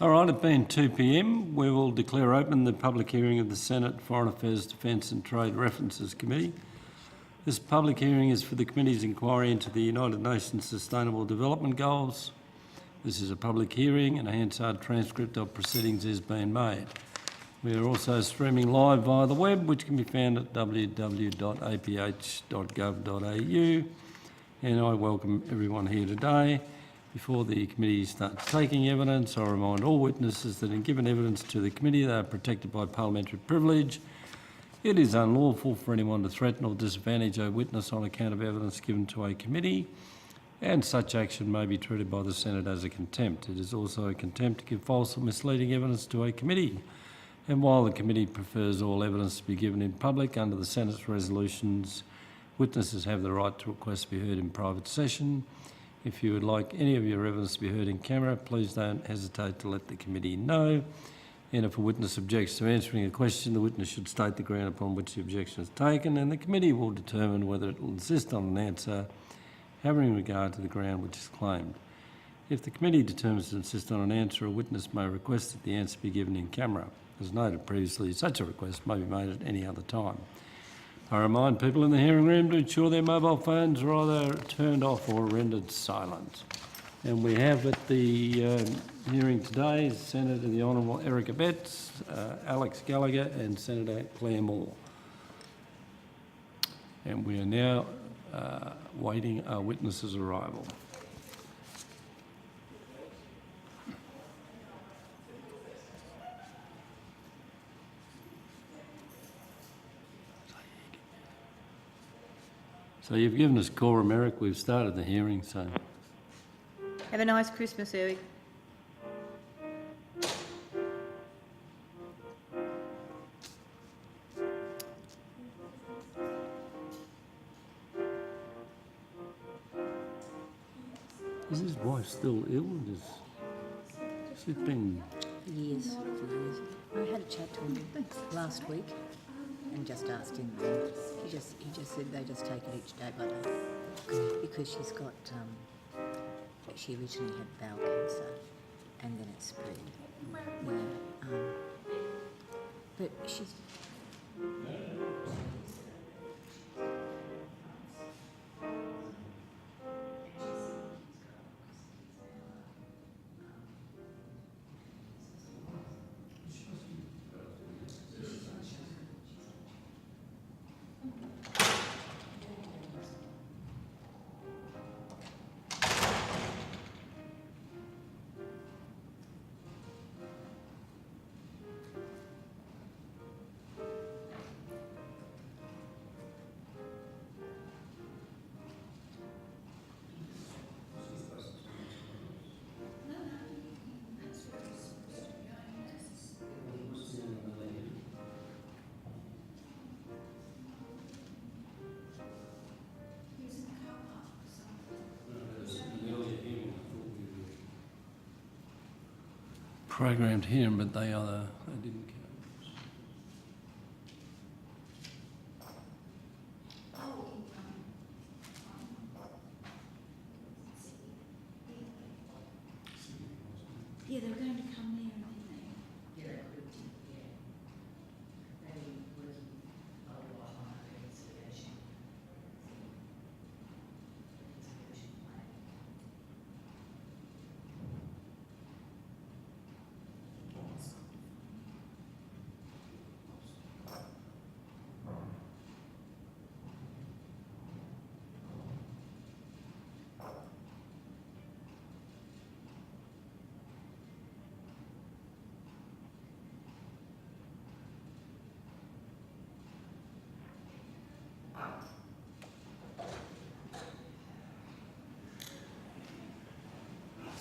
All right, it being 2 p.m, we will declare open the public hearing of the Senate Foreign Affairs, Defence and Trade References Committee. This public hearing is for the committee's inquiry into the United Nations Sustainable Development Goals. This is a public hearing and a Hansard transcript of proceedings is being made. We are also streaming live via the web, which can be found at www.aph.gov.au. And I welcome everyone here today. Before the committee starts taking evidence, I remind all witnesses that in giving evidence to the committee, they are protected by parliamentary privilege. It is unlawful for anyone to threaten or disadvantage a witness on account of evidence given to a committee, and such action may be treated by the Senate as a contempt. It is also a contempt to give false or misleading evidence to a committee. And while the committee prefers all evidence to be given in public under the Senate's resolutions, witnesses have the right to request to be heard in private session. If you would like any of your evidence to be heard in camera, please don't hesitate to let the committee know. And if a witness objects to answering a question, the witness should state the ground upon which the objection is taken, and the committee will determine whether it will insist on an answer having regard to the ground which is claimed. If the committee determines to insist on an answer, a witness may request that the answer be given in camera. As noted previously, such a request may be made at any other time. I remind people in the hearing room to ensure their mobile phones are either turned off or rendered silent. And we have at the hearing today Senator the Honourable Erica Betts, Alex Gallagher and Senator Claire Moore. And we are now waiting our witnesses' arrival. So you've given us quorum, Eric. We've started the hearing, so... Have a nice Christmas, Eric. Is his wife still ill? She's been... Years. I had a chat to him last week and just asked him. He just said they just take it each day by day because she's got. She originally had bowel cancer, and then it spread. Yeah. But she's. Programmed here, but they didn't count. Yeah, they were going to come there, didn't they? Yeah, they could. Yeah. They were working a lot on a reconciliation.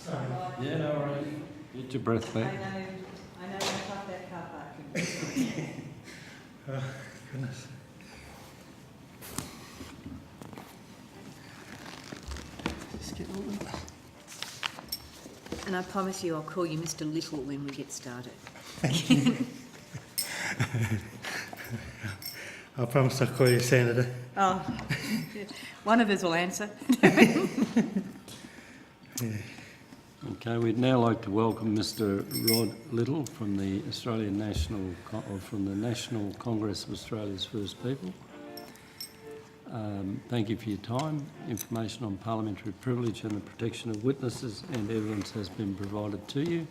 Plan. Yeah, no worries. Get your breath back. I know how tough that car parking is. Oh, goodness. Just get all of that. And I promise you I'll call you Mr. Little when we get started. I promise I'll call you Senator. Oh, one of us will answer. Yeah. Okay, we'd now like to welcome Mr. Rod Little from the National Congress of Australia's First People. Thank you for your time. Information on parliamentary privilege and the protection of witnesses and evidence has been provided to you.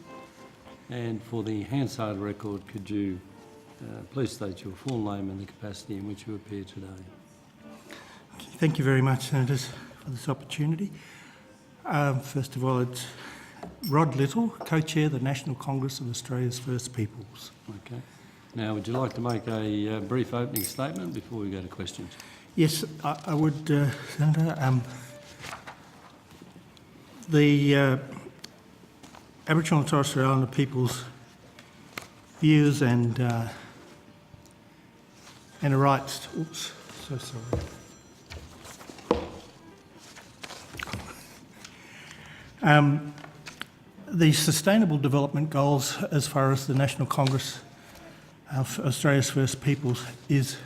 And for the Hansard record, could you please state your full name and the capacity in which you appear today? Thank you very much, Senators, for this opportunity. First of all, it's Rod Little, Co-Chair of the National Congress of Australia's First Peoples. Okay. Now, would you like to make a brief opening statement before we go to questions? Yes, I would, Senator. The Aboriginal and Torres Strait Islander people's views and rights. Oops, so sorry. The Sustainable Development Goals, as far as the National Congress of Australia's First Peoples, is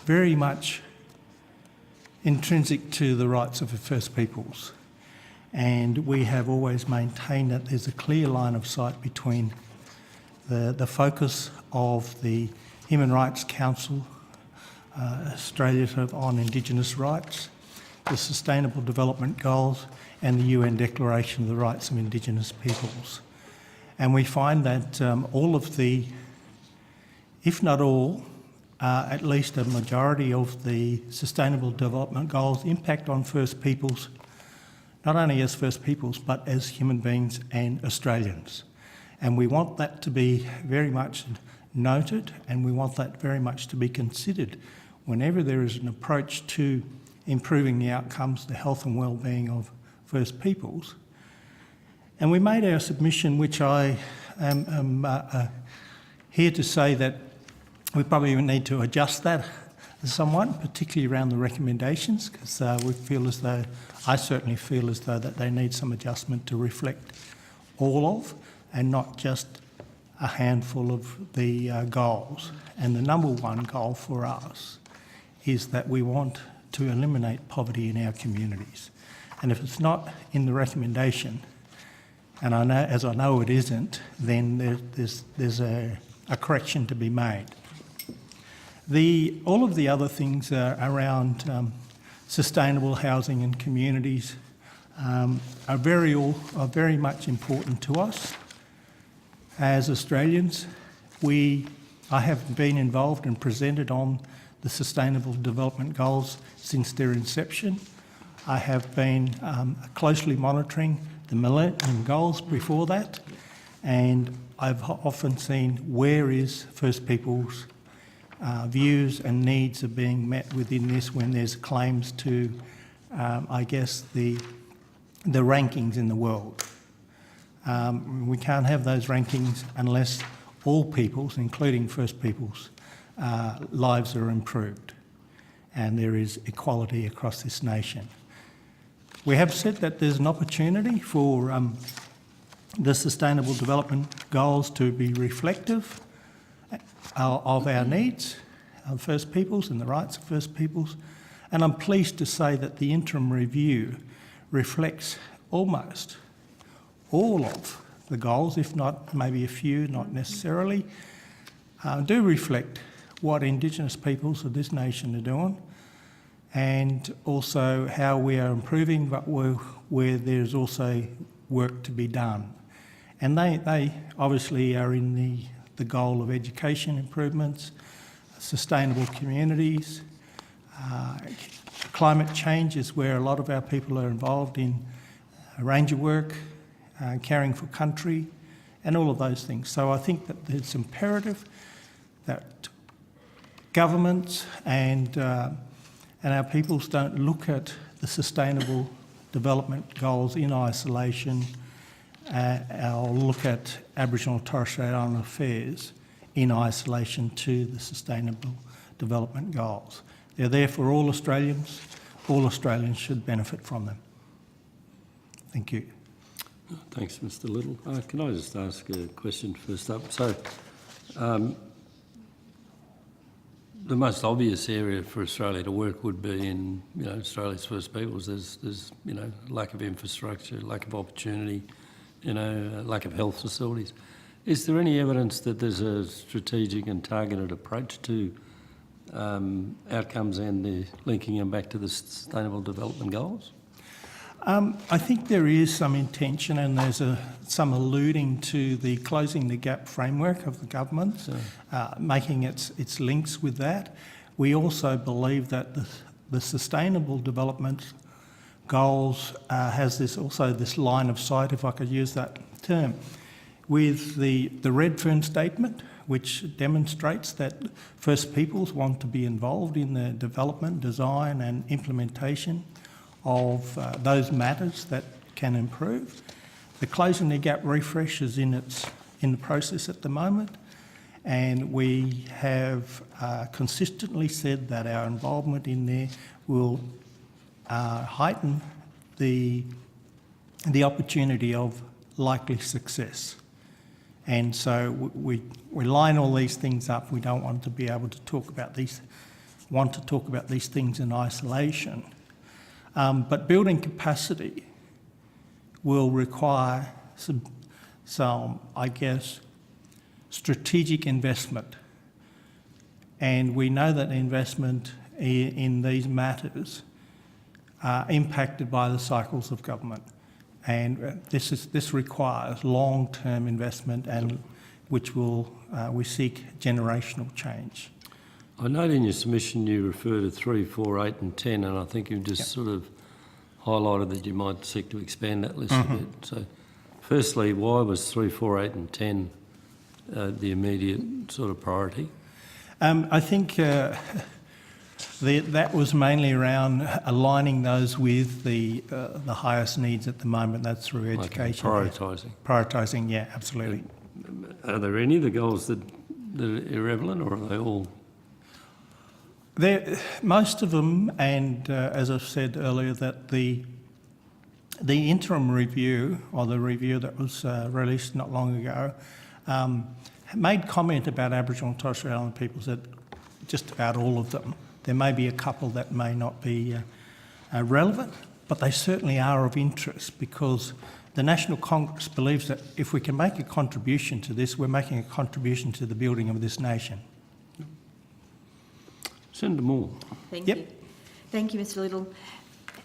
very much intrinsic to the rights of the First Peoples. And we have always maintained that there's a clear line of sight between the focus of the Human Rights Council, Australia on Indigenous rights, the Sustainable Development Goals, and the UN Declaration of the Rights of Indigenous Peoples. And we find that all of the, if not all, at least a majority of the Sustainable Development Goals impact on First Peoples, not only as First Peoples, but as human beings and Australians. And we want that to be very much noted, and we want that very much to be considered whenever there is an approach to improving the outcomes, the health and well-being of First Peoples. And we made our submission, which I am here to say that we probably need to adjust that somewhat, particularly around the recommendations, because we feel as though, I certainly feel as though that they need some adjustment to reflect all of, and not just a handful of the goals. And the number one goal for us is that we want to eliminate poverty in our communities. And if it's not in the recommendation, and I know it isn't, then there's a correction to be made. All of the other things around sustainable housing and communities are very much important to us as Australians. I have been involved and presented on the Sustainable Development Goals since their inception. I have been closely monitoring the Millennium Goals before that, and I've often seen where is First Peoples' views and needs are being met within this when there's claims to, I guess, the rankings in the world. We can't have those rankings unless all peoples, including First Peoples, lives are improved and there is equality across this nation. We have said that there's an opportunity for the Sustainable Development Goals to be reflective of our needs, of First Peoples and the rights of First Peoples. And I'm pleased to say that the interim review reflects almost all of the goals, if not maybe a few, not necessarily, do reflect what Indigenous peoples of this nation are doing, and also how we are improving, but where there's also work to be done. And they obviously are in the goal of education improvements, sustainable communities, climate change is where a lot of our people are involved in ranger work, caring for country, and all of those things. So I think that it's imperative that governments and our peoples don't look at the Sustainable Development Goals in isolation or look at Aboriginal and Torres Strait Islander affairs in isolation to the Sustainable Development Goals. They're there for all Australians. All Australians should benefit from them. Thank you. Thanks, Mr. Little. Can I just ask a question first up? So, the most obvious area for Australia to work would be in, Australia's First Peoples. There's lack of infrastructure, lack of opportunity, lack of health facilities. Is there any evidence that there's a strategic and targeted approach to outcomes and linking them back to the Sustainable Development Goals? I think there is some intention, and there's some alluding to the closing the gap framework of the government, making its links with that. We also believe that the Sustainable Development Goals has this line of sight, if I could use that term, with the Redfern Statement, which demonstrates that First Peoples want to be involved in the development, design and implementation of those matters that can improve. The Closing the Gap refresh is in the process at the moment, and we have consistently said that our involvement in there will heighten the opportunity of likely success. And so we line all these things up. We don't want to be able to talk about these things in isolation. But building capacity will require some, I guess, strategic investment. And we know that investment in these matters are impacted by the cycles of government. And this requires long-term investment, and which we seek generational change. I note in your submission you refer to 3, 4, 8 and 10, and I think you've just sort of highlighted that you might seek to expand that list a bit. So firstly, why was 3, 4, 8 and 10 the immediate sort of priority? I think that was mainly around aligning those with the highest needs at the moment. That's through education. Prioritising. Prioritising, yeah, absolutely. Are there any of the goals that are irrelevant, or are they all? Most of them, and as I've said earlier, that the interim review, or the review that was released not long ago, made comment about Aboriginal and Torres Strait Islander peoples, that just about all of them. There may be a couple that may not be relevant, but they certainly are of interest, because the National Congress believes that if we can make a contribution to this, we're making a contribution to the building of this nation. Senator Moore. Thank you. Thank you, Mr Little.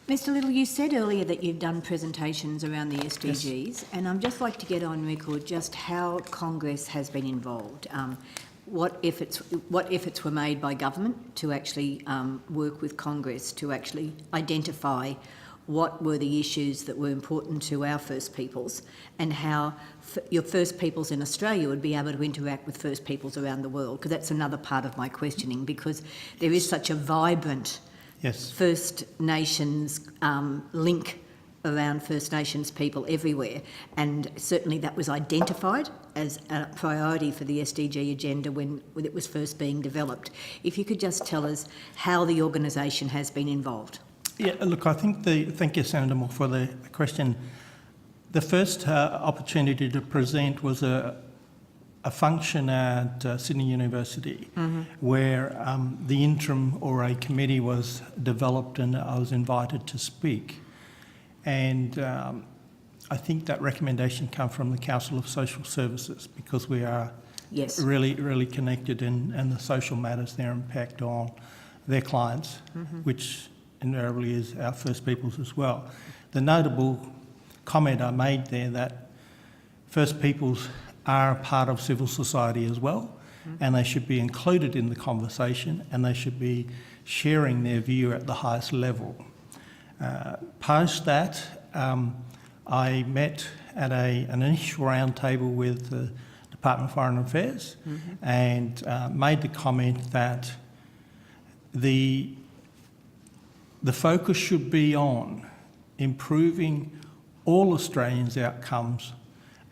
Mr Little, you said earlier that you've done presentations around the SDGs, and I'd just like to get on record just how Congress has been involved. What efforts were made by government to actually work with Congress to actually identify what were the issues that were important to our First Peoples, and how your First Peoples in Australia would be able to interact with First Peoples around the world, because that's another part of my questioning, because there is such a vibrant First Nations link around First Nations people everywhere, and certainly that was identified as a priority for the SDG agenda when it was first being developed. If you could just tell us how the organisation has been involved. Yeah, look, I think thank you, Senator Moore, for the question. The first opportunity to present was a function at Sydney University, where the interim, or a committee, was developed, and I was invited to speak. And I think that recommendation came from the Council of Social Services, because we are really, really connected, and the social matters, their impact on their clients, which invariably is our First Peoples as well. The notable comment I made there, that First Peoples are a part of civil society as well, and they should be included in the conversation, and they should be sharing their view at the highest level. Post that, I met at an initial roundtable with the Department of Foreign Affairs, and made the comment that the focus should be on improving all Australians' outcomes,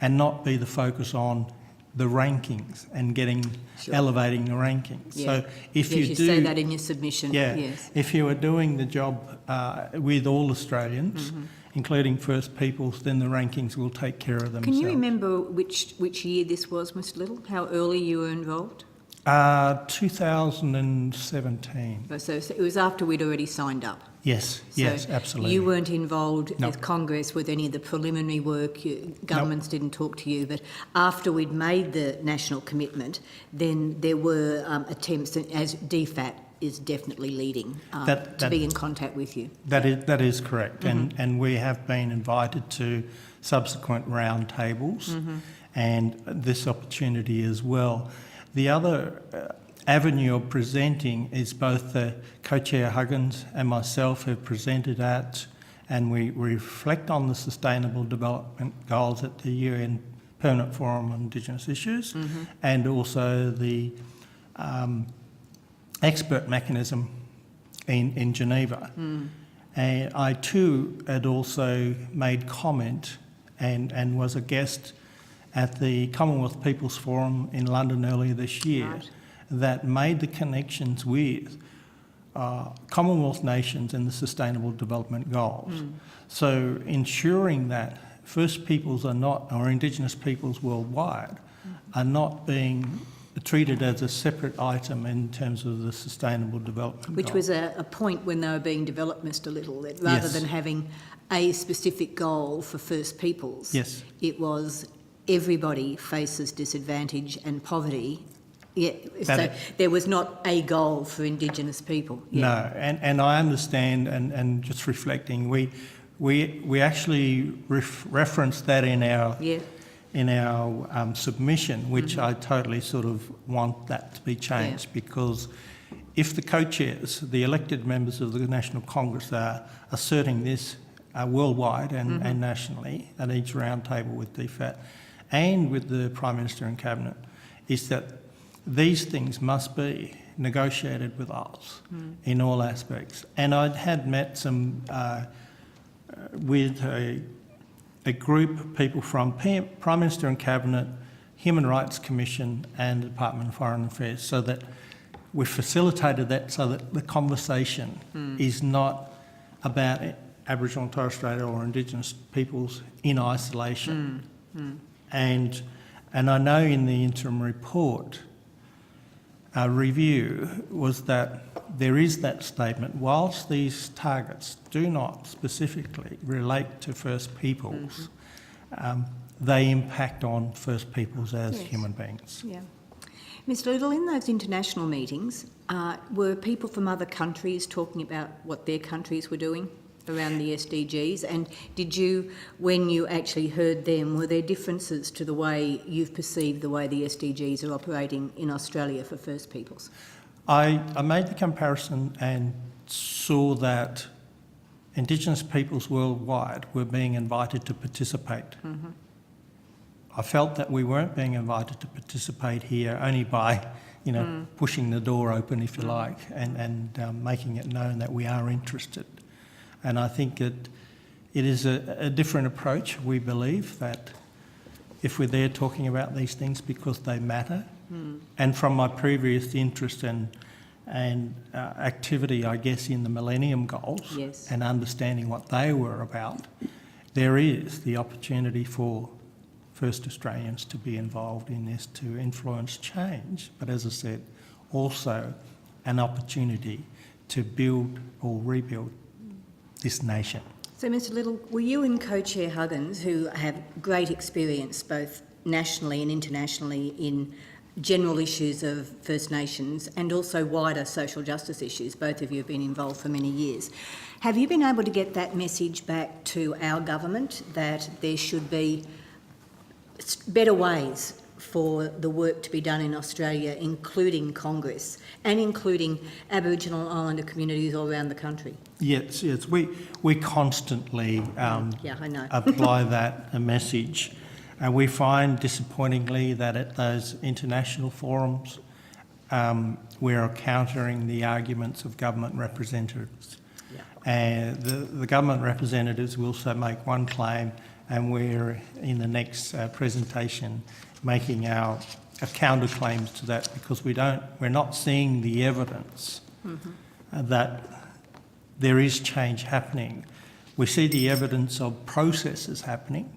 and not be the focus on the rankings and elevating the rankings. So if you do say that in your submission. If you are doing the job with all Australians, including First Peoples, then the rankings will take care of themselves. Can you remember which year this was, Mr Little? How early you were involved? 2017. So it was after we'd already signed up? Yes, So yes, absolutely. You weren't involved No. with Congress with any of the preliminary work, governments didn't talk to you, but after we'd made the national commitment, then there were attempts, as DFAT is definitely leading, to be in contact with you. That is correct, and we have been invited to subsequent round tables and this opportunity as well. The other avenue of presenting is both the co-chair Huggins and myself have presented at, and we reflect on the Sustainable Development Goals at the UN Permanent Forum on Indigenous Issues, and also the expert mechanism in Geneva. And I too had also made comment and was a guest at the Commonwealth People's Forum in London earlier this year. Right. That made the connections with Commonwealth nations and the Sustainable Development Goals. So ensuring that First Peoples are not, or Indigenous peoples worldwide, are not being treated as a separate item in terms of the Sustainable Development Which Goals. was a point when they were being developed, Mr Little, that rather Yes. than having a specific goal for First Peoples, Yes. it was everybody faces disadvantage and poverty. Yeah, so there was not a goal for Indigenous people. Yeah. No, and I understand, and just reflecting, we actually referenced that in our submission, which I totally sort of want that to be changed, because if the co-chairs, the elected members of the National Congress, are asserting this worldwide and nationally at each round table with DFAT and with the Prime Minister and Cabinet, is that these things must be negotiated with us in all aspects. And I had met some with a group of people from Prime Minister and Cabinet, Human Rights Commission and the Department of Foreign Affairs, so that we facilitated that so that the conversation is not about Aboriginal and Torres Strait or Indigenous peoples in isolation. And I know in the interim report, review was that there is that statement, whilst these targets do not specifically relate to First Peoples, they impact on First Peoples as human beings. Yeah. Mr Little, in those international meetings, were people from other countries talking about what their countries were doing around the SDGs? And did you, when you actually heard them, were there differences to the way you've perceived the way the SDGs are operating in Australia for First Peoples? I made the comparison and saw that Indigenous peoples worldwide were being invited to participate. I felt that we weren't being invited to participate here only by, pushing the door open, if you like, and making it known that we are interested. And I think it is a different approach. We believe that if we're there talking about these things because they matter, and from my previous interest and activity, I guess, in the Millennium Goals and understanding what they were about, there is the opportunity for First Australians to be involved in this, to influence change. But as I said, also an opportunity to build or rebuild this nation. So, Mr Little, were you and Co-Chair Huggins, who have great experience both nationally and internationally in general issues of First Nations and also wider social justice issues, both of you have been involved for many years, have you been able to get that message back to our government that there should be better ways for the work to be done in Australia, including Congress and including Aboriginal and Islander communities all around the country? Yes, we constantly I know. apply that message. And we find, disappointingly, that at those international forums, we are countering the arguments of government representatives. And the government representatives will also make one claim, and we're in the next presentation making our counterclaims to that, because we're not seeing the evidence that there is change happening. We see the evidence of processes happening.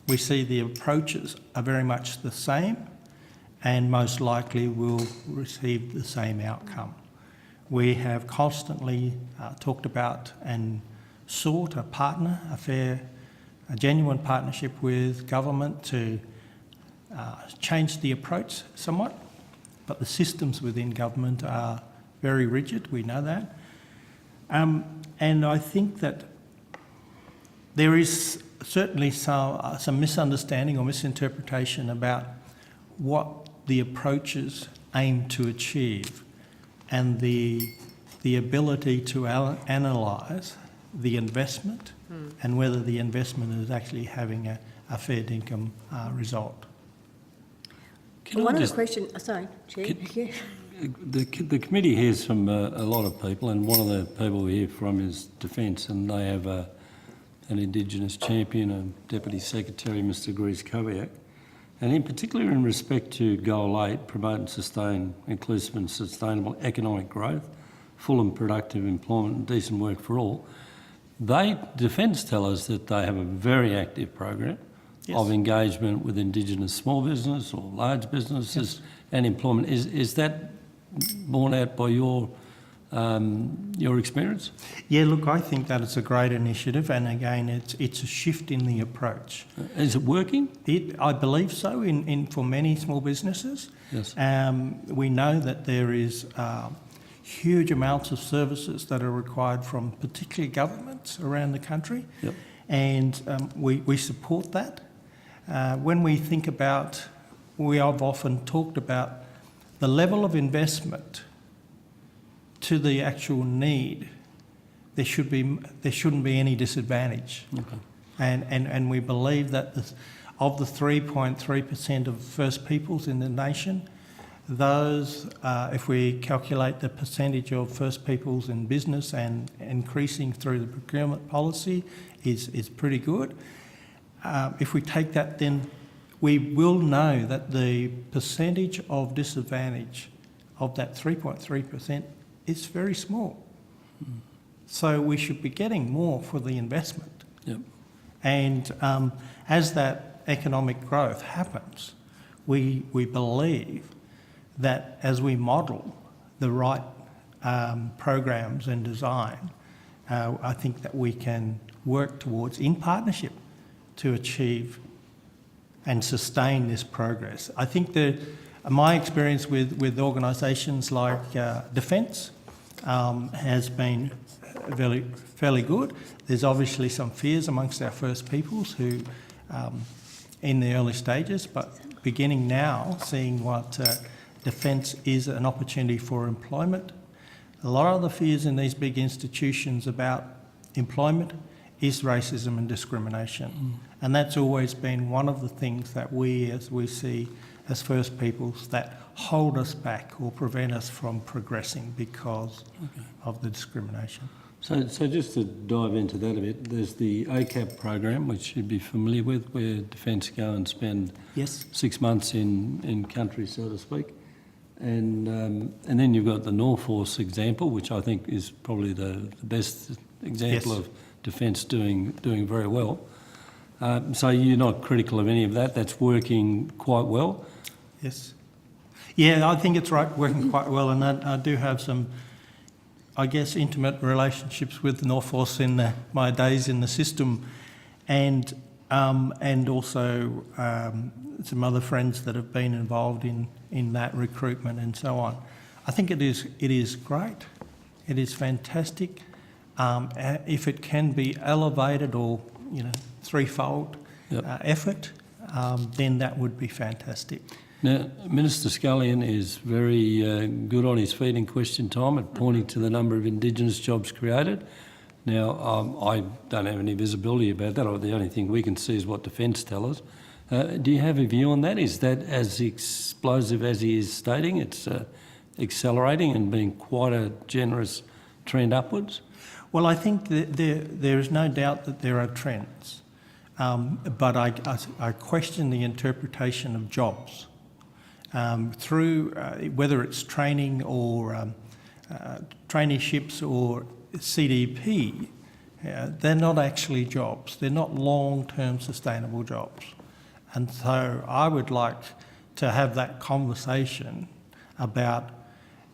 We see the approaches are very much the same and most likely will receive the same outcome. We have constantly talked about and sought a partner, a genuine partnership with government to change the approach somewhat, but the systems within government are very rigid, we know that. And I think that there is certainly some misunderstanding or misinterpretation about what the approaches aim to achieve and the ability to analyse the investment and whether the investment is actually having a fair dinkum result. Can I One of just- the questions, sorry, Chair. Yeah. The committee hears from a lot of people, and one of the people we hear from is Defence, and they have an Indigenous champion, a Deputy Secretary, Mr Grease Kowiak. And in particular in respect to Goal 8, promote and sustain inclusive and sustainable economic growth, full and productive employment and decent work for all, Defence tell us that they have a very active program of engagement with Indigenous small business or large businesses and employment. Is that borne out by your experience? Yeah, look, I think that it's a great initiative, and again, it's a shift in the approach. Is it working? I believe so for many small businesses. Yes. We know that there is huge amounts of services that are required from particularly governments around the country, Yep. and we support that. When we think about, we have often talked about the level of investment to the actual need. There shouldn't be any disadvantage. Okay. And we believe that of the 3.3% of First Peoples in the nation, those, if we calculate the percentage of First Peoples in business and increasing through the procurement policy, is pretty good. If we take that, then we will know that the percentage of disadvantage of that 3.3% is very small. So we should be getting more for the investment. Yep. And as that economic growth happens, we believe that as we model the right programs and design, I think that we can work towards, in partnership, to achieve and sustain this progress. I think my experience with organisations like Defence has been fairly good. There's obviously some fears amongst our First Peoples who, in the early stages, but beginning now, seeing what Defence is an opportunity for employment. A lot of the fears in these big institutions about employment is racism and discrimination. And that's always been one of the things that we see as First Peoples that hold us back or prevent us from progressing because of the discrimination. So just to dive into that a bit, there's the ACAP program, which you'd be familiar with, where Defence go and spend 6 months in country, so to speak. And then you've got the Norforce example, which I think is probably the best example of Defence doing very well. So you're not critical of any of that? That's working quite well? Yes. Yeah, I think it's working quite well, and I do have some, I guess, intimate relationships with Norforce in my days in the system, and also some other friends that have been involved in that recruitment and so on. I think it is great. It is fantastic. If it can be elevated or threefold effort, then that would be fantastic. Now, Minister Scullion is very good on his feet in question time at pointing to the number of Indigenous jobs created. Now, I don't have any visibility about that. The only thing we can see is what Defence tell us. Do you have a view on that? Is that as explosive as he is stating? It's accelerating and being quite a generous trend upwards? Well, I think that there is no doubt that there are trends, but I question the interpretation of jobs. Through whether it's training or traineeships or CDP, they're not actually jobs. They're not long-term sustainable jobs. And so I would like to have that conversation about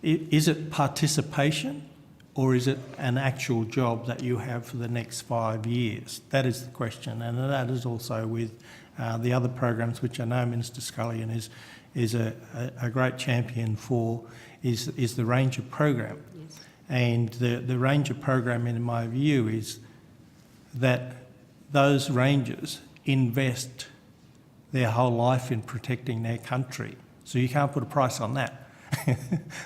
is it participation or is it an actual job that you have for the next 5 years? That is the question, and that is also with the other programs, which I know Minister Scullion is a great champion for, is the Ranger program. Yes. And the Ranger program, in my view, is that those Rangers invest their whole life in protecting their country. So you can't put a price on that.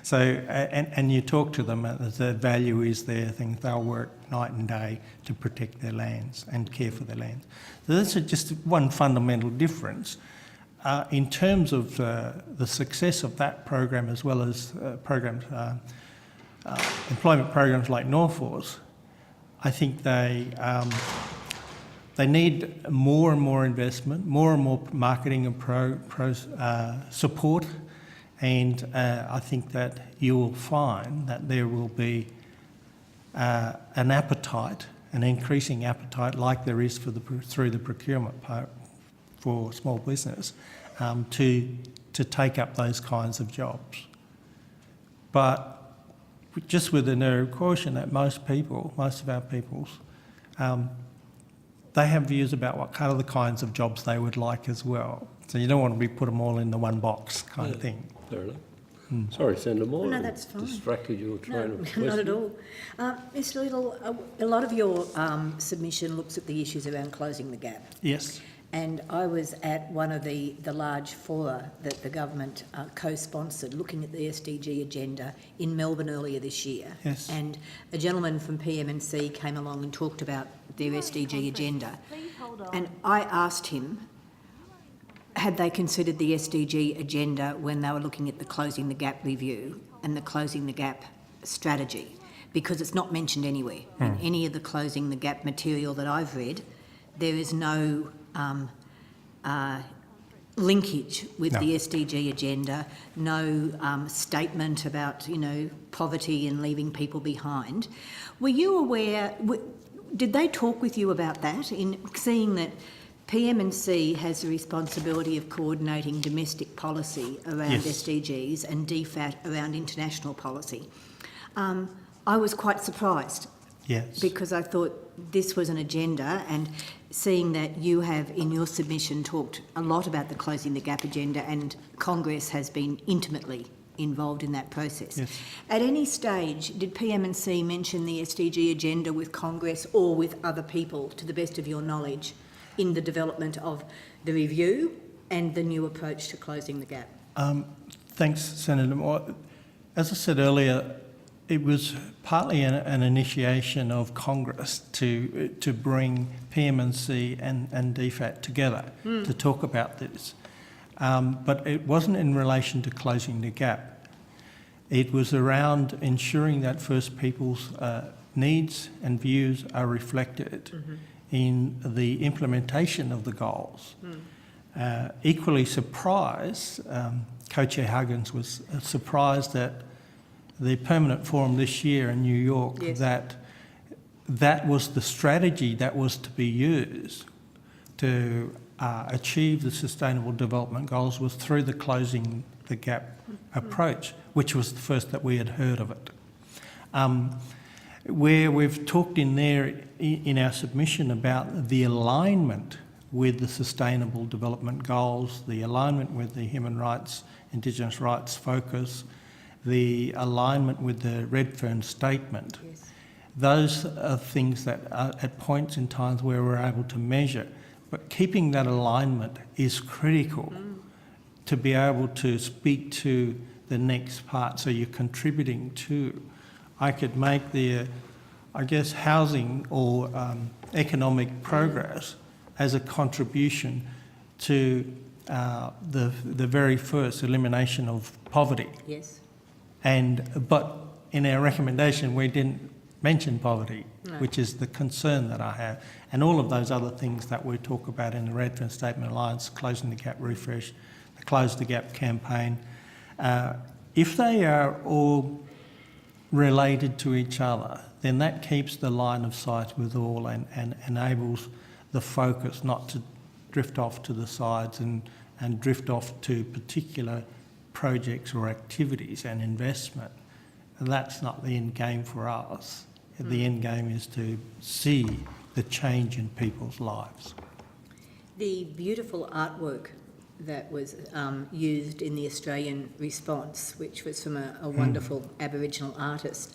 So, and you talk to them, the value is there, things they'll work night and day to protect their lands and care for their lands. So that's just one fundamental difference. In terms of the success of that program, as well as employment programs like Northforce, I think they need more and more investment, more and more marketing and support. And I think that you will find that there will be an appetite, an increasing appetite, like there is through the procurement part for small business, to take up those kinds of jobs. But just with the narrow caution that most of our peoples, they have views about what kind of the kinds of jobs they would like as well. So you don't want to put them all in the one box kind of thing. Fair enough. Sorry, Senator Moore. No, that's fine. Distracted your train of question. Not at all. Mr Little, a lot of your submission looks at the issues around closing the gap. Yes. And I was at one of the large fora that the government co-sponsored, looking at the SDG agenda in Melbourne earlier this year. Yes. And a gentleman from PMNC came along and talked about their SDG agenda. And I asked him, had they considered the SDG agenda when they were looking at the Closing the Gap review and the Closing the Gap strategy? Because it's not mentioned anywhere. In any of the Closing the Gap material that I've read, there is no linkage with the SDG agenda, no statement about, poverty and leaving people behind. Were you aware, did they talk with you about that, in seeing that PMNC has the responsibility of coordinating domestic policy around SDGs and DFAT around international policy? I was quite surprised. Yes. Because I thought this was an agenda, and seeing that you have in your submission talked a lot about the Closing the Gap agenda, and Congress has been intimately involved in that process. Yes. At any stage, did PMNC mention the SDG agenda with Congress or with other people, to the best of your knowledge, in the development of the review and the new approach to closing the gap? Thanks, Senator Moore. As I said earlier, it was partly an initiation of Congress to bring PMNC and DFAT together to talk about this. But it wasn't in relation to closing the gap. It was around ensuring that First Peoples' needs and views are reflected in the implementation of the goals. Equally surprised, Co-Chair Huggins was surprised that the permanent forum this year in New York, that was the strategy that was to be used to achieve the Sustainable Development Goals, was through the Closing the Gap approach, which was the first that we had heard of it. Where we've talked in there in our submission about the alignment with the Sustainable Development Goals, the alignment with the human rights, Indigenous rights focus, the alignment with the Redfern Statement. Yes. Those are things that are at points in times where we're able to measure. But keeping that alignment is critical to be able to speak to the next part, so you're contributing to. I could make the, housing or economic progress as a contribution to the very first elimination of poverty. Yes. But in our recommendation, we didn't mention poverty, which is the concern that I have. And all of those other things that we talk about in the Redfern Statement Alliance, Closing the Gap Refresh, the Close the Gap campaign, if they are all related to each other, then that keeps the line of sight with all and enables the focus not to drift off to the sides and drift off to particular projects or activities and investment. And that's not the end game for us. The end game is to see the change in people's lives. The beautiful artwork that was used in the Australian response, which was from a wonderful Aboriginal artist.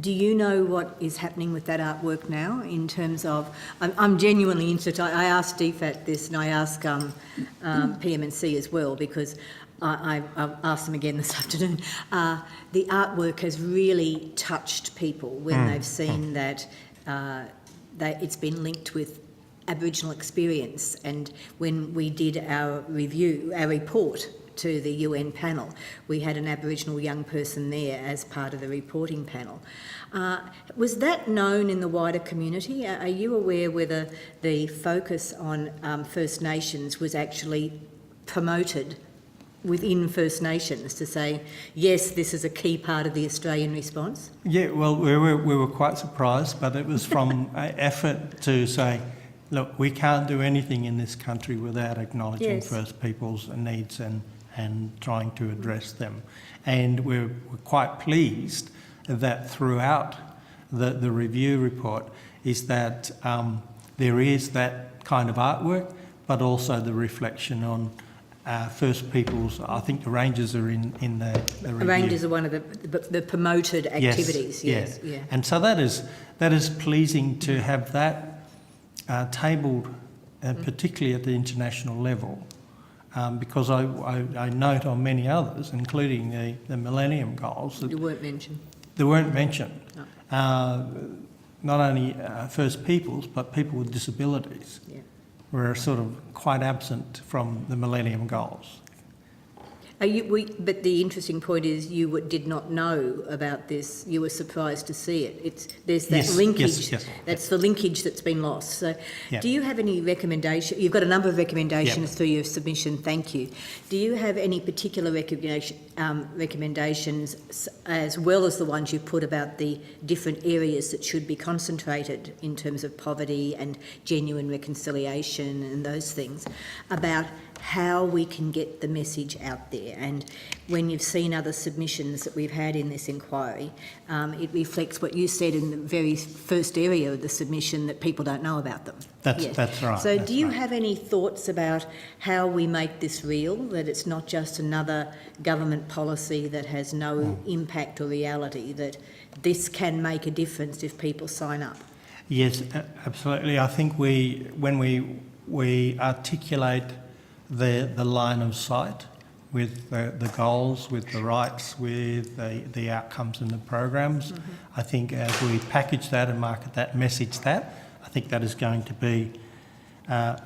Do you know what is happening with that artwork now in terms of... I'm genuinely interested. I asked DFAT this and I asked PMNC as well, because I've asked them again this afternoon. The artwork has really touched people when they've seen that it's been linked with Aboriginal experience. And when we did our report to the UN panel, we had an Aboriginal young person there as part of the reporting panel. Was that known in the wider community? Are you aware whether the focus on First Nations was actually promoted within First Nations to say, yes, this is a key part of the Australian response? Yeah, well, we were quite surprised, but it was from an effort to say, look, we can't do anything in this country without acknowledging First Peoples' needs and trying to address them. And we're quite pleased that throughout the review report is that there is that kind of artwork, but also the reflection on First Peoples. I think the Rangers are in the review. Rangers are one of the promoted activities. Yes. Yeah. And so that is pleasing to have that tabled, particularly at the international level. Because I note on many others, including the Millennium Goals, that You weren't mentioned. they weren't mentioned. No. Not only First Peoples, but people with disabilities were sort of quite absent from the Millennium Goals. But the interesting point is you did not know about this. You were surprised to see it. There's that linkage. Yes. That's the linkage that's been lost. So, do you have any recommendation? You've got a number of recommendations through your submission. Thank you. Do you have any particular recommendations, as well as the ones you put about the different areas that should be concentrated in terms of poverty and genuine reconciliation and those things, about how we can get the message out there? And when you've seen other submissions that we've had in this inquiry, it reflects what you said in the very first area of the submission, that people don't know about them. That's right. So do you have any thoughts about how we make this real, that it's not just another government policy that has no impact or reality, that this can make a difference if people sign up? Yes, absolutely. I think when we articulate the line of sight with the goals, with the rights, with the outcomes and the programs, I think as we package that and market that, message that, I think that is going to be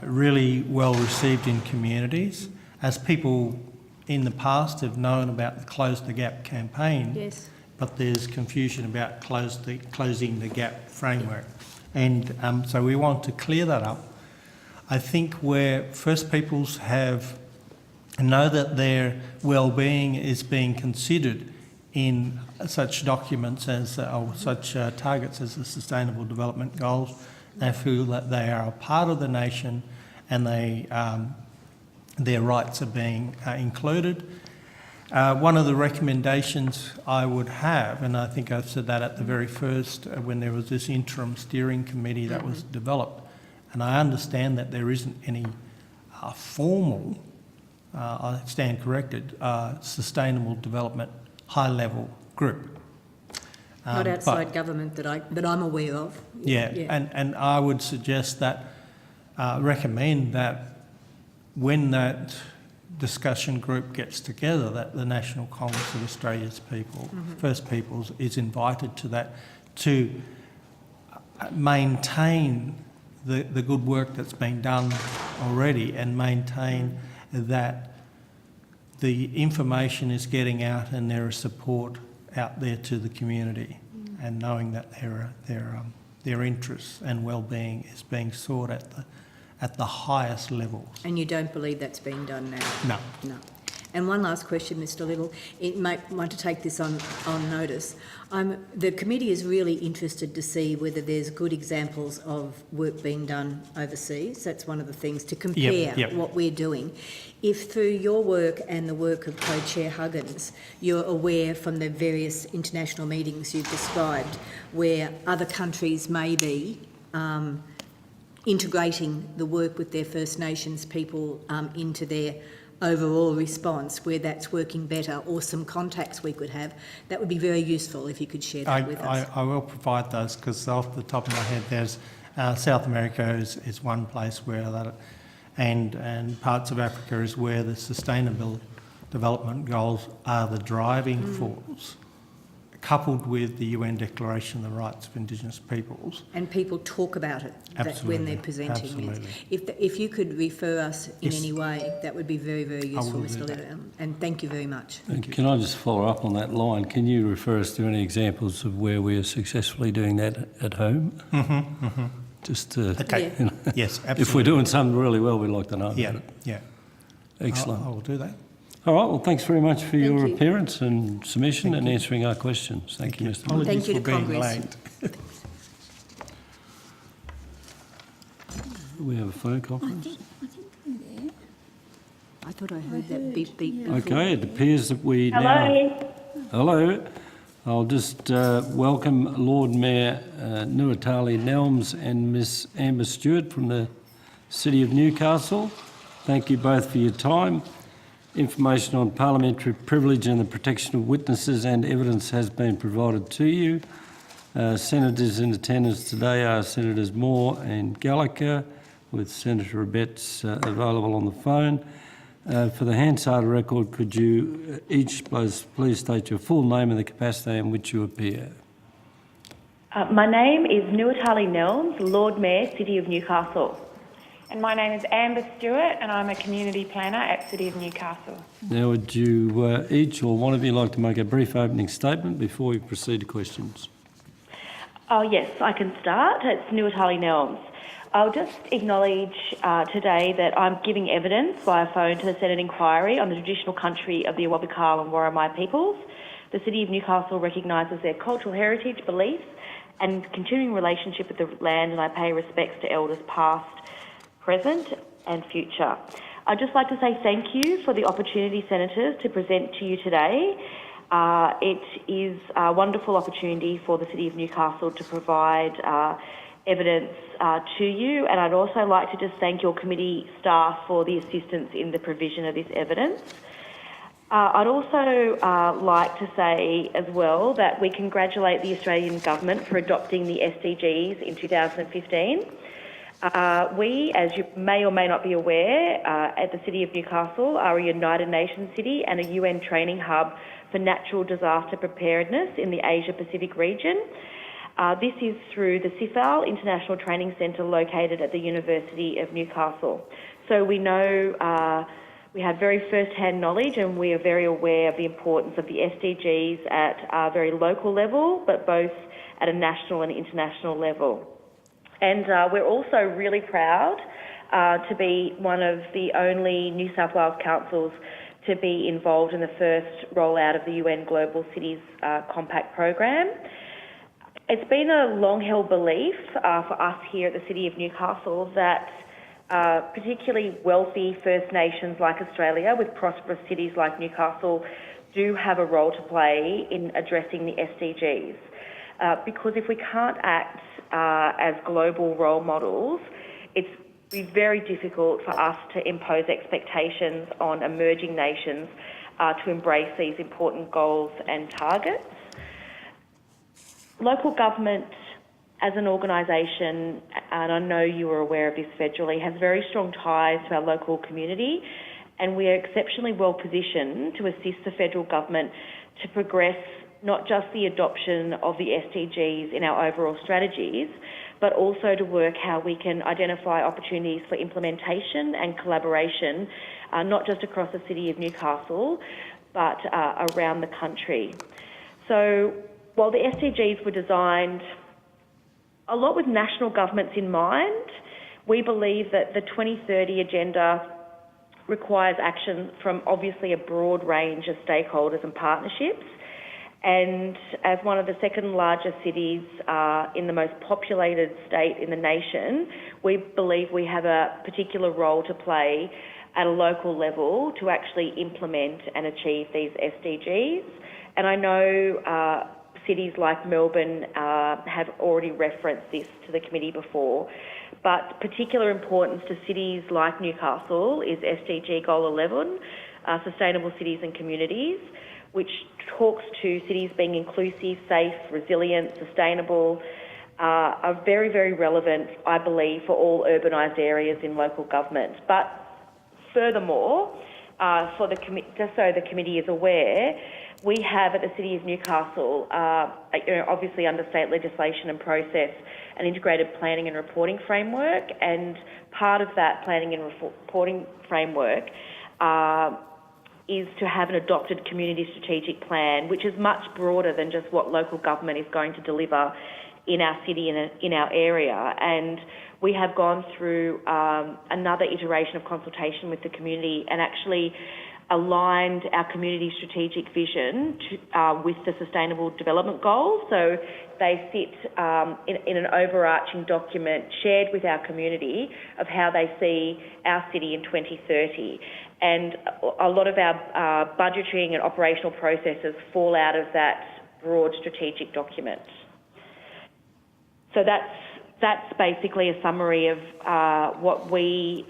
really well received in communities. As people in the past have known about the Close the Gap campaign, but there's confusion about closing the gap framework. And so we want to clear that up. I think where First Peoples know that their well-being is being considered in such documents as, or such targets as the Sustainable Development Goals, they feel that they are a part of the nation and their rights are being included. One of the recommendations I would have, and I think I said that at the very first, when there was this interim steering committee that was developed, and I understand that there isn't any formal, I stand corrected, sustainable development high-level group. Not outside government that I'm aware of. And I would suggest that, recommend that when that discussion group gets together, that the National Congress of Australia's people, First Peoples, is invited to that to maintain the good work that's been done already and maintain that the information is getting out and there is support out there to the community, and knowing that their interests and well-being is being sought at the highest levels. And you don't believe that's being done now? No. And one last question, Mr Little. You might want to take this on notice. The committee is really interested to see whether there's good examples of work being done overseas. That's one of the things to compare what we're doing. If through your work and the work of Co-Chair Huggins, you're aware from the various international meetings you've described where other countries may be integrating the work with their First Nations people into their overall response, where that's working better, or some contacts we could have, that would be very useful if you could share that with us. I will provide those, because off the top of my head there's South America is one place where that, and parts of Africa is where the sustainable development goals are the driving force, coupled with the UN Declaration of the Rights of Indigenous Peoples. And people talk about it when they're presenting absolutely. it. If you could refer us in any way, that would be very, very useful, Mr Little. And thank you very much. Can I just follow up on that line? Can you refer us to any examples of where we are successfully doing that at home? Just to, Okay. you know, Yes, absolutely. if we're doing something really well, we'd like to know about it. Yeah. Excellent. I'll do that. All right, well, thanks very much for your you. appearance and submission and answering our questions. Thank you, Mr. Little. Thank you to for being Congress. late. Do we have a phone conference? I thought I heard that beep beep before. Okay, it appears that we Hello. I'll just welcome Lord Mayor Nuatali Nelms and Miss Amber Stewart from the City of Newcastle. Thank you both for your time. Information on parliamentary privilege and the protection of witnesses and evidence has been provided to you. Senators in attendance today are Senators Moore and Gallagher, with Senator Abetz available on the phone. For the Hansard record, could you each please state your full name and the capacity in which you appear? My name is Nuatali Nelms, Lord Mayor, City of Newcastle. And my name is Amber Stewart and I'm a community planner at City of Newcastle. Now, would you each or one of you like to make a brief opening statement before we proceed to questions? Oh yes, I can start. It's Nuatali Nelms. I'll just acknowledge today that I'm giving evidence via phone to the Senate inquiry on the traditional country of the Awabakal and Worimi peoples. The City of Newcastle recognises their cultural heritage, beliefs and continuing relationship with the land, and I pay respects to elders past, present and future. I'd just like to say thank you for the opportunity, Senators, to present to you today. It is a wonderful opportunity for the City of Newcastle to provide evidence to you, and I'd also like to just thank your committee staff for the assistance in the provision of this evidence. I'd also like to say as well that we congratulate the Australian Government for adopting the SDGs in 2015. We, as you may or may not be aware, at the City of Newcastle are a United Nations city and a UN training hub for natural disaster preparedness in the Asia-Pacific region. This is through the CIFAL International Training Centre located at the University of Newcastle. So we know, we have very first-hand knowledge and we are very aware of the importance of the SDGs at a very local level, but both at a national and international level. And we're also really proud to be one of the only New South Wales councils to be involved in the first rollout of the UN Global Cities Compact program. It's been a long-held belief for us here at the City of Newcastle that particularly wealthy First Nations like Australia, with prosperous cities like Newcastle, do have a role to play in addressing the SDGs. Because if we can't act as global role models, it's be very difficult for us to impose expectations on emerging nations to embrace these important goals and targets. Local government as an organisation, and I know you are aware of this federally, has very strong ties to our local community, and we are exceptionally well positioned to assist the federal government to progress not just the adoption of the SDGs in our overall strategies, but also to work how we can identify opportunities for implementation and collaboration, not just across the City of Newcastle, but around the country. So while the SDGs were designed a lot with national governments in mind, we believe that the 2030 agenda requires action from obviously a broad range of stakeholders and partnerships. And as one of the second largest cities in the most populated state in the nation, we believe we have a particular role to play at a local level to actually implement and achieve these SDGs. And I know cities like Melbourne have already referenced this to the committee before, but particular importance to cities like Newcastle is SDG Goal 11, Sustainable Cities and Communities, which talks to cities being inclusive, safe, resilient, sustainable, are very, very relevant, I believe, for all urbanised areas in local government. But furthermore, just so the committee is aware, we have at the City of Newcastle, obviously under state legislation and process, an integrated planning and reporting framework, and part of that planning and reporting framework is to have an adopted community strategic plan, which is much broader than just what local government is going to deliver in our city and in our area. And we have gone through another iteration of consultation with the community and actually aligned our community strategic vision with the Sustainable Development Goals. So they sit in an overarching document shared with our community of how they see our city in 2030. And a lot of our budgeting and operational processes fall out of that broad strategic document. So that's basically a summary of what we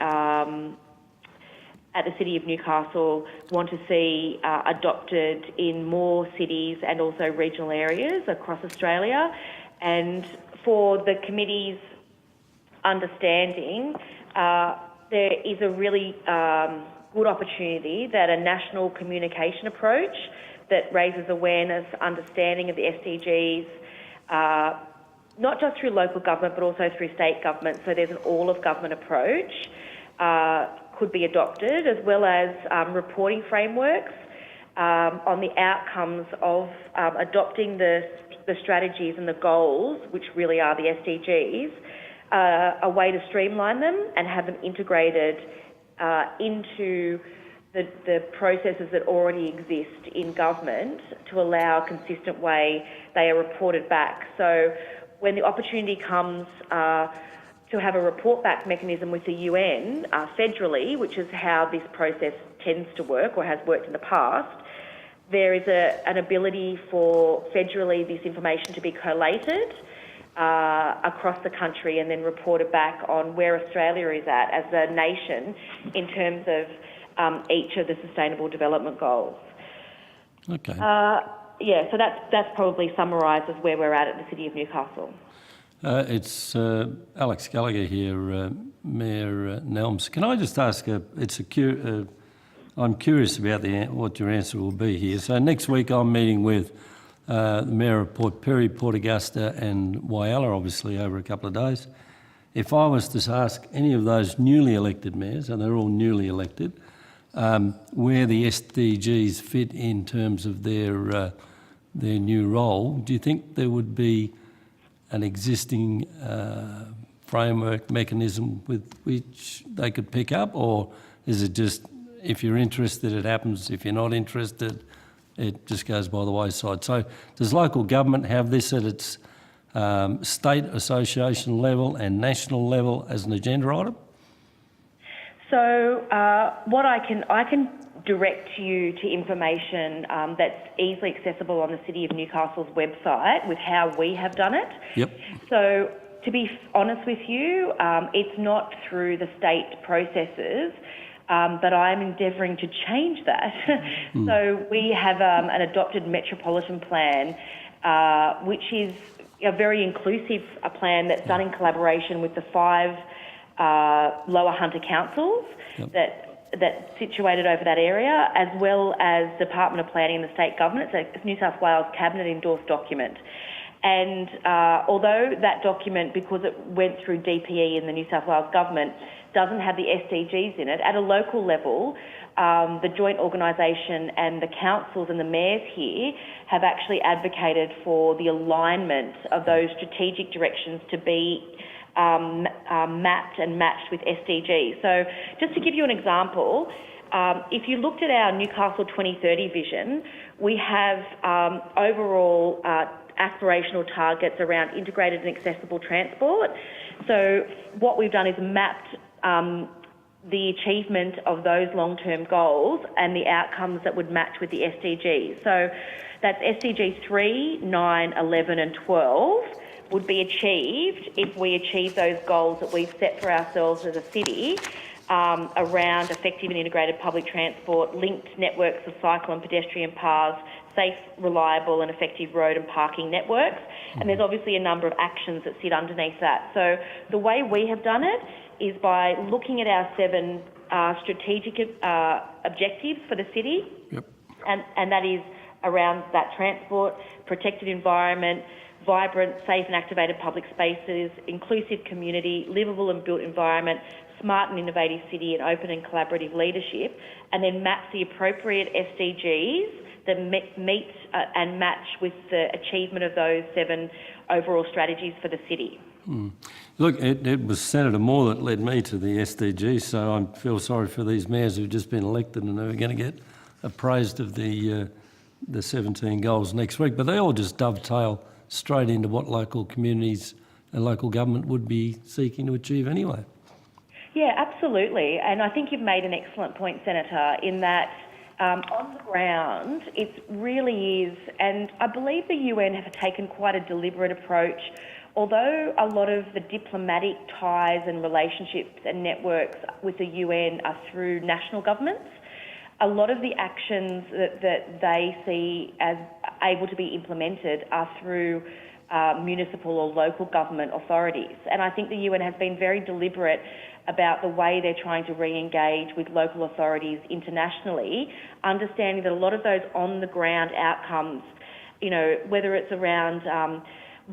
at the City of Newcastle want to see adopted in more cities and also regional areas across Australia. And for the committee's understanding, there is a really good opportunity that a national communication approach that raises awareness, understanding of the SDGs, not just through local government but also through state government, so there's an all-of-government approach, could be adopted, as well as reporting frameworks on the outcomes of adopting the strategies and the goals, which really are the SDGs, a way to streamline them and have them integrated into the processes that already exist in government to allow a consistent way they are reported back. So when the opportunity comes to have a report back mechanism with the UN federally, which is how this process tends to work or has worked in the past, there is an ability for federally this information to be collated across the country and then reported back on where Australia is at as a nation in terms of each of the Sustainable Development Goals. Okay. So that's probably summarises where we're at the City of Newcastle. It's Alex Gallagher here, Mayor Nelms. Can I just ask? I'm curious about what your answer will be here. So next week I'm meeting with the Mayor of Port Perry, Port Augusta and Whyalla, obviously over a couple of days. If I was to ask any of those newly elected mayors, and they're all newly elected, where the SDGs fit in terms of their new role, do you think there would be an existing framework mechanism with which they could pick up, or is it just if you're interested it happens, if you're not interested it just goes by the wayside? So does local government have this at its state association level and national level as an agenda item? So what I can direct you to information that's easily accessible on the City of Newcastle's website with how we have done it. Yep. So to be honest with you, it's not through the state processes, but I'm endeavouring to change that. So we have an adopted metropolitan plan, which is a very inclusive plan that's done in collaboration with the 5 lower hunter councils that's situated over that area, as well as Department of Planning and the state government. It's a New South Wales Cabinet endorsed document. And although that document, because it went through DPE in the New South Wales government, doesn't have the SDGs in it, at a local level, the joint organisation and the councils and the mayors here have actually advocated for the alignment of those strategic directions to be mapped and matched with SDGs. So just to give you an example, if you looked at our Newcastle 2030 vision, we have overall aspirational targets around integrated and accessible transport. So what we've done is mapped the achievement of those long-term goals and the outcomes that would match with the SDGs. So that's SDGs 3, 9, 11 and 12 would be achieved if we achieve those goals that we've set for ourselves as a city around effective and integrated public transport, linked networks of cycle and pedestrian paths, safe, reliable and effective road and parking networks. And there's obviously a number of actions that sit underneath that. So the way we have done it is by looking at our 7 strategic objectives for the city. Yep. And that is around that transport, protected environment, vibrant, safe and activated public spaces, inclusive community, livable and built environment, smart and innovative city and open and collaborative leadership, and then maps the appropriate SDGs that meet and match with the achievement of those 7 overall strategies for the city. Look, it was Senator Moore that led me to the SDGs, so I feel sorry for these mayors who've just been elected and who are going to get appraised of the 17 goals next week. But they all just dovetail straight into what local communities and local government would be seeking to achieve anyway. Yeah, absolutely. And I think you've made an excellent point, Senator, in that on the ground, it really is, and I believe the UN have taken quite a deliberate approach. Although a lot of the diplomatic ties and relationships and networks with the UN are through national governments, a lot of the actions that they see as able to be implemented are through municipal or local government authorities. And I think the UN has been very deliberate about the way they're trying to re-engage with local authorities internationally, understanding that a lot of those on-the-ground outcomes, you know, whether it's around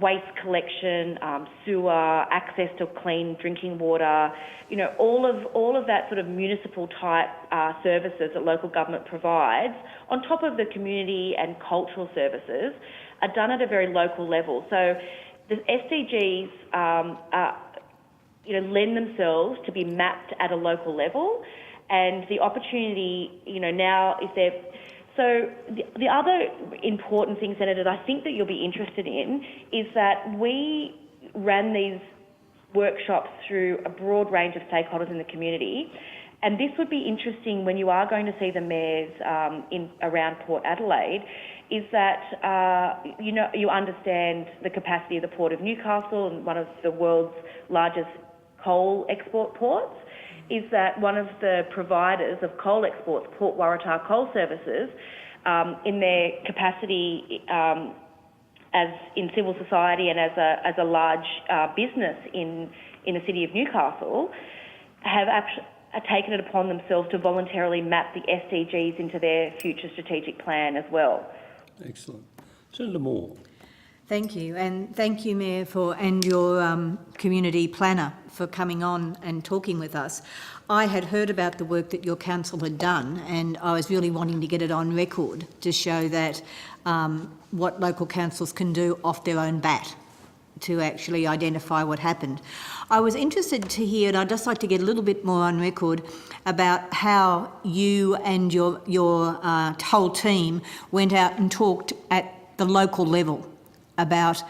waste collection, sewer, access to clean drinking water, you know, all of that sort of municipal type services that local government provides, on top of the community and cultural services, are done at a very local level. So the SDGs lend themselves to be mapped at a local level, and the opportunity, you know, now is there. So the other important thing, Senator, that I think that you'll be interested in is that we ran these workshops through a broad range of stakeholders in the community, and this would be interesting when you are going to see the mayors around Port Adelaide, is that you understand the capacity of the Port of Newcastle, and one of the world's largest coal export ports, is that one of the providers of coal exports, Port Waratah Coal Services, in their capacity as in civil society and as a large business in the city of Newcastle, have taken it upon themselves to voluntarily map the SDGs into their future strategic plan as well. Excellent. Senator Moore. Thank you, and thank you, Mayor, and your community planner for coming on and talking with us. I had heard about the work that your council had done, and I was really wanting to get it on record to show that what local councils can do off their own bat to actually identify what happened. I was interested to hear, and I'd just like to get a little bit more on record about how you and your whole team went out and talked at the local level about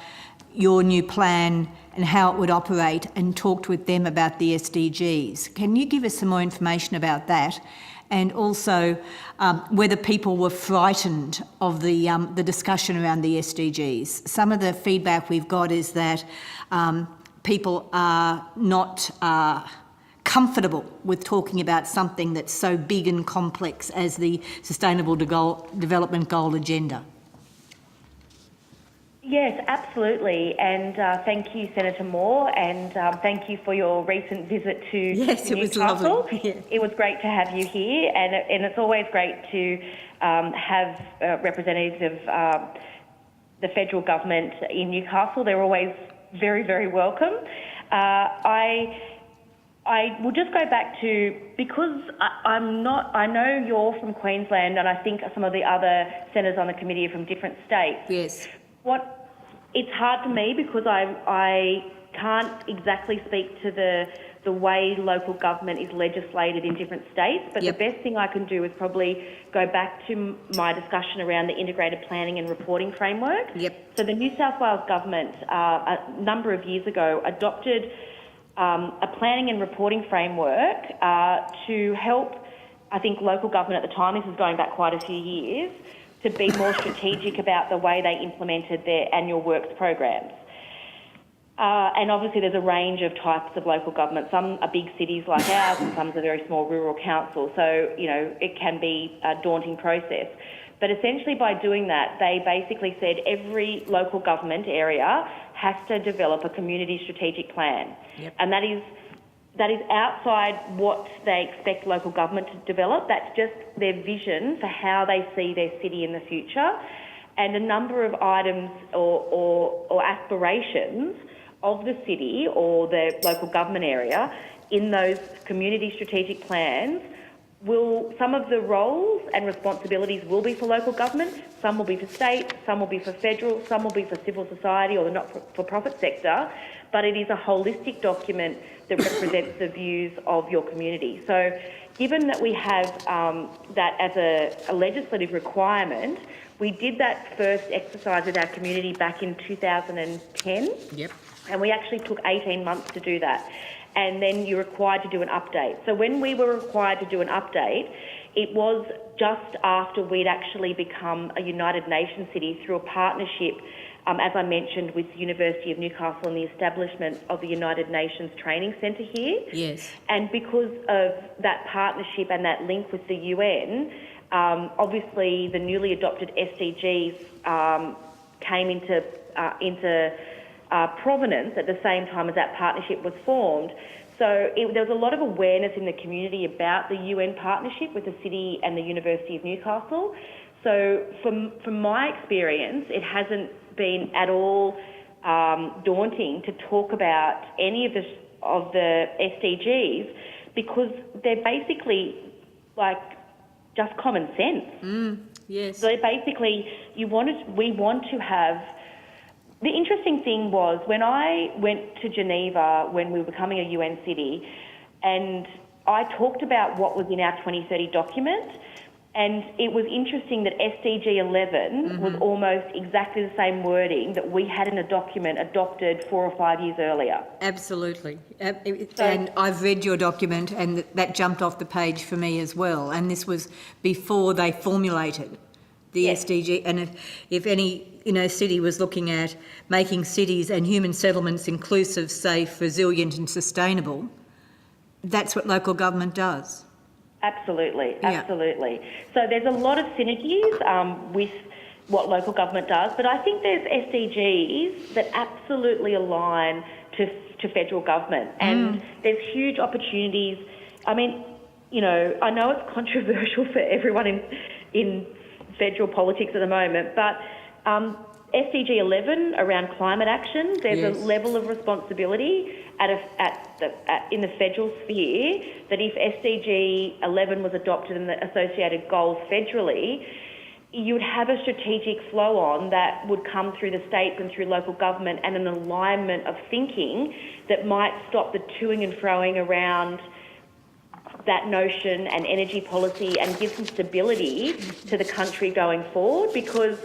your new plan and how it would operate, and talked with them about the SDGs. Can you give us some more information about that? And also whether people were frightened of the discussion around the SDGs. Some of the feedback we've got is that people are not comfortable with talking about something that's so big and complex as the Sustainable Development Goal agenda. Yes, absolutely. And thank you, Senator Moore, and thank you for your recent visit to Yes, it was Newcastle. lovely. Yeah. It was great to have you here, and it's always great to have representatives of the federal government in Newcastle. They're always very, very welcome. I will just go back to, because I know you're from Queensland, and I think some of the other senators on the committee are from different states. Yes. It's hard for me because I can't exactly speak to the the way local government is legislated in different states. But the best thing I can do is probably go back to my discussion around the integrated planning and reporting framework. So the New South Wales government a number of years ago adopted a planning and reporting framework to help, I think, local government at the time, this is going back quite a few years, to be more strategic about the way they implemented their annual works programs. And obviously there's a range of types of local government. Some are big cities like ours and some are very small rural councils. So, you know, it can be a daunting process. But essentially by doing that, they basically said every local government area has to develop a community strategic plan. And that is outside what they expect local government to develop. That's just their vision for how they see their city in the future, and a number of items or aspirations of the city or the local government area in those community strategic plans. Some of the roles and responsibilities will be for local government, some will be for state, some will be for federal, some will be for civil society or the not-for-profit sector, but it is a holistic document that represents the views of your community. So given that we have that as a legislative requirement, we did that first exercise with our community back in 2010. And we actually took 18 months to do that. And then you're required to do an update. So when we were required to do an update, it was just after we'd actually become a United Nations city through a partnership, as I mentioned, with the University of Newcastle and the establishment of the United Nations Training Centre here. And because of that partnership and that link with the UN, obviously the newly adopted SDGs came into provenance at the same time as that partnership was formed. So there was a lot of awareness in the community about the UN partnership with the city and the University of Newcastle. So from my experience, it hasn't been at all daunting to talk about any of the SDGs, because they're basically like just common sense. So basically, we want to have. The interesting thing was when I went to Geneva when we were becoming a UN city, and I talked about what was in our 2030 document, and it was interesting that SDG 11 was almost exactly the same wording that we had in a document adopted 4 or 5 years earlier. Absolutely. And I've read your document and that jumped off the page for me as well. And this was before they formulated the SDG. And if any city was looking at making cities and human settlements inclusive, safe, resilient and sustainable, that's what local government does. Absolutely. So there's a lot of synergies with what local government does, but I think there's SDGs that absolutely align to federal government, and there's huge opportunities. I mean, I know it's controversial for everyone in federal politics at the moment, but SDG 11 around climate action, there's a level of responsibility in the federal sphere that if SDG 11 was adopted and the associated goals federally, you would have a strategic flow on that would come through the states and through local government, and an alignment of thinking that might stop the toing and froing around that notion and energy policy and give some stability to the country going forward. Because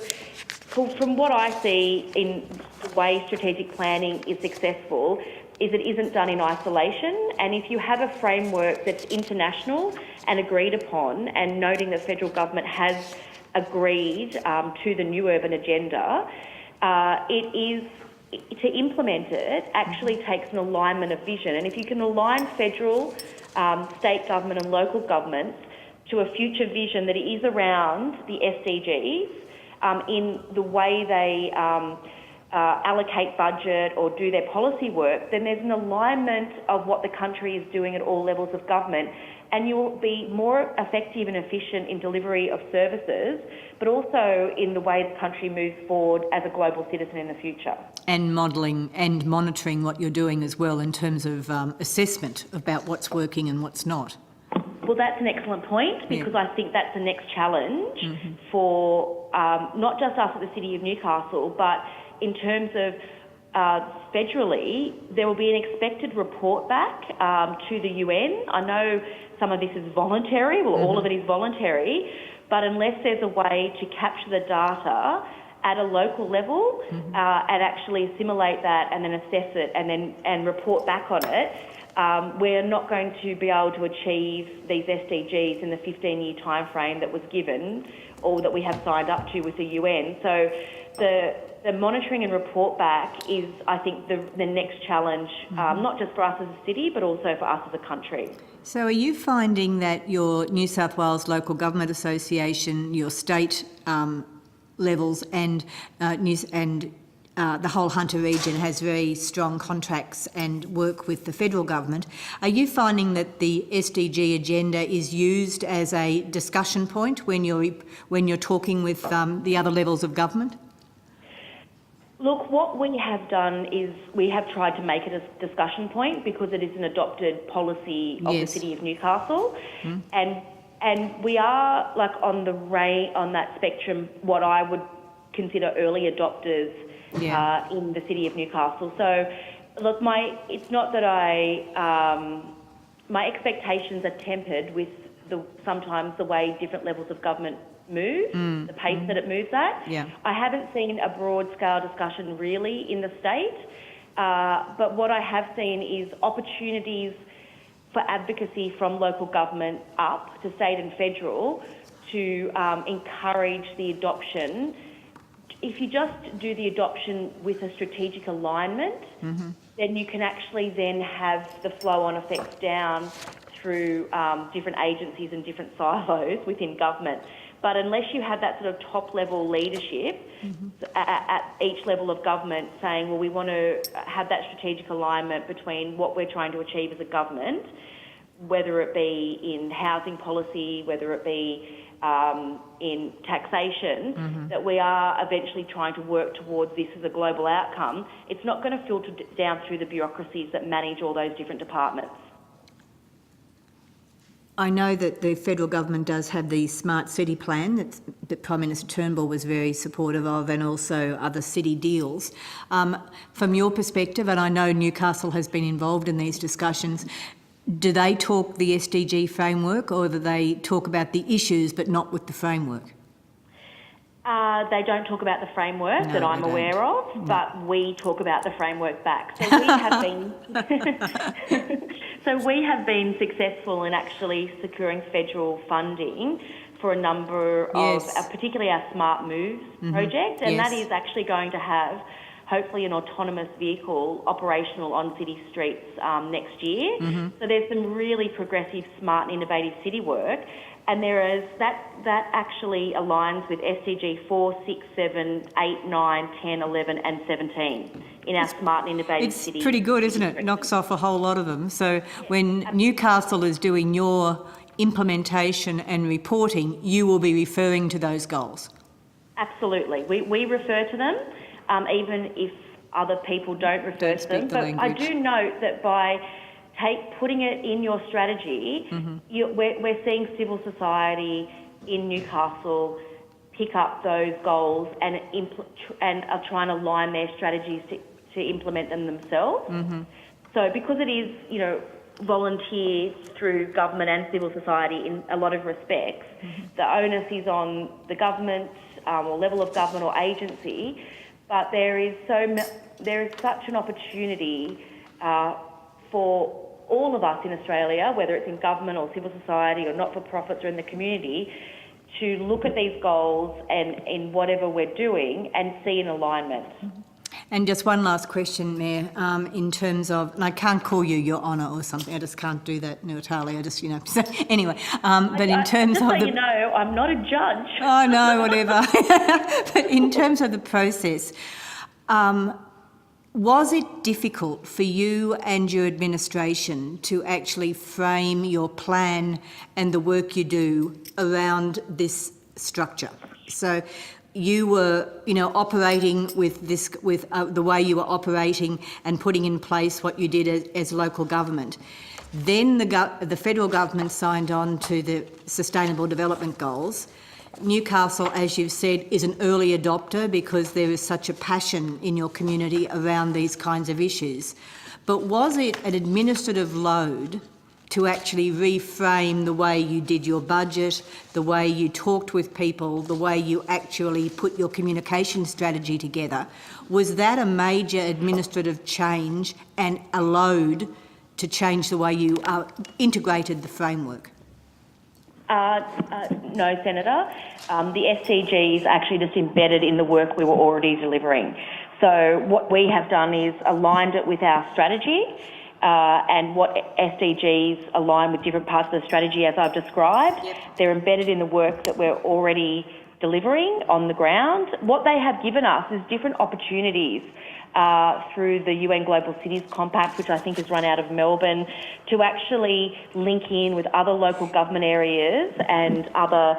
from what I see in the way strategic planning is successful is it isn't done in isolation, and if you have a framework that's international and agreed upon, and noting that federal government has agreed to the new urban agenda, to implement it actually takes an alignment of vision. And if you can align federal, state government and local governments to a future vision that is around the SDGs, in the way they allocate budget or do their policy work, then there's an alignment of what the country is doing at all levels of government, and you'll be more effective and efficient in delivery of services, but also in the way the country moves forward as a global citizen in the future. And modelling and monitoring what you're doing as well in terms of assessment about what's working and what's not. Well, that's an excellent point, because I think that's the next challenge for not just us at the City of Newcastle, but in terms of federally, there will be an expected report back to the UN. I know some of this is voluntary, well, all of it is voluntary, but unless there's a way to capture the data at a local level and actually assimilate that and then assess it and report back on it, we're not going to be able to achieve these SDGs in the 15-year time frame that was given or that we have signed up to with the UN. So the monitoring and report back is, I think, the next challenge, not just for us as a city, but also for us as a country. So are you finding that your New South Wales Local Government Association, your state levels and the whole Hunter region has very strong contracts and work with the federal government? Are you finding that the SDG agenda is used as a discussion point when you're talking with the other levels of government? Look, what we have done is we have tried to make it a discussion point because it is an adopted policy of the City of Newcastle, and we are like on that spectrum, what I would consider early adopters in the City of Newcastle. So, look, it's not that my expectations are tempered with sometimes the way different levels of government move, the pace that it moves at. Yeah. I haven't seen a broad-scale discussion really in the state, but what I have seen is opportunities for advocacy from local government up to state and federal to encourage the adoption. If you just do the adoption with a strategic alignment, then you can actually then have the flow-on effects down through different agencies and different silos within government. But unless you have that sort of top-level leadership at each level of government saying, well, we want to have that strategic alignment between what we're trying to achieve as a government, whether it be in housing policy, whether it be in taxation, that we are eventually trying to work towards this as a global outcome, it's not going to filter down through the bureaucracies that manage all those different departments. I know that the federal government does have the Smart City Plan that Prime Minister Turnbull was very supportive of, and also other city deals. From your perspective, and I know Newcastle has been involved in these discussions, do they talk the SDG framework, or do they talk about the issues but not with the framework? They don't talk about the framework that I'm aware of, but we talk about the framework back. So we have been we have been successful in actually securing federal funding for a number of, particularly our Smart Moves project, and that is actually going to have hopefully an autonomous vehicle operational on city streets next year. So there's some really progressive, smart and innovative city work. And there is that actually aligns with SDG 4, 6, 7, 8, 9, 10, 11 and 17 in our smart and innovative city. It's pretty good, isn't it? It knocks off a whole lot of them. So when Newcastle is doing your implementation and reporting, you will be referring to those goals. Absolutely. We refer to them, even if other people don't refer to them. But I do note that by putting it in your strategy, we're seeing civil society in Newcastle pick up those goals and are trying to align their strategies to implement them themselves. So because it is, volunteer through government and civil society in a lot of respects, the onus is on the government or level of government or agency, but there is such an opportunity for all of us in Australia, whether it's in government or civil society or not-for-profits or in the community, to look at these goals and in whatever we're doing and see an alignment. And just one last question, Mayor, in terms of, and I can't call you Your Honour or something, I just can't do that, Natalia, so anyway, but in terms of you know, I'm not a judge. Oh, no, whatever. But in terms of the process, was it difficult for you and your administration to actually frame your plan and the work you do around this structure? So you were, operating with the way you were operating and putting in place what you did as local government. Then the federal government signed on to the Sustainable Development Goals. Newcastle, as you've said, is an early adopter because there is such a passion in your community around these kinds of issues. But was it an administrative load to actually reframe the way you did your budget, the way you talked with people, the way you actually put your communication strategy together? Was that a major administrative change and a load to change the way you integrated the framework? No, Senator. The SDGs actually just embedded in the work we were already delivering. So what we have done is aligned it with our strategy, and what SDGs align with different parts of the strategy as I've described. Yep. They're embedded in the work that we're already delivering on the ground. What they have given us is different opportunities through the UN Global Cities Compact, which I think has run out of Melbourne, to actually link in with other local government areas and other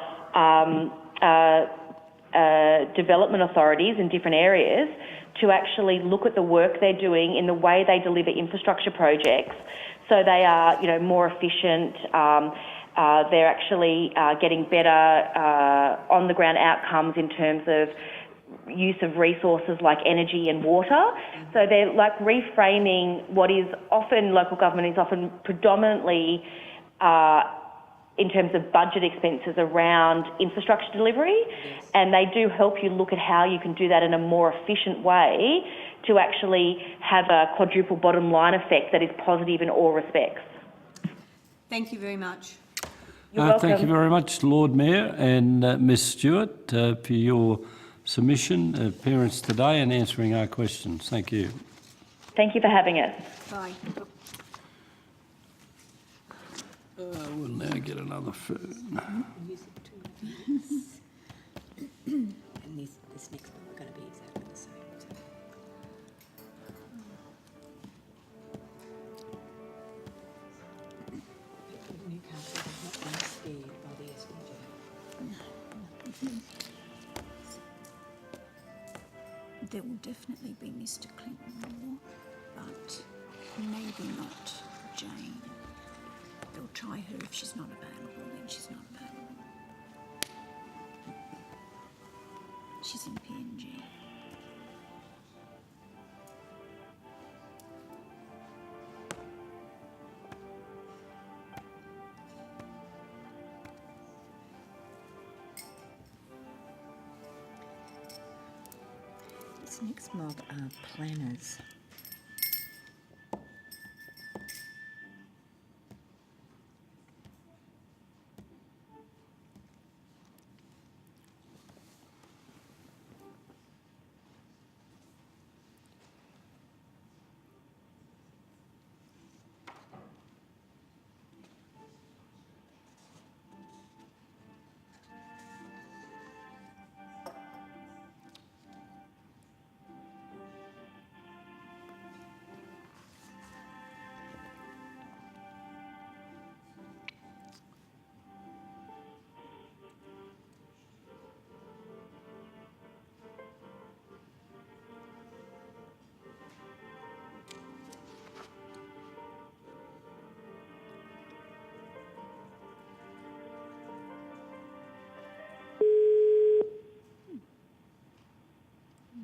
development authorities in different areas to actually look at the work they're doing in the way they deliver infrastructure projects, so they are, more efficient. They're actually getting better on-the-ground outcomes in terms of use of resources like energy and water. So they're like reframing what is often, local government is often predominantly in terms of budget expenses around infrastructure delivery, and they do help you look at how you can do that in a more efficient way to actually have a quadruple bottom line effect that is positive in all respects. Thank you very much. You're welcome. Thank you very much, Lord Mayor and Ms Stewart, for your submission, appearance today and answering our questions. Thank you. Thank you for having us. Bye. We'll now get another phone. And this next one are going to be exactly the same. People in Newcastle have not been spared by the SDG. There will definitely be Mr. Clinton more, but maybe not Jane. They'll try her. If she's not available, then she's not available. She's in PNG. This next mob are planners.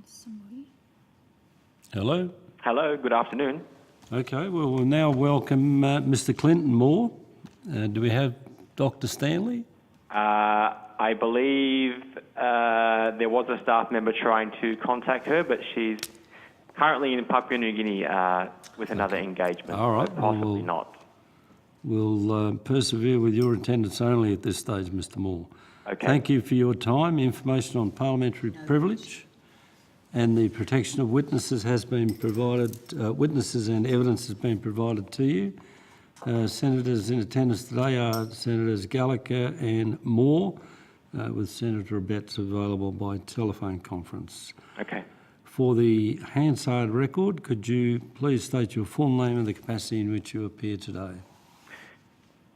Somebody. Hello. Hello, good afternoon. Okay, well, we'll now welcome Mr. Clinton Moore. Do we have Dr. Stanley? I believe there was a staff member trying to contact her, but she's currently in Papua New Guinea with another engagement. All right, so possibly not. We'll persevere with your attendance only at this stage, Mr. Moore. Okay. Thank you for your time. Information on parliamentary privilege and the protection of witnesses has been provided, witnesses and evidence has been provided to you. Senators in attendance today are Senators Gallagher and Moore, with Senator Abetz available by telephone conference. Okay. For the Hansard record, could you please state your full name and the capacity in which you appear today?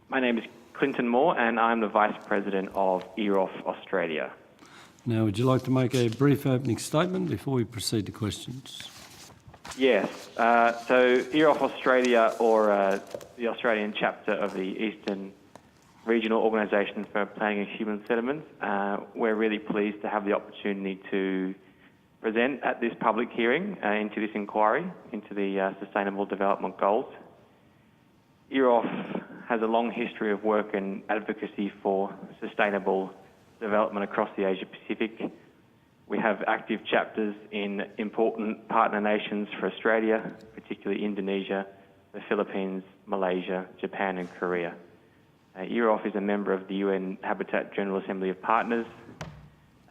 My name is Clinton Moore and I'm the Vice President of EROF Australia. Now, would you like to make a brief opening statement before we proceed to questions? Yes. So EROF Australia, or the Australian chapter of the Eastern regional organisation for planning and human settlements. We're really pleased to have the opportunity to present at this public hearing into this inquiry into the Sustainable Development Goals. EROF has a long history of work and advocacy for sustainable development across the Asia Pacific. We have active chapters in important partner nations for Australia, particularly Indonesia, the Philippines, Malaysia, Japan and Korea. EROF is a member of the UN Habitat General Assembly of Partners.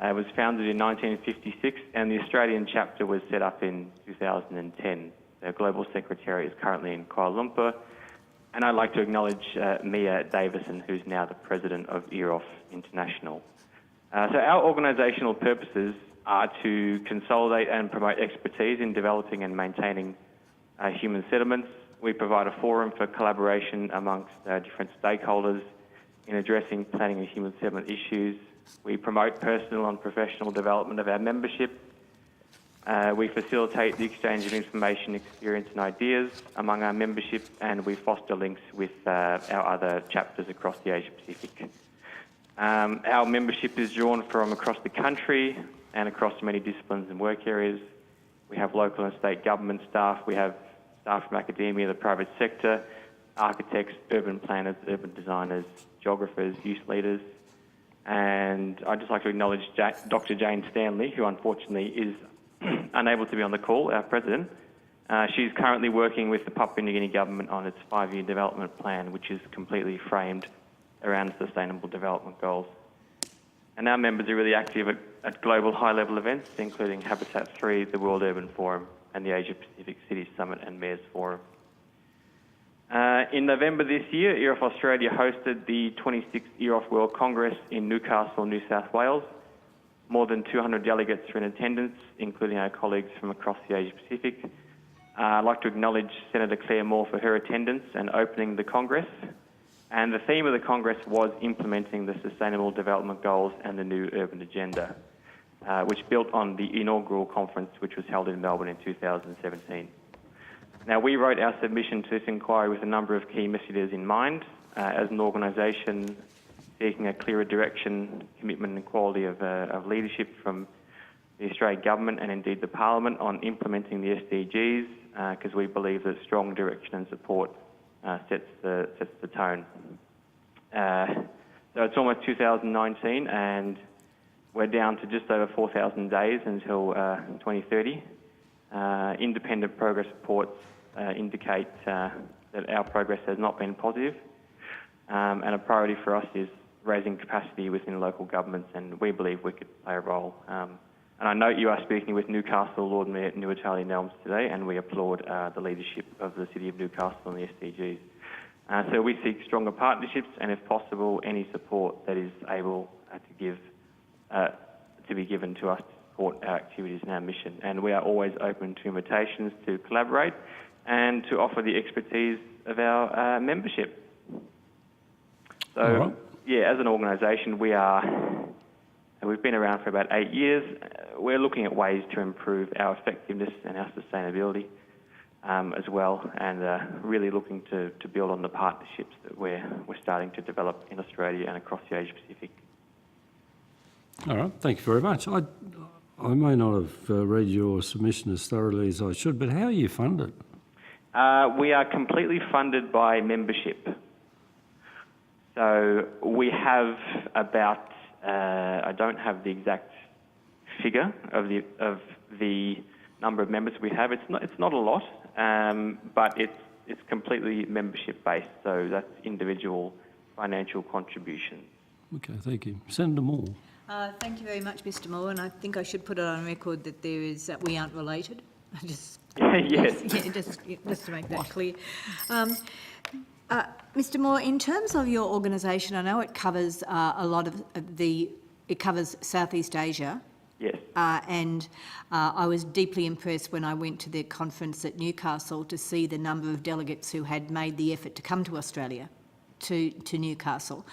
It was founded in 1956 and the Australian chapter was set up in 2010. The Global Secretary is currently in Kuala Lumpur. And I'd like to acknowledge Mia Davison, who's now the President of EROF International. So our organisational purposes are to consolidate and promote expertise in developing and maintaining human settlements. We provide a forum for collaboration amongst different stakeholders in addressing planning and human settlement issues. We promote personal and professional development of our membership. We facilitate the exchange of information, experience and ideas among our membership, and we foster links with our other chapters across the Asia Pacific. Our membership is drawn from across the country and across many disciplines and work areas. We have local and state government staff, we have staff from academia, the private sector, architects, urban planners, urban designers, geographers, youth leaders. And I'd just like to acknowledge Dr. Jane Stanley, who unfortunately is unable to be on the call, our president. She's currently working with the Papua New Guinea government on its 5-year development plan, which is completely framed around sustainable development goals. And our members are really active at global high-level events, including Habitat 3, the World Urban Forum, and the Asia Pacific Cities Summit and Mayors Forum. In November this year, EROF Australia hosted the 26th EROF World Congress in Newcastle, New South Wales. More than 200 delegates were in attendance, including our colleagues from across the Asia Pacific. I'd like to acknowledge Senator Claire Moore for her attendance and opening the Congress. And the theme of the Congress was implementing the Sustainable Development Goals and the New Urban Agenda, which built on the inaugural conference which was held in Melbourne in 2017. Now, we wrote our submission to this inquiry with a number of key messages in mind. As an organisation seeking a clearer direction, commitment and quality of leadership from the Australian Government and indeed the Parliament on implementing the SDGs, because we believe that strong direction and support sets the tone. So it's almost 2019 and we're down to just over 4,000 days until 2030. Independent progress reports indicate that our progress has not been positive, and a priority for us is raising capacity within local governments, and we believe we could play a role. And I note you are speaking with Newcastle Lord Mayor Untitled Chapter today, and we applaud the leadership of the City of Newcastle and the SDGs. So we seek stronger partnerships and, if possible, any support that is able to be given to us to support our activities and our mission. And we are always open to invitations to collaborate and to offer the expertise of our membership. So, yeah, as an organisation, we've been around for about 8 years. We're looking at ways to improve our effectiveness and our sustainability as well, and really looking to build on the partnerships that we're starting to develop in Australia and across the Asia Pacific. All right, thank you very much. I may not have read your submission as thoroughly as I should, but how are you funded? We are completely funded by membership. So we have about, I don't have the exact figure of the number of members we have. It's not a lot, but it's completely membership based. So that's individual financial contributions. Okay, thank you. Senator Moore. Thank you very much, Mr. Moore, and I think I should put it on record that we aren't related. Yes. Yeah, just to make that clear. Mr. Moore, in terms of your organisation, I know it covers a lot of it covers Southeast Asia. Yes. And I was deeply impressed when I went to the conference at Newcastle to see the number of delegates who had made the effort to come to Australia, to Newcastle,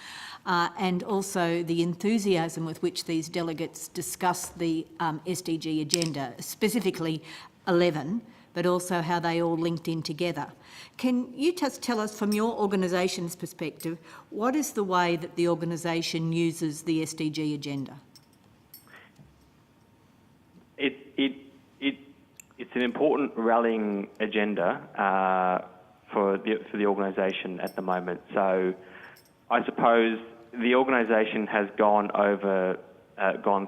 and also the enthusiasm with which these delegates discussed the SDG agenda, specifically 11, but also how they all linked in together. Can you just tell us from your organisation's perspective, what is the way that the organisation uses the SDG agenda? It's an important rallying agenda for the organisation at the moment. So I suppose the organisation has gone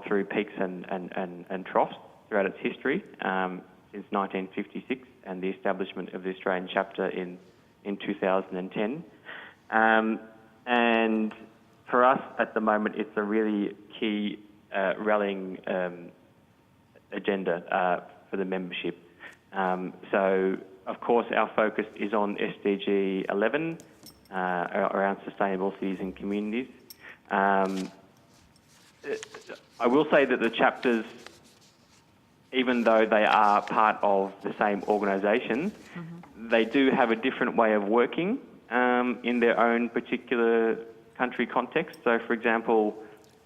through peaks and troughs throughout its history since 1956 and the establishment of the Australian chapter in 2010. And for us at the moment, it's a really key rallying agenda for the membership. So, of course, our focus is on SDG 11, around sustainable cities and communities. I will say that the chapters, even though they are part of the same organisation, they do have a different way of working in their own particular country context. So, for example,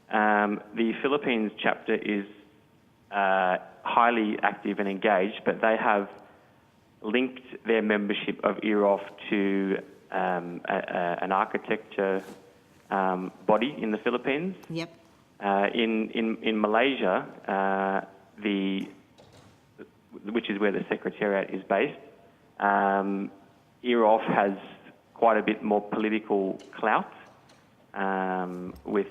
the Philippines chapter is highly active and engaged, but they have linked their membership of EROF to an architecture body in the Philippines. Yep. In Malaysia, which is where the Secretariat is based, EROF has quite a bit more political clout with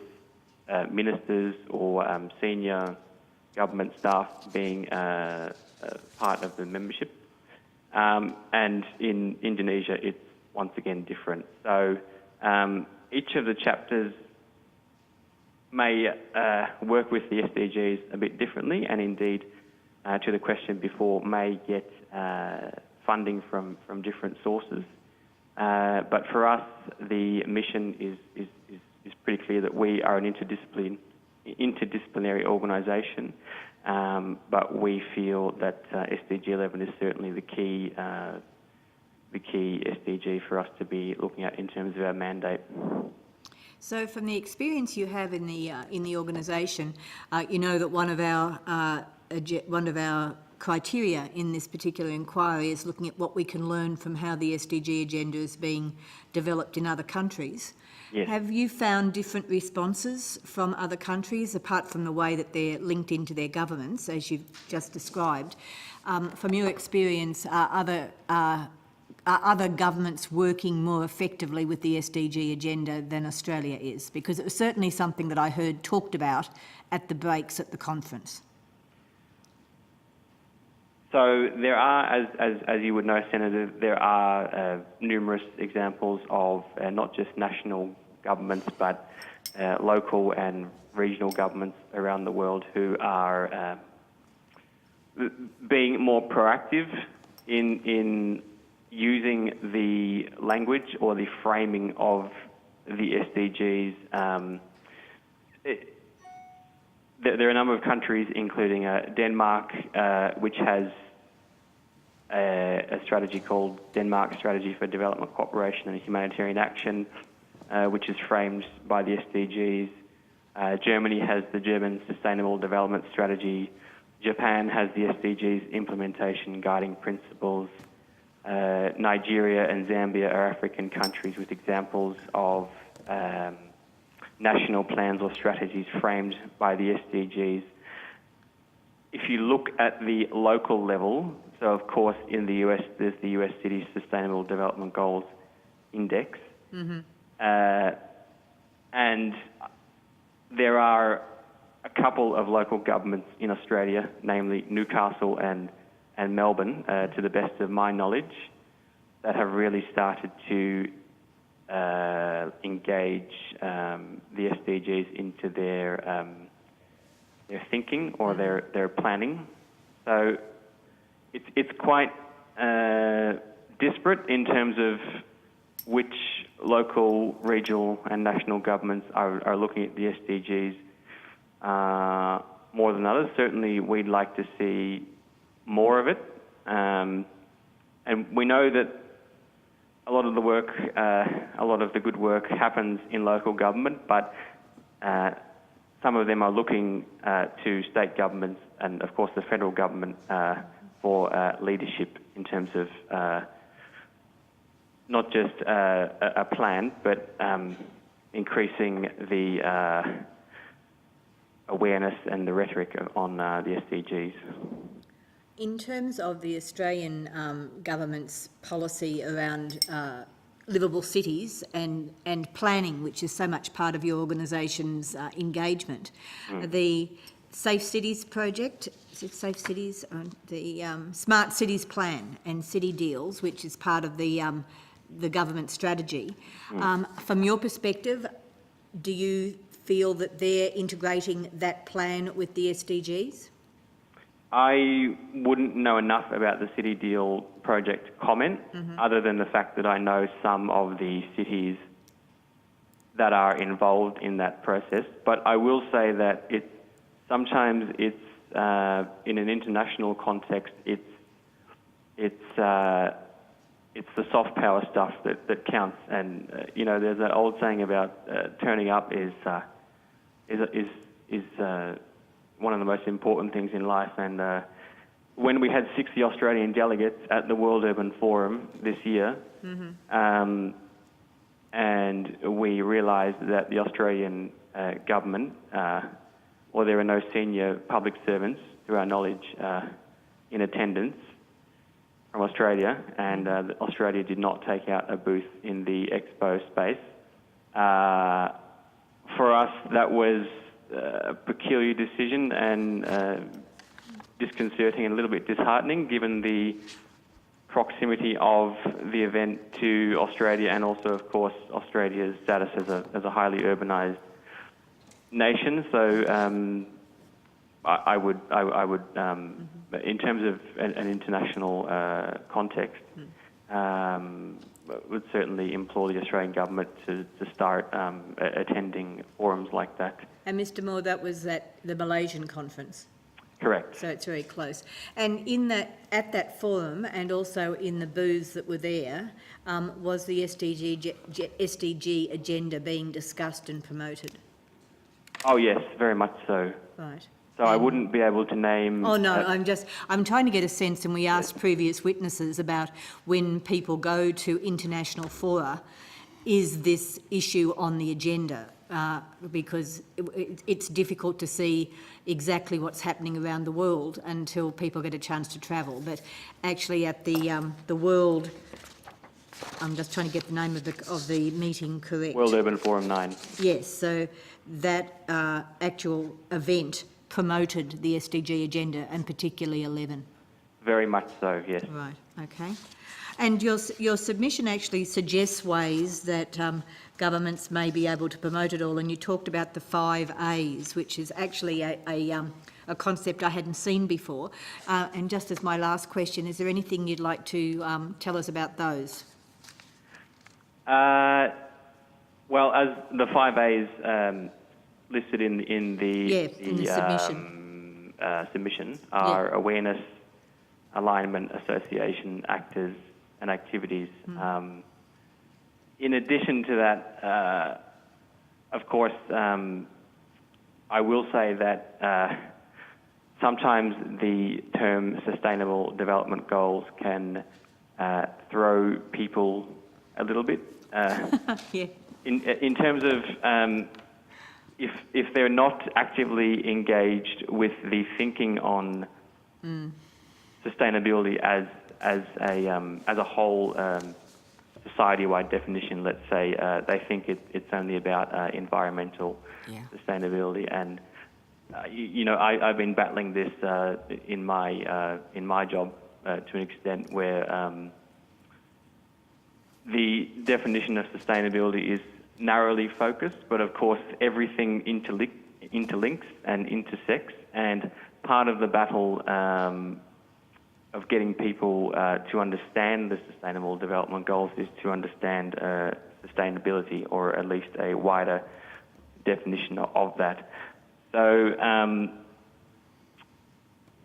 ministers or senior government staff being part of the membership. And in Indonesia, it's once again different. So each of the chapters may work with the SDGs a bit differently, and indeed, to the question before, may get funding from different sources. But for us, the mission is pretty clear that we are an interdisciplinary organisation, but we feel that SDG 11 is certainly the key SDG for us to be looking at in terms of our mandate. So, from the experience you have in the organisation, you know that one of our criteria in this particular inquiry is looking at what we can learn from how the SDG agenda is being developed in other countries. Yes. Have you found different responses from other countries, apart from the way that they're linked into their governments, as you've just described? From your experience, are other governments working more effectively with the SDG agenda than Australia is? Because it was certainly something that I heard talked about at the breaks at the conference. So there are, as you would know, Senator, there are numerous examples of not just national governments, but local and regional governments around the world who are being more proactive in using the language or the framing of the SDGs. There are a number of countries, including Denmark, which has a strategy called Denmark Strategy for Development Cooperation and Humanitarian Action, which is framed by the SDGs. Germany has the German Sustainable Development Strategy. Japan has the SDGs Implementation Guiding Principles. Nigeria and Zambia are African countries with examples of national plans or strategies framed by the SDGs. If you look at the local level, so of course in the US there's the US City Sustainable Development Goals Index, and there are a couple of local governments in Australia, namely Newcastle and Melbourne, to the best of my knowledge, that have really started to engage the SDGs into their thinking or their planning. So it's quite disparate in terms of which local, regional and national governments are looking at the SDGs more than others. Certainly we'd like to see more of it. And we know that a lot of the work, a lot of the good work happens in local government, but some of them are looking to state governments and, of course, the federal government for leadership in terms of not just a plan, but increasing the awareness and the rhetoric on the SDGs. In terms of the Australian government's policy around livable cities and planning, which is so much part of your organisation's engagement, the Safe Cities project, is it Safe Cities? The Smart Cities Plan and City Deals, which is part of the government strategy. From your perspective, do you feel that they're integrating that plan with the SDGs? I wouldn't know enough about the City Deal project comment, other than the fact that I know some of the cities that are involved in that process. But I will say that sometimes it's in an international context, it's the soft power stuff that counts. And there's an old saying about turning up is one of the most important things in life. And when we had 60 Australian delegates at the World Urban Forum this year, and we realised that the Australian government, or there are no senior public servants, to our knowledge, in attendance from Australia, and Australia did not take out a booth in the expo space. For us, that was a peculiar decision and disconcerting and a little bit disheartening, given the proximity of the event to Australia, and also, of course, Australia's status as a highly urbanised nation. So I would, in terms of an international context, would certainly implore the Australian government to start attending forums like that. And Mr. Moore, that was at the Malaysian conference. Correct. So it's very close. And at that forum, and also in the booths that were there, was the SDG agenda being discussed and promoted? Oh yes, very much so. Right. So I wouldn't be able to name... Oh no, I'm trying to get a sense, and we asked previous witnesses about when people go to international fora, is this issue on the agenda? Because it's difficult to see exactly what's happening around the world until people get a chance to travel. But actually at the World, I'm just trying to get the name of the meeting correct. World Urban Forum 9. Yes, so that actual event promoted the SDG agenda, and particularly 11. Very much so, yes. Right, okay. And your submission actually suggests ways that governments may be able to promote it all, and you talked about the 5 A's, which is actually a concept I hadn't seen before. And just as my last question, is there anything you'd like to tell us about those? Well, as the 5 A's listed in the submission are awareness, alignment, association, actors and activities. In addition to that, of course, I will say that sometimes the term sustainable development goals can throw people a little bit. In terms of if they're not actively engaged with the thinking on sustainability as a whole society-wide definition, let's say, they think it's only about environmental sustainability. And I've been battling this in my job to an extent, where the definition of sustainability is narrowly focused, but of course everything interlinks and intersects, and part of the battle of getting people to understand the Sustainable Development Goals is to understand sustainability, or at least a wider definition of that. So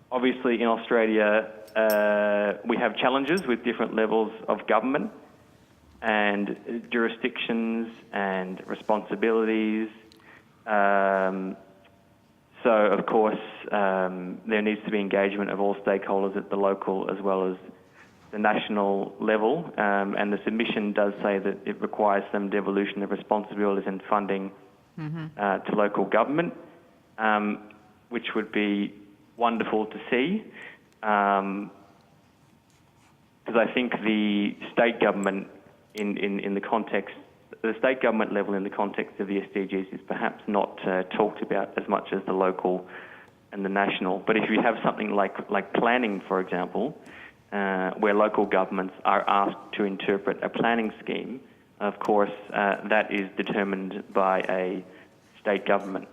obviously in Australia we have challenges with different levels of government and jurisdictions and responsibilities. So, of course, there needs to be engagement of all stakeholders at the local as well as the national level, and the submission does say that it requires some devolution of responsibilities and funding to local government, which would be wonderful to see, because I think the state government in the context, the state government level in the context of the SDGs is perhaps not talked about as much as the local and the national. But if you have something like planning, for example, where local governments are asked to interpret a planning scheme, of course, that is determined by a state government.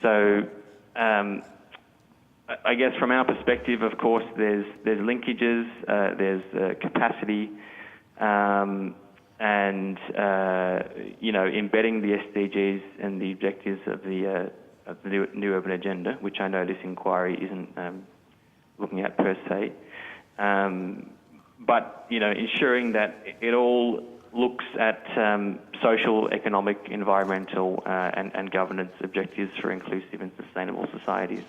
So I guess from our perspective, of course, there's linkages, there's capacity, and embedding the SDGs and the objectives of the New Urban Agenda, which I know this inquiry isn't looking at per se. But ensuring that it all looks at social, economic, environmental, and governance objectives for inclusive and sustainable societies.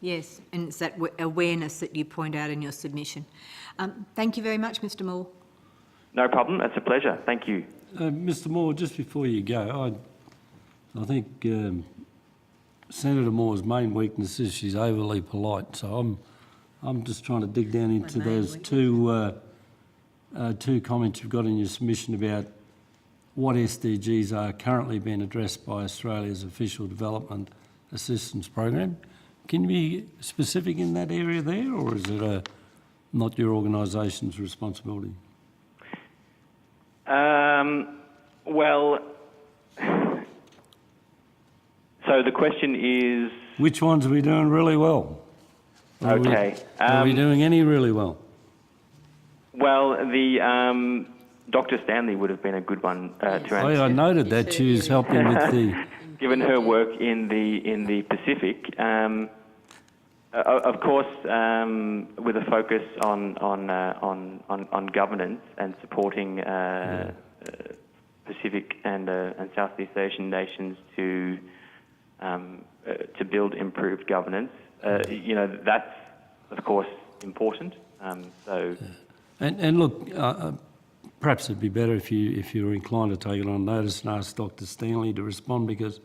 Yes, and it's that awareness that you point out in your submission. Thank you very much, Mr. Moore. No problem. That's a pleasure. Thank you. Mr. Moore, just before you go, I think Senator Moore's main weakness is she's overly polite. So I'm just trying to dig down into those two comments you've got in your submission about what SDGs are currently being addressed by Australia's official development assistance program. Can you be specific in that area there, or is it not your organisation's responsibility? Well, so the question is... Which ones are we doing really well? Okay. Are we doing any really well? Well, the Dr. Stanley would have been a good one to answer. I noted that she was helping with the... Given her work in the Pacific, of course, with a focus on governance and supporting Pacific and Southeast Asian nations to build improved governance. That's of course important. And look, perhaps it'd be better if you're inclined to take it on notice and ask Dr. Stanley to respond, because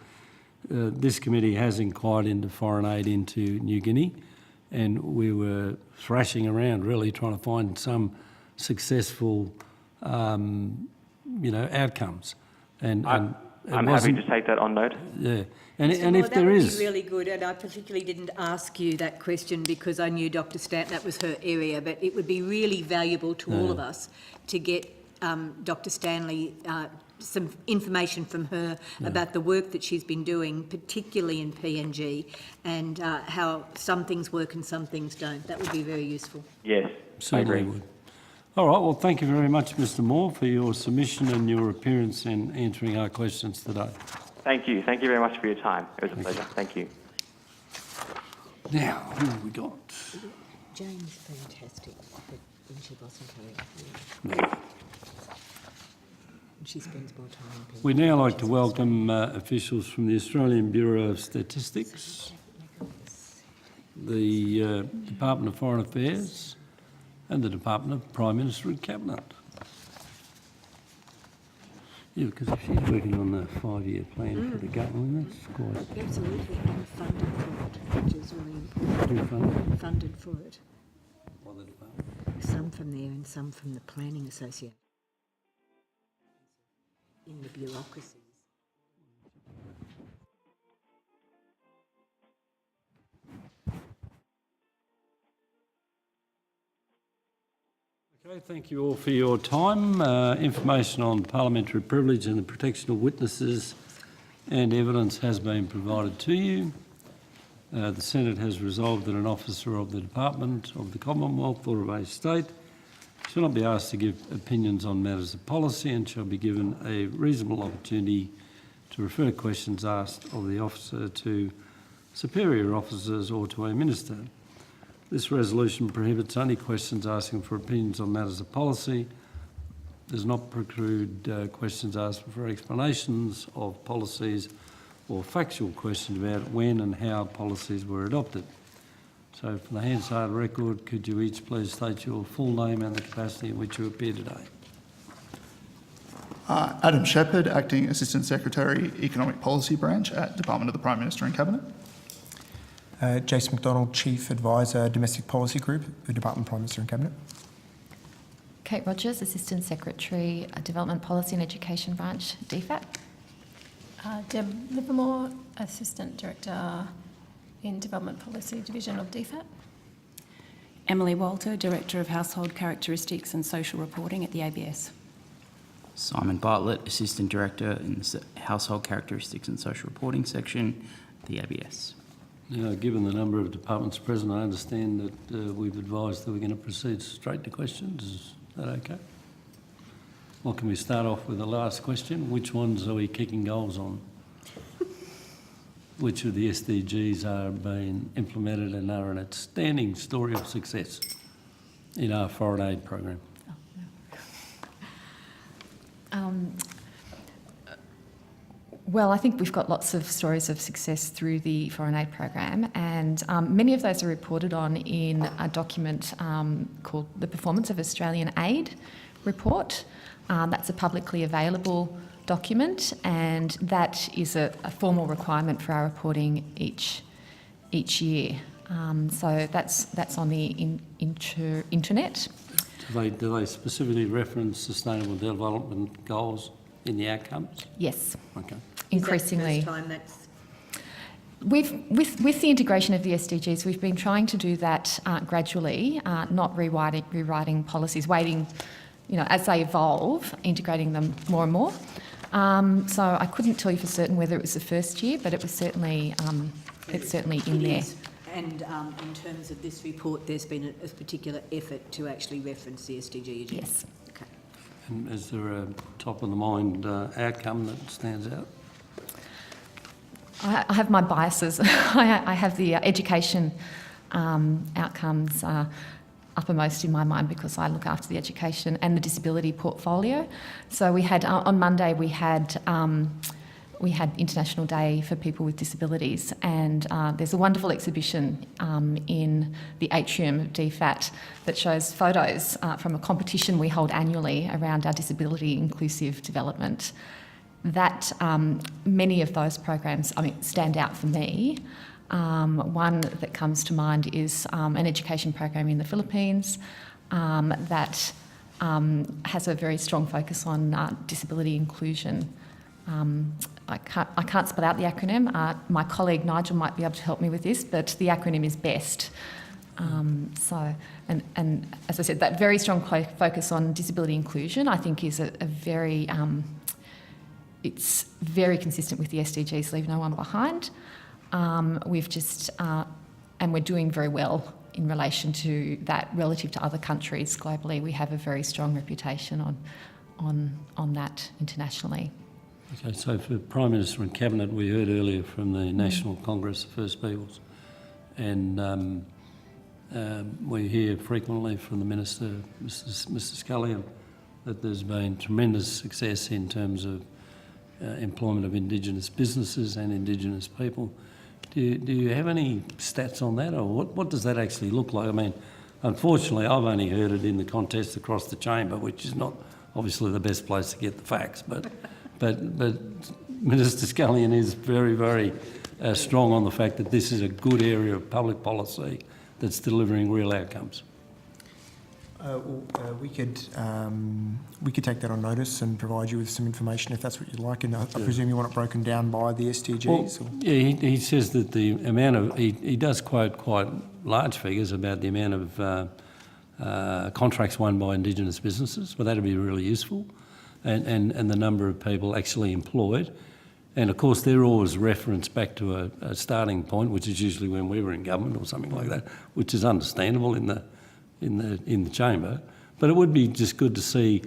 this committee has inquired into foreign aid into New Guinea, and we were thrashing around really trying to find some successful, outcomes. And I'm happy to take that on note. Yeah, and if there is, that would be really good. And I particularly didn't ask you that question because I knew Dr. Stanton, that was her area. But it would be really valuable to all of us to get Dr. Stanley some information from her about the work that she's been doing, particularly in PNG, and how some things work and some things don't. That would be very useful. Yes, certainly would. All right, well, thank you very much, Mr. Moore, for your submission and your appearance and answering our questions today. Thank you. Thank you very much for your time. It was a pleasure. Thank you. Now, who have we got? Jane's fantastic, but when she wasn't carrying she spends more time in We'd now like to welcome officials from the Australian Bureau of Statistics, the Department of Foreign Affairs, and the Department of Prime Minister and Cabinet. Yeah, because if she's working on the 5-year plan for the government, that's quite... Absolutely, and funded for it, which is really important. Who funded? Funded for it. By the department. Some from there and some from the Planning Association. In the bureaucracies. Okay, thank you all for your time. Information on parliamentary privilege and the protection of witnesses and evidence has been provided to you. The Senate has resolved that an officer of the Department of the Commonwealth or of a state shall not be asked to give opinions on matters of policy and shall be given a reasonable opportunity to refer questions asked of the officer to superior officers or to a minister. This resolution prohibits only questions asking for opinions on matters of policy, does not preclude questions asking for explanations of policies or factual questions about when and how policies were adopted. So for the Hansard record, could you each please state your full name and the capacity in which you appear today? Adam Shepherd, Acting Assistant Secretary, Economic Policy Branch at Department of the Prime Minister and Cabinet. Jason McDonald, Chief Advisor, Domestic Policy Group, the Department of Prime Minister and Cabinet. Kate Rogers, Assistant Secretary, Development Policy and Education Branch, DFAT. Deb Livermore, Assistant Director in Development Policy Division of DFAT. Emily Walter, Director of Household Characteristics and Social Reporting at the ABS. Simon Bartlett, Assistant Director in the Household Characteristics and Social Reporting section, the ABS. Now, given the number of departments present, I understand that we've advised that we're going to proceed straight to questions. Is that okay? Well, can we start off with the last question? Which ones are we kicking goals on? Which of the SDGs are being implemented and are an outstanding story of success in our foreign aid program? Well, I think we've got lots of stories of success through the foreign aid program, and many of those are reported on in a document called the Performance of Australian Aid report. That's a publicly available document, and that is a formal requirement for our reporting each year. So that's on the internet. Do they specifically reference sustainable development goals in the outcomes? Yes. Okay. Increasingly. Is that the first time that's... With the integration of the SDGs, we've been trying to do that gradually, not rewriting policies, waiting, as they evolve, integrating them more and more. So I couldn't tell you for certain whether it was the first year, but it was certainly it's certainly in there. And in terms of this report, there's been a particular effort to actually reference the SDG agenda? Yes. Okay. And is there a top-of-the-mind outcome that stands out? I have my biases. I have the education outcomes uppermost in my mind because I look after the education and the disability portfolio. So we had on Monday we had International Day for People with Disabilities, and there's a wonderful exhibition in the atrium of DFAT that shows photos from a competition we hold annually around our disability inclusive development. That many of those programs, stand out for me. One that comes to mind is an education program in the Philippines that has a very strong focus on disability inclusion. I can't spell out the acronym. My colleague Nigel might be able to help me with this, but the acronym is BEST. And as I said, that very strong focus on disability inclusion, I think, is a very it's very consistent with the SDGs, leave no one behind. We've just and we're doing very well in relation to that relative to other countries globally. We have a very strong reputation on that internationally. Okay, so for Prime Minister and Cabinet, we heard earlier from the National Congress of First Peoples, and we hear frequently from the Minister, Mr Scullion, that there's been tremendous success in terms of employment of Indigenous businesses and Indigenous people. Do you have any stats on that, or what does that actually look like? Unfortunately, I've only heard it in the contest across the chamber, which is not obviously the best place to get the facts, but Minister Scullion is very, very strong on the fact that this is a good area of public policy that's delivering real outcomes. We could take that on notice and provide you with some information if that's what you'd like. And I presume you want it broken down by the SDGs? Well, yeah, he says that the amount of he does quote quite large figures about the amount of contracts won by Indigenous businesses. But that'd be really useful, and the number of people actually employed. And of course, they're always referenced back to a starting point, which is usually when we were in government or something like that, which is understandable in the chamber. But it would be just good to see,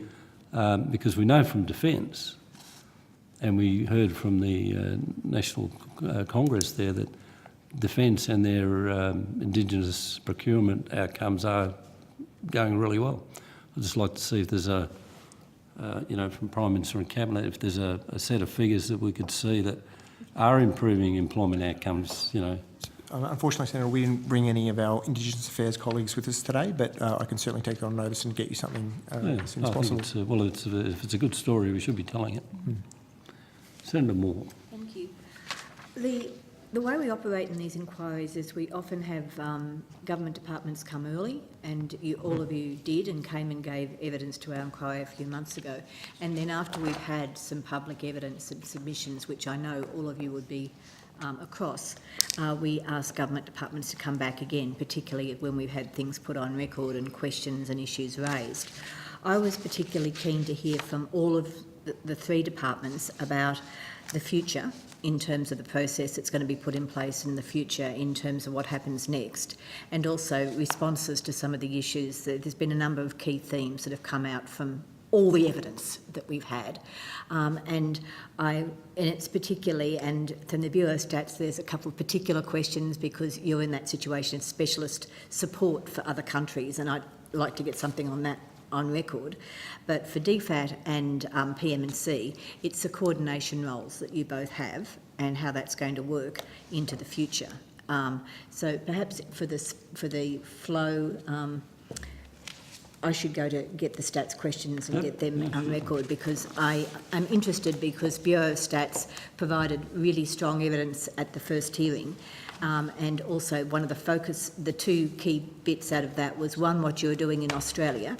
because we know from Defence, and we heard from the National Congress there, that Defence and their Indigenous procurement outcomes are going really well. I'd just like to see if there's from Prime Minister and Cabinet, if there's a set of figures that we could see that are improving employment outcomes, you know. Unfortunately, Senator, we didn't bring any of our Indigenous Affairs colleagues with us today, but I can certainly take it on notice and get you something as soon as possible. If it's a good story, we should be telling it. Senator Moore. Thank you. The way we operate in these inquiries is we often have government departments come early, and all of you did and came and gave evidence to our inquiry a few months ago. And then after we've had some public evidence and submissions, which I know all of you would be across, we ask government departments to come back again, particularly when we've had things put on record and questions and issues raised. I was particularly keen to hear from all of the three departments about the future in terms of the process that's going to be put in place in the future in terms of what happens next, and also responses to some of the issues. There's been a number of key themes that have come out from all the evidence that we've had. And it's particularly, and from the Bureau of Stats, there's a couple of particular questions because you're in that situation of specialist support for other countries, and I'd like to get something on that on record. But for DFAT and PM&C, it's the coordination roles that you both have and how that's going to work into the future. So perhaps for the flow, I should go to get the stats questions and get them on record, because I am interested because Bureau of Stats provided really strong evidence at the first hearing. And also one of the two key bits out of that was, one, what you were doing in Australia,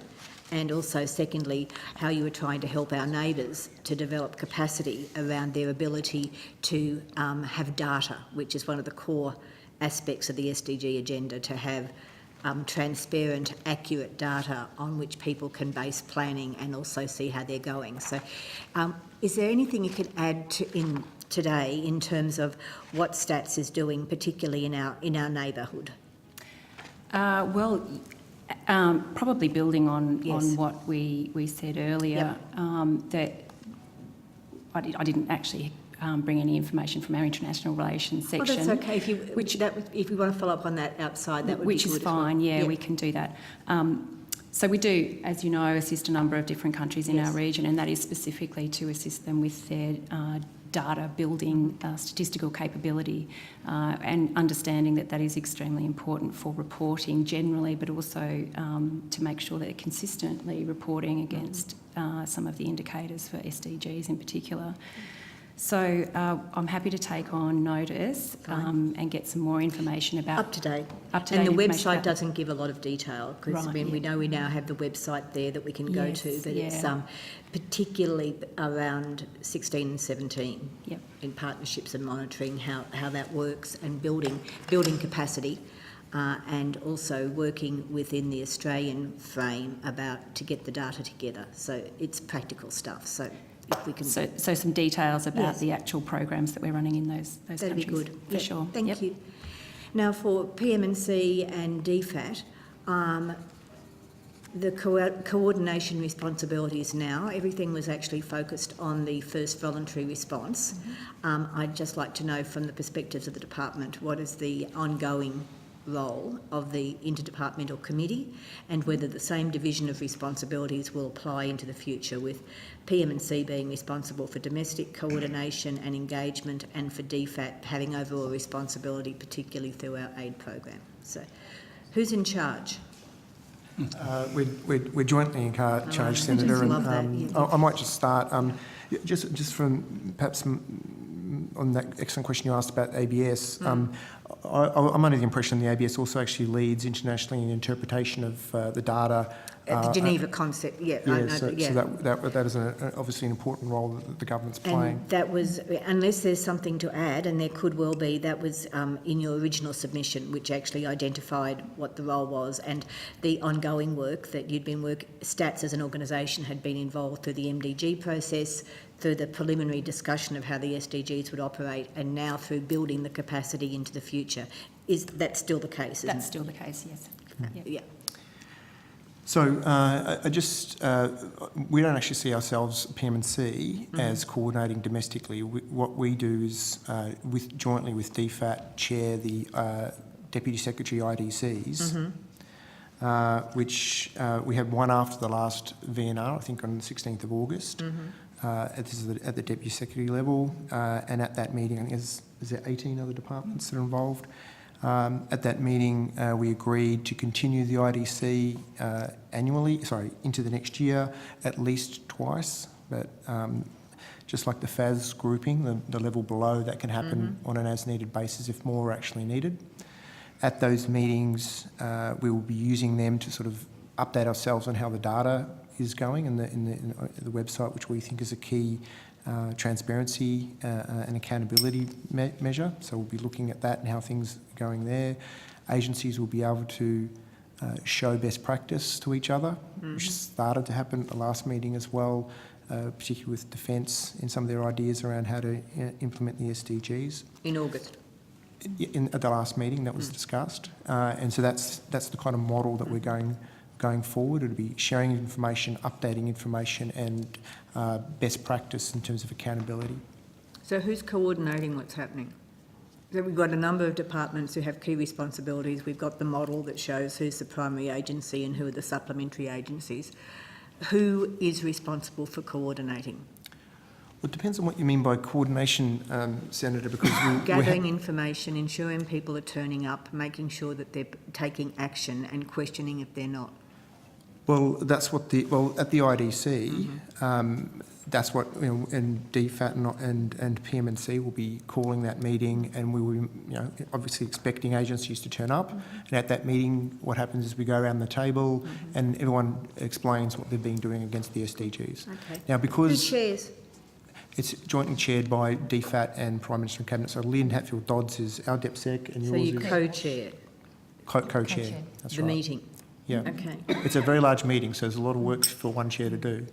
and also secondly, how you were trying to help our neighbours to develop capacity around their ability to have data, which is one of the core aspects of the SDG agenda, to have transparent, accurate data on which people can base planning and also see how they're going. So is there anything you could add to today in terms of what Stats is doing, particularly in our neighbourhood? Probably building on Yes. what we said earlier, that I didn't actually bring any information from our international relations section. Oh, that's okay. If you want to follow up on that outside, that would be good. Which is fine, yeah, we can do that. So we do, as you know, assist a number of different countries in our region, and that is specifically to assist them with their data building, statistical capability, and understanding that is extremely important for reporting generally, but also to make sure that they're consistently reporting against some of the indicators for SDGs in particular. So I'm happy to take on notice and get some more information about... Up to date. And the website doesn't give a lot of detail, because we know we now have the website there that we can go to, but it's particularly around 16 and 17 in partnerships and monitoring how that works, and building capacity, and also working within the Australian frame to get the data together. So it's practical stuff. So if we can... So some details about the actual programs that we're running in those That'd countries. be good. For sure. Thank you. Now for PM&C and DFAT, the coordination responsibilities now, everything was actually focused on the first voluntary response. I'd just like to know from the perspectives of the department, what is the ongoing role of the interdepartmental committee, and whether the same division of responsibilities will apply into the future, with PM&C being responsible for domestic coordination and engagement, and for DFAT having overall responsibility, particularly through our aid program. So who's in charge? We're jointly in charge, Senator. I might just start just from perhaps on that excellent question you asked about ABS. I'm under the impression the ABS also actually leads internationally in interpretation of the data. The Geneva concept, So that is obviously an important role that the government's playing. And that was, unless there's something to add, and there could well be, that was in your original submission, which actually identified what the role was, and the ongoing work that Stats as an organisation had been involved through the MDG process, through the preliminary discussion of how the SDGs would operate, and now through building the capacity into the future. Is that still the case? That's still the case, yes. Yeah. So we don't actually see ourselves, PM&C, as coordinating domestically. What we do is, jointly with DFAT, chair the Deputy Secretary IDCs, which we had one after the last VNR, I think on the 16th of August. This is at the Deputy Secretary level, and at that meeting, I think is there 18 other departments that are involved. At that meeting, we agreed to continue the IDC into the next year, at least twice, but just like the FAS grouping, the level below, that can happen on an as-needed basis if more are actually needed. At those meetings, we will be using them to sort of update ourselves on how the data is going in the website, which we think is a key transparency and accountability measure. So we'll be looking at that and how things are going there. Agencies will be able to show best practice to each other, which started to happen at the last meeting as well, particularly with Defence in some of their ideas around how to implement the SDGs. In August? At the last meeting that was discussed. And so that's the kind of model that we're going forward. It'll be sharing information, updating information, and best practice in terms of accountability. So who's coordinating what's happening? So we've got a number of departments who have key responsibilities. We've got the model that shows who's the primary agency and who are the supplementary agencies. Who is responsible for coordinating? Well, it depends on what you mean by coordination, Senator, because gathering information, ensuring people are turning up, making sure that they're taking action and questioning if they're not. Well, that's what at the IDC, that's what, and DFAT and PMNC will be calling that meeting, and we will, obviously expecting agencies to turn up. And at that meeting, what happens is we go around the table and everyone explains what they've been doing against the SDGs. Okay. Now, because who chairs? It's jointly chaired by DFAT and Prime Minister and Cabinet. So Lynn Hatfield-Dodds is our DepSec, and yours is... So you co-chair? Co-chair, that's the right. meeting? Yeah. Okay. It's a very large meeting, so there's a lot of work for one chair to do.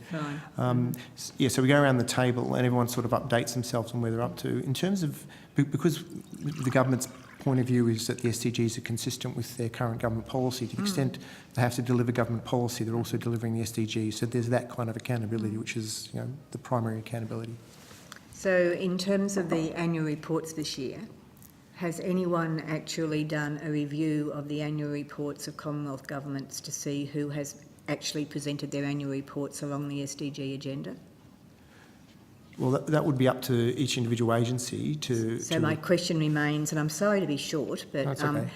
Fine. So we go around the table and everyone sort of updates themselves on where they're up to. In terms of... Because the government's point of view is that the SDGs are consistent with their current government policy. To the extent they have to deliver government policy, they're also delivering the SDGs. So there's that kind of accountability, which is, the primary accountability. So in terms of the annual reports this year, has anyone actually done a review of the annual reports of Commonwealth governments to see who has actually presented their annual reports along the SDG agenda? Well, that would be up to each individual agency to... So my question remains, and I'm sorry to be short, but okay.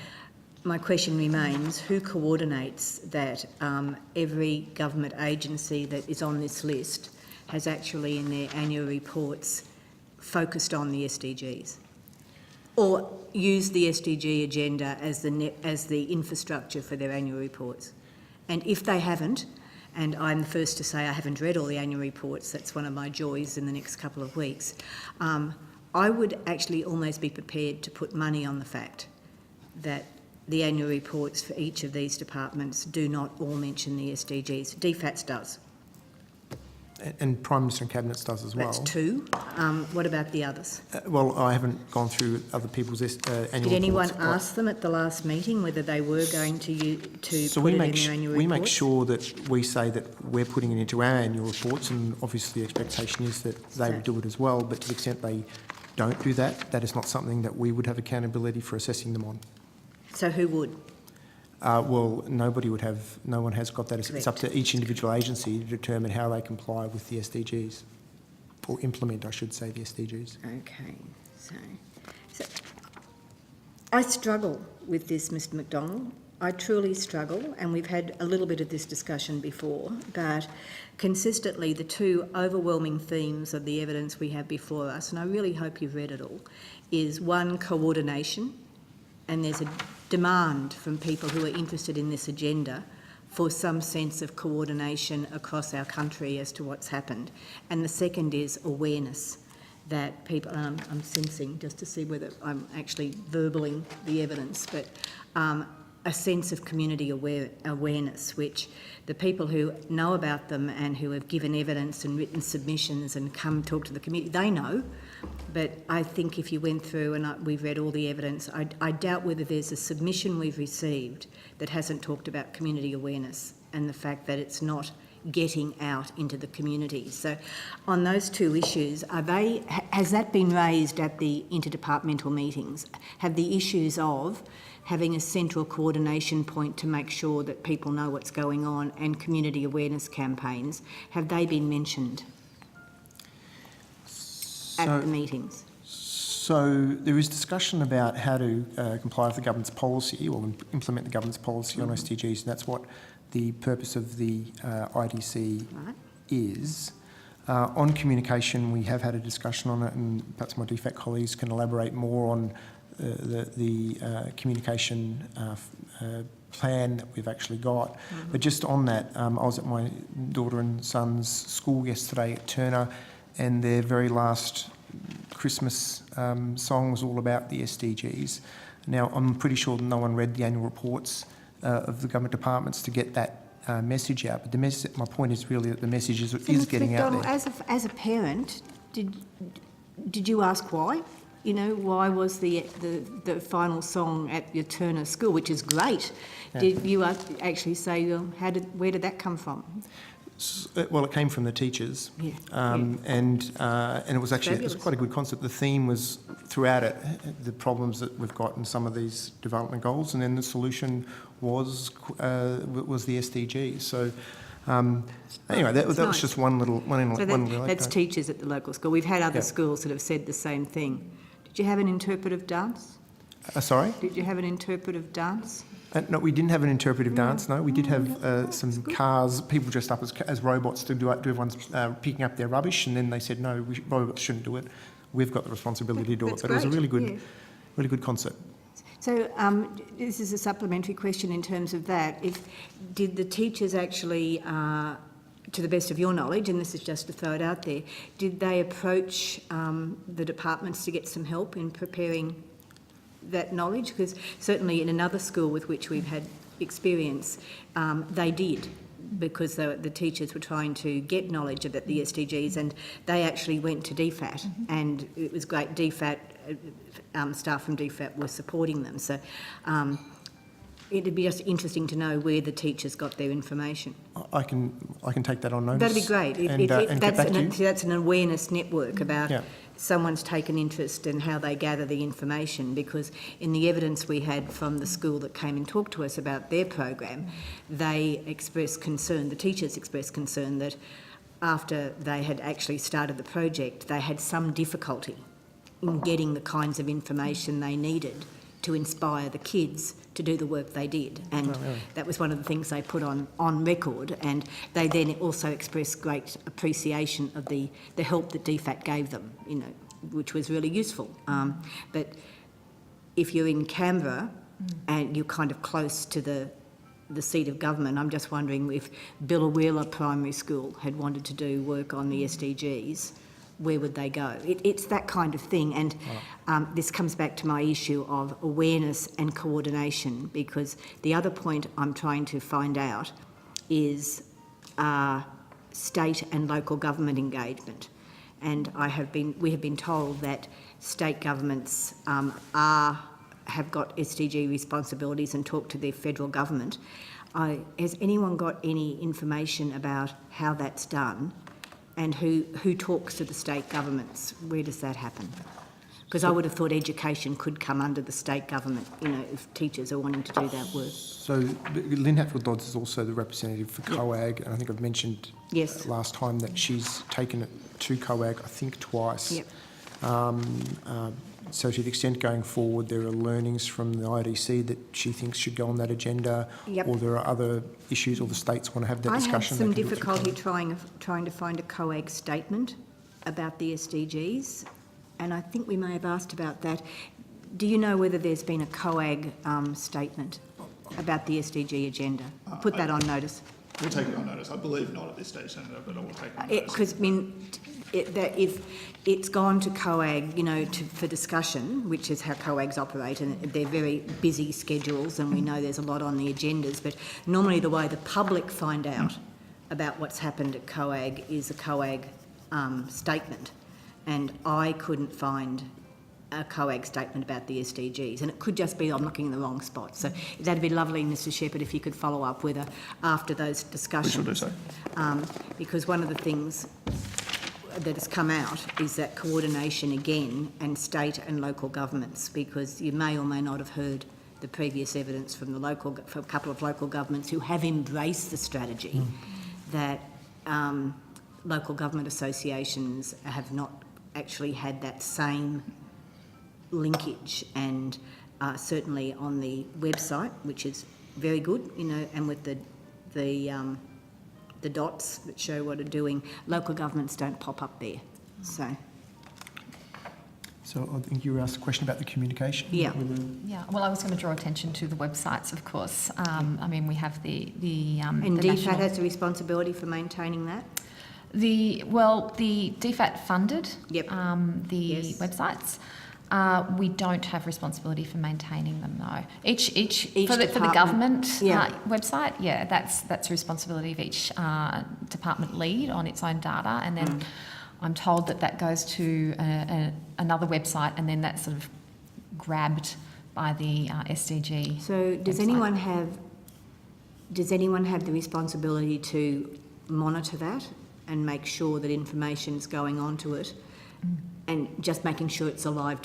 My question remains, who coordinates that every government agency that is on this list has actually in their annual reports focused on the SDGs? Or use the SDG agenda as the infrastructure for their annual reports? And if they haven't, and I'm the first to say I haven't read all the annual reports, that's one of my joys in the next couple of weeks, I would actually almost be prepared to put money on the fact that the annual reports for each of these departments do not all mention the SDGs. DFATS does. And Prime Minister and Cabinet does as well. That's two. What about the others? Well, I haven't gone through other people's annual reports. Did anyone ask them at the last meeting whether they were going to put it in their annual reports? We make sure that we say that we're putting it into our annual reports, and obviously the expectation is that they would do it as well, but to the extent they don't do that, that is not something that we would have accountability for assessing them on. So who would? Well, nobody would have, no one has got that. It's up to each individual agency to determine how they comply with the SDGs, or implement, I should say, the SDGs. Okay, so I struggle with this, Mr McDonald. I truly struggle, and we've had a little bit of this discussion before, but consistently the two overwhelming themes of the evidence we have before us, and I really hope you've read it all, is one, coordination, and there's a demand from people who are interested in this agenda for some sense of coordination across our country as to what's happened. And the second is awareness, that people, I'm sensing just to see whether I'm actually verbling the evidence, but a sense of community awareness, which the people who know about them and who have given evidence and written submissions and come talk to the community, they know. But I think if you went through and we've read all the evidence, I doubt whether there's a submission we've received that hasn't talked about community awareness and the fact that it's not getting out into the community. So on those two issues, has that been raised at the interdepartmental meetings? Have the issues of having a central coordination point to make sure that people know what's going on and community awareness campaigns, have they been mentioned? at the meetings? So there is discussion about how to comply with the government's policy or implement the government's policy on SDGs, and that's what the purpose of the IDC is. On communication, we have had a discussion on it, and perhaps my DFAT colleagues can elaborate more on the communication plan that we've actually got. But just on that, I was at my daughter and son's school yesterday at Turner, and their very last Christmas song was all about the SDGs. Now, I'm pretty sure no one read the annual reports of the government departments to get that message out. But my point is really that the message is getting out there. As a parent, did you ask why? You know, why was the final song at your Turner school, which is great? Yeah. Did you actually say, well, where did that come from? Well, it came from the teachers, and it was actually it was quite a good concept. The theme was throughout it the problems that we've got in some of these development goals, and then the solution was the SDGs. So. Anyway, that was just one little. That's teachers at the local school. We've had other schools that have said the same thing. Did you have an interpretive dance? Sorry? Did you have an interpretive dance? No, we didn't have an interpretive dance, no. We did have some cars, people dressed up as robots to do everyone's picking up their rubbish, and then they said, no, robots shouldn't do it. We've got the responsibility to do it. But it was a really good concept. So this is a supplementary question in terms of that. Did the teachers actually, to the best of your knowledge, and this is just to throw it out there, did they approach the departments to get some help in preparing that knowledge? Because certainly in another school with which we've had experience, they did, because the teachers were trying to get knowledge about the SDGs, and they actually went to DFAT, and it was great. DFAT, staff from DFAT were supporting them. So it'd be just interesting to know where the teachers got their information. I can take that on notice. That'd be great. That's an awareness network about someone's taken interest in how they gather the information, because in the evidence we had from the school that came and talked to us about their program, they expressed concern, the teachers expressed concern that after they had actually started the project, they had some difficulty in getting the kinds of information they needed to inspire the kids to do the work they did. And that was one of the things they put on record, and they then also expressed great appreciation of the help that DFAT gave them, you know, which was really useful. But if you're in Canberra and you're kind of close to the seat of government, I'm just wondering if Billawheeler Primary School had wanted to do work on the SDGs, where would they go? It's that kind of thing, and this comes back to my issue of awareness and coordination, because the other point I'm trying to find out is state and local government engagement. And we have been told that state governments have got SDG responsibilities and talk to their federal government. Has anyone got any information about how that's done? And who talks to the state governments? Where does that happen? Because I would have thought education could come under the state government, you know, if teachers are wanting to do that work. So Lynn Hatfield-Dodds is also the representative for COAG, and I think I've mentioned last time that she's taken it to COAG, I think twice. Yep. So to the extent going forward there are learnings from the IDC that she thinks should go on that agenda, or there are other issues, or the states want to have that discussion. I had some difficulty trying to find a COAG statement about the SDGs, and I think we may have asked about that. Do you know whether there's been a COAG statement about the SDG agenda? Put that on notice. We'll take it on notice. I believe not at this stage, Senator, but I will take it on notice. Because, I mean, if it's gone to COAG, you know, for discussion, which is how COAGs operate, and they're very busy schedules, and we know there's a lot on the agendas, but normally the way the public find out about what's happened at COAG is a COAG statement, and I couldn't find a COAG statement about the SDGs, and it could just be I'm looking in the wrong spot. So that'd be lovely, Mr Shepherd, if you could follow up whether after those discussions. We shall do so. Because one of the things that has come out is that coordination again, and state and local governments, because you may or may not have heard the previous evidence from from a couple of local governments who have embraced the strategy that local government associations have not actually had that same linkage, and certainly on the website, which is very good, you know, and with the dots that show what are doing, local governments don't pop up there. So I think you were asked a question about the communication. Yeah. Yeah, well, I was going to draw attention to the websites, of course. I mean, we have the and the DFAT has the responsibility for maintaining that? The DFAT funded Yep. the websites. We don't have responsibility for maintaining them, though. Each for the government website, that's a responsibility of each department lead on its own data, and then I'm told that goes to another website, and then that's sort of grabbed by the SDG. So does website. anyone have the responsibility to monitor that and make sure that information is going on to it, and just making sure it's a live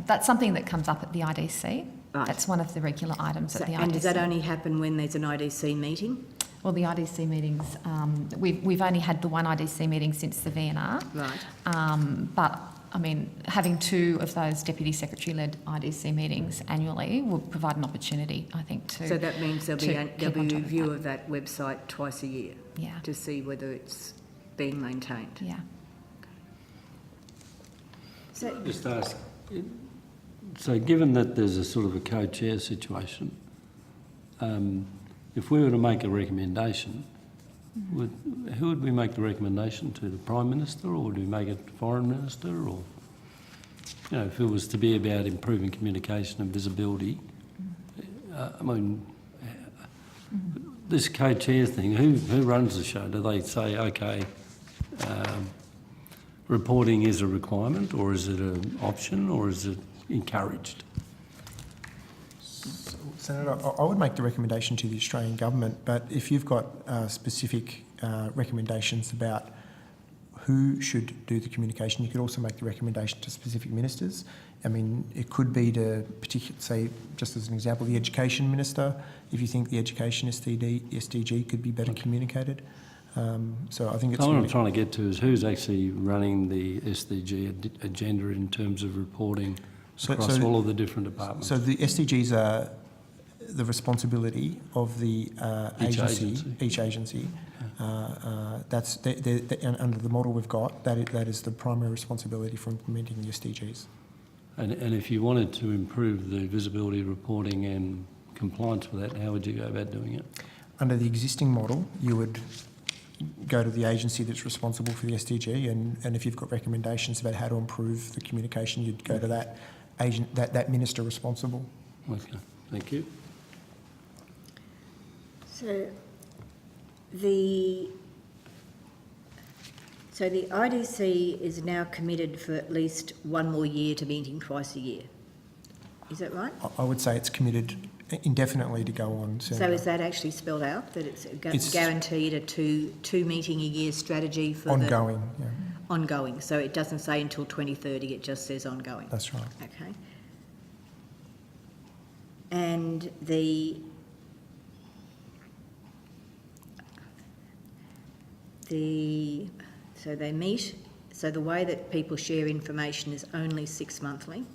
That's something that comes up at the IDC. Right. That's one of the regular items at the IDC. And does that only happen when there's an IDC meeting? Well, the IDC meetings, we've only had the one IDC meeting since the VNR. Right. But, I mean, having two of those Deputy Secretary-led IDC meetings annually will provide an opportunity, I think, to... So that means there'll be a review of that website twice a year? Yeah. To see whether it's being maintained? Yeah. So, just ask, so given that there's a sort of a co-chair situation, if we were to make a recommendation, who would we make the recommendation to? The Prime Minister, or would we make it the Foreign Minister? Or, you know, if it was to be about improving communication and visibility, I mean, this co-chair thing, who runs the show? Do they say, okay, reporting is a requirement, or is it an option, or is it encouraged? Senator, I would make the recommendation to the Australian government, but if you've got specific recommendations about who should do the communication, you could also make the recommendation to specific ministers. I mean, it could be to say, just as an example, the Education Minister, if you think the Education SDG could be better communicated. So I think it's... What I'm trying to get to is who's actually running the SDG agenda in terms of reporting across all of the different departments. So the SDGs are the responsibility of the each agency. That's and under the model we've got, that is the primary responsibility for implementing the SDGs. And if you wanted to improve the visibility, reporting and compliance with that, how would you go about doing it? Under the existing model, you would go to the agency that's responsible for the SDG, and if you've got recommendations about how to improve the communication, you'd go to that agent, that minister responsible. Okay, thank you. So the IDC is now committed for at least one more year to meeting twice a year. Is that right? I would say it's committed indefinitely to go on. Senator. So is that actually spelled out, that it's guaranteed a two meeting a year strategy for ongoing? Yeah. Ongoing. So it doesn't say until 2030; it just says ongoing. That's right. Okay. And so they meet. So the way that people share information is only 6 monthly.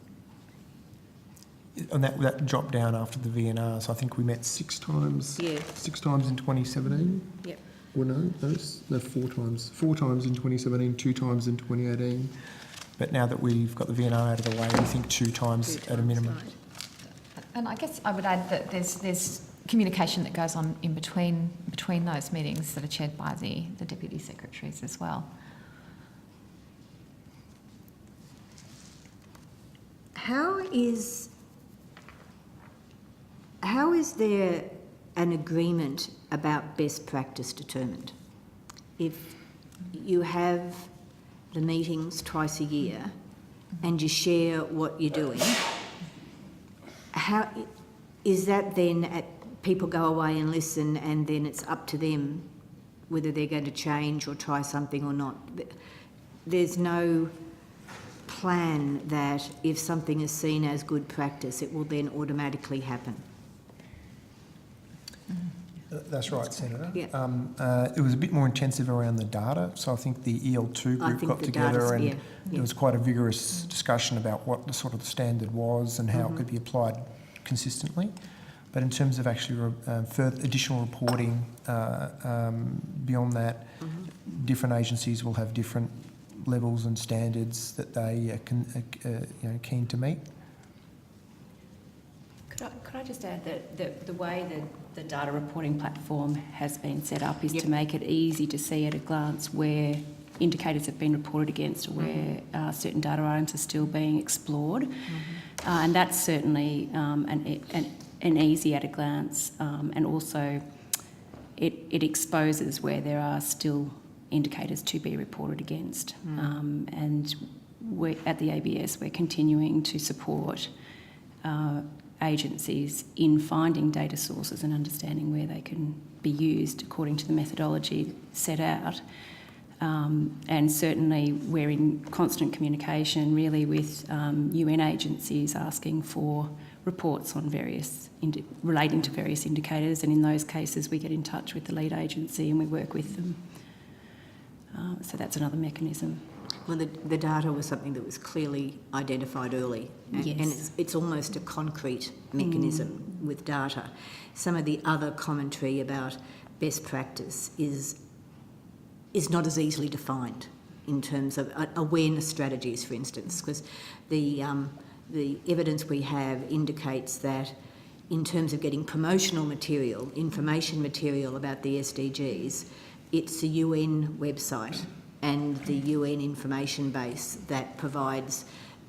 And that dropped down after the VNR, so I think we met 6 times. Yeah. 6 times in 2017. Yep. Or no, 4 times. 4 times in 2017, 2 times in 2018. But now that we've got the VNR out of the way, we think 2 times at a minimum. Right. And I guess I would add that there's communication that goes on in between those meetings that are chaired by the deputy secretaries as well. How is there an agreement about best practice determined? If you have the meetings twice a year and you share what you're doing, how is that then people go away and listen, and then it's up to them whether they're going to change or try something or not? There's no plan that if something is seen as good practice, it will then automatically happen. That's right, Senator. Yeah. It was a bit more intensive around the data, so I think the EL2 group got together and there was quite a vigorous discussion about what the sort of standard was and how it could be applied consistently. But in terms of actually further additional reporting beyond that, different agencies will have different levels and standards that they are keen to meet. Could I just add that the way that the data reporting platform has been set up is to make it easy to see at a glance where indicators have been reported against or where certain data items are still being explored. And that's certainly an easy at a glance, and also it exposes where there are still indicators to be reported against. And at the ABS, we're continuing to support agencies in finding data sources and understanding where they can be used according to the methodology set out. And certainly we're in constant communication really with UN agencies asking for reports on relating to various indicators, and in those cases we get in touch with the lead agency and we work with them. So that's another mechanism. Well, the data was something that was clearly identified early, and it's almost a concrete mechanism with data. Some of the other commentary about best practice is not as easily defined in terms of awareness strategies, for instance, because the evidence we have indicates that in terms of getting promotional material, information material about the SDGs, it's the UN website and the UN information base that provides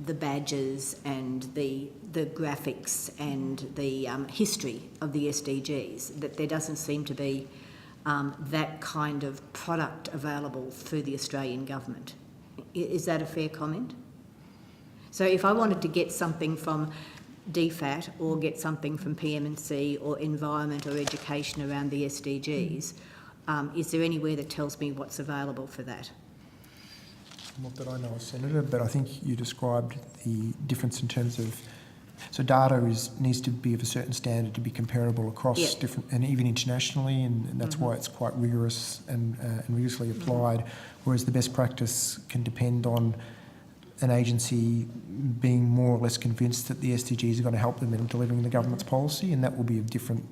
the badges and the graphics and the history of the SDGs, that there doesn't seem to be that kind of product available through the Australian government. Is that a fair comment? So if I wanted to get something from DFAT or get something from PM&C or environment or education around the SDGs, is there anywhere that tells me what's available for that? Not that I know of, Senator, but I think you described the difference in terms of... So data needs to be of a certain standard to be comparable across different, and even internationally, and that's why it's quite rigorous and rigorously applied, whereas the best practice can depend on an agency being more or less convinced that the SDGs are going to help them in delivering the government's policy, and that will be of different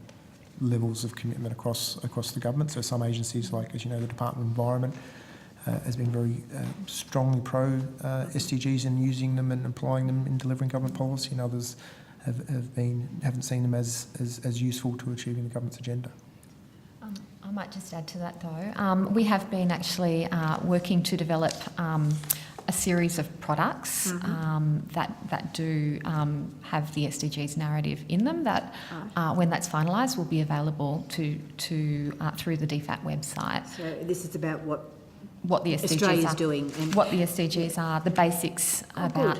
levels of commitment across the government. So some agencies, like, as you know, the Department of Environment, has been very strongly pro SDGs and using them and applying them in delivering government policy, and others haven't seen them as useful to achieving the government's agenda. I might just add to that though. We have been actually working to develop a series of products that do have the SDGs narrative in them that, when that's finalised, will be available to through the DFAT website. So this is about what the SDGs Australia's are doing. And what the SDGs are, the basics about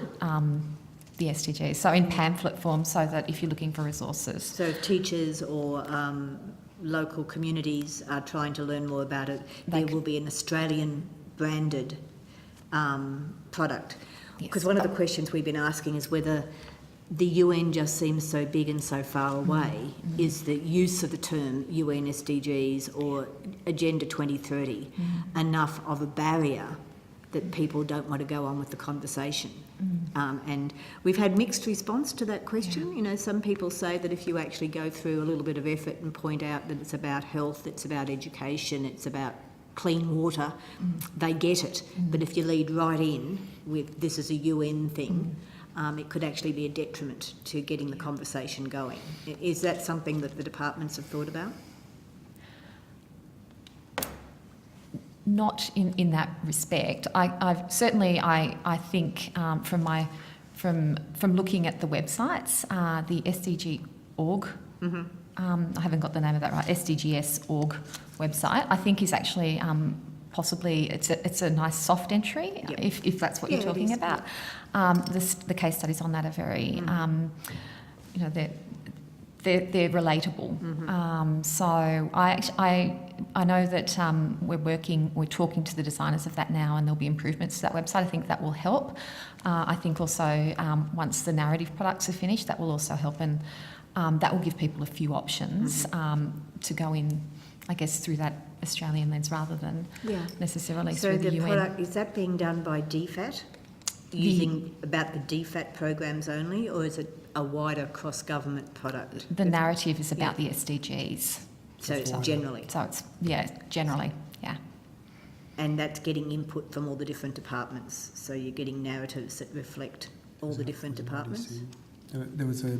the SDGs. So in pamphlet form, so that if you're looking for resources. So if teachers or local communities are trying to learn more about it, there will be an Australian branded product. Because one of the questions we've been asking is whether the UN just seems so big and so far away. Is the use of the term UN SDGs or Agenda 2030 enough of a barrier that people don't want to go on with the conversation? And we've had mixed response to that question. You know, some people say that if you actually go through a little bit of effort and point out that it's about health, it's about education, it's about clean water, they get it. But if you lead right in with this is a UN thing, it could actually be a detriment to getting the conversation going. Is that something that the departments have thought about? Not in that respect. I've certainly I think from looking at the websites, the SDG org. I haven't got the name of that right. SDGs org website, I think, is actually possibly it's a nice soft entry if that's what you're talking about. The case studies on that are very, they're relatable. So I know that we're talking to the designers of that now, and there'll be improvements to that website. I think that will help. I think also once the narrative products are finished, that will also help, and that will give people a few options to go in, I guess, through that Australian lens rather than necessarily through the UN. So the product, is that being done by DFAT, using about the DFAT programs only, or is it a wider cross-government product? The narrative is about the SDGs. So it's generally? So it's, generally, yeah. And that's getting input from all the different departments, so you're getting narratives that reflect all the different departments? There was a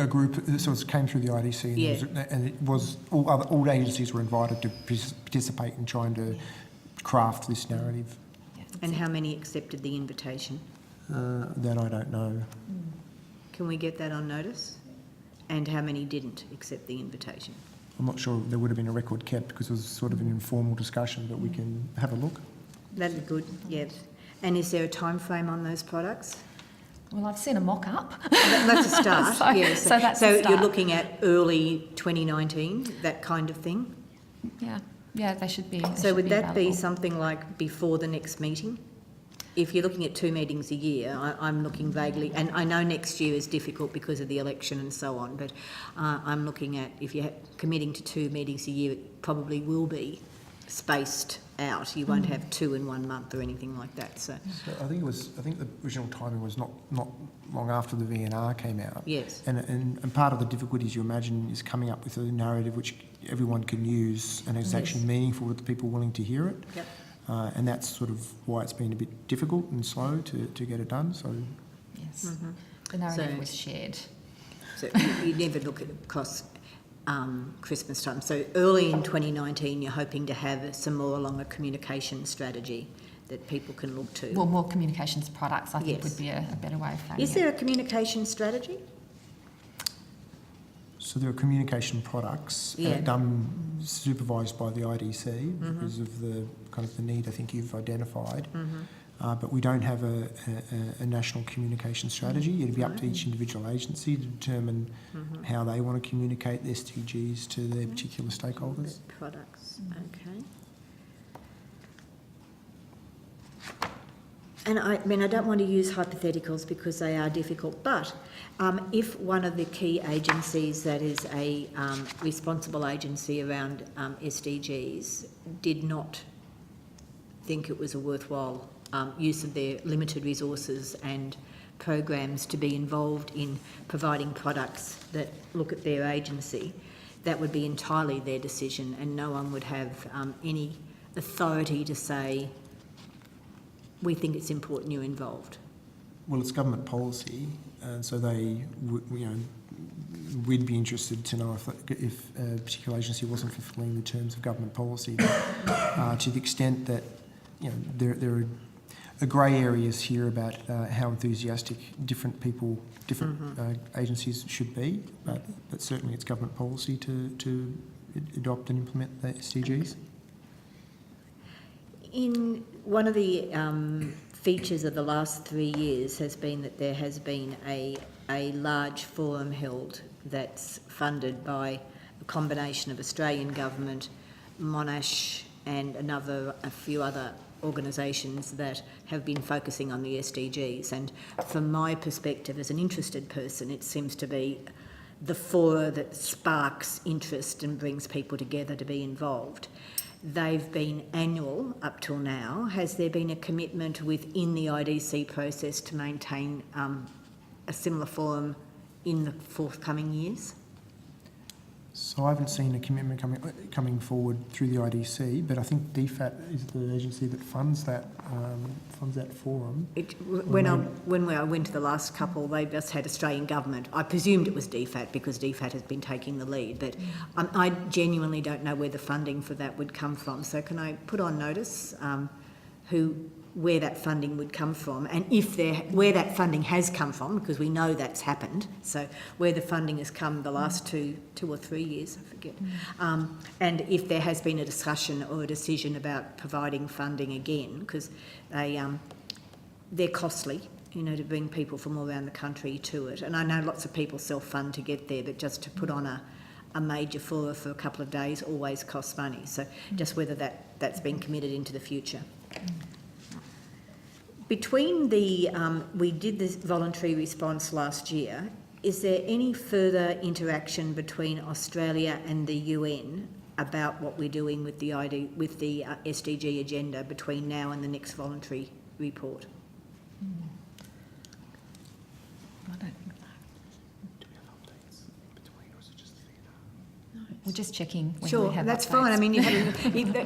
group, so it came through the IDC, and it was all agencies were invited to participate in trying to craft this narrative. And how many accepted the invitation? That I don't know. Can we get that on notice? And how many didn't accept the invitation? I'm not sure there would have been a record kept because it was sort of an informal discussion, but we can have a look. That'd be good, yes. And is there a time frame on those products? Well, I've seen a mock-up. That's a start, so, yes. So that's a start. You're looking at early 2019, that kind of thing? Yeah, they should be. So would that be something like before the next meeting? If you're looking at 2 meetings a year, I'm looking vaguely, and I know next year is difficult because of the election and so on, but I'm looking at, if you're committing to 2 meetings a year, it probably will be spaced out. You won't have 2 in 1 month or anything like that. So I think the original timing was not long after the VNR came out. Yes. And part of the difficulties you imagine is coming up with a narrative which everyone can use and is actually meaningful to the people willing to hear it. Yep. And that's sort of why it's been a bit difficult and slow to get it done. So yes, the narrative was shared. So you never look at across Christmas time. So early in 2019, you're hoping to have some more along a communication strategy that people can look to. Well, more communications products, I think, would be a better way of framing it. Is there a communication strategy? So there are communication products done supervised by the IDC because of the kind of the need I think you've identified. But we don't have a national communication strategy. It'd be up to each individual agency to determine how they want to communicate the SDGs to their particular stakeholders. Products, okay. And I mean, I don't want to use hypotheticals because they are difficult, but if one of the key agencies that is a responsible agency around SDGs did not think it was a worthwhile use of their limited resources and programs to be involved in providing products that look at their agency, that would be entirely their decision, and no one would have any authority to say, we think it's important you're involved. Well, it's government policy, and so we'd be interested to know if a particular agency wasn't fulfilling the terms of government policy. To the extent that there are grey areas here about how enthusiastic different people, different agencies should be, but certainly it's government policy to adopt and implement the SDGs. In one of the features of the last 3 years has been that there has been a large forum held that's funded by a combination of Australian government, Monash and a few other organisations that have been focusing on the SDGs. And from my perspective as an interested person, it seems to be the fora that sparks interest and brings people together to be involved. They've been annual up till now. Has there been a commitment within the IDC process to maintain a similar forum in the forthcoming years? So I haven't seen a commitment coming forward through the IDC, but I think DFAT is the agency that funds that forum. When I went to the last couple, they just had Australian government. I presumed it was DFAT because DFAT has been taking the lead, but I genuinely don't know where the funding for that would come from. So can I put on notice where that funding would come from, and where that funding has come from, because we know that's happened, so where the funding has come the last two or 3 years, I forget, and if there has been a discussion or a decision about providing funding again, because they're costly you know, to bring people from all around the country to it. And I know lots of people self-fund to get there, but just to put on a major fora for a couple of days always costs money. So just whether that's been committed into the future. Between we did this voluntary response last year. Is there any further interaction between Australia and the UN about what we're doing with the SDG agenda between now and the next voluntary report? I don't think so. Do we have updates in between, or is it just theatre? We're just checking when we have that's updates. fine. I mean,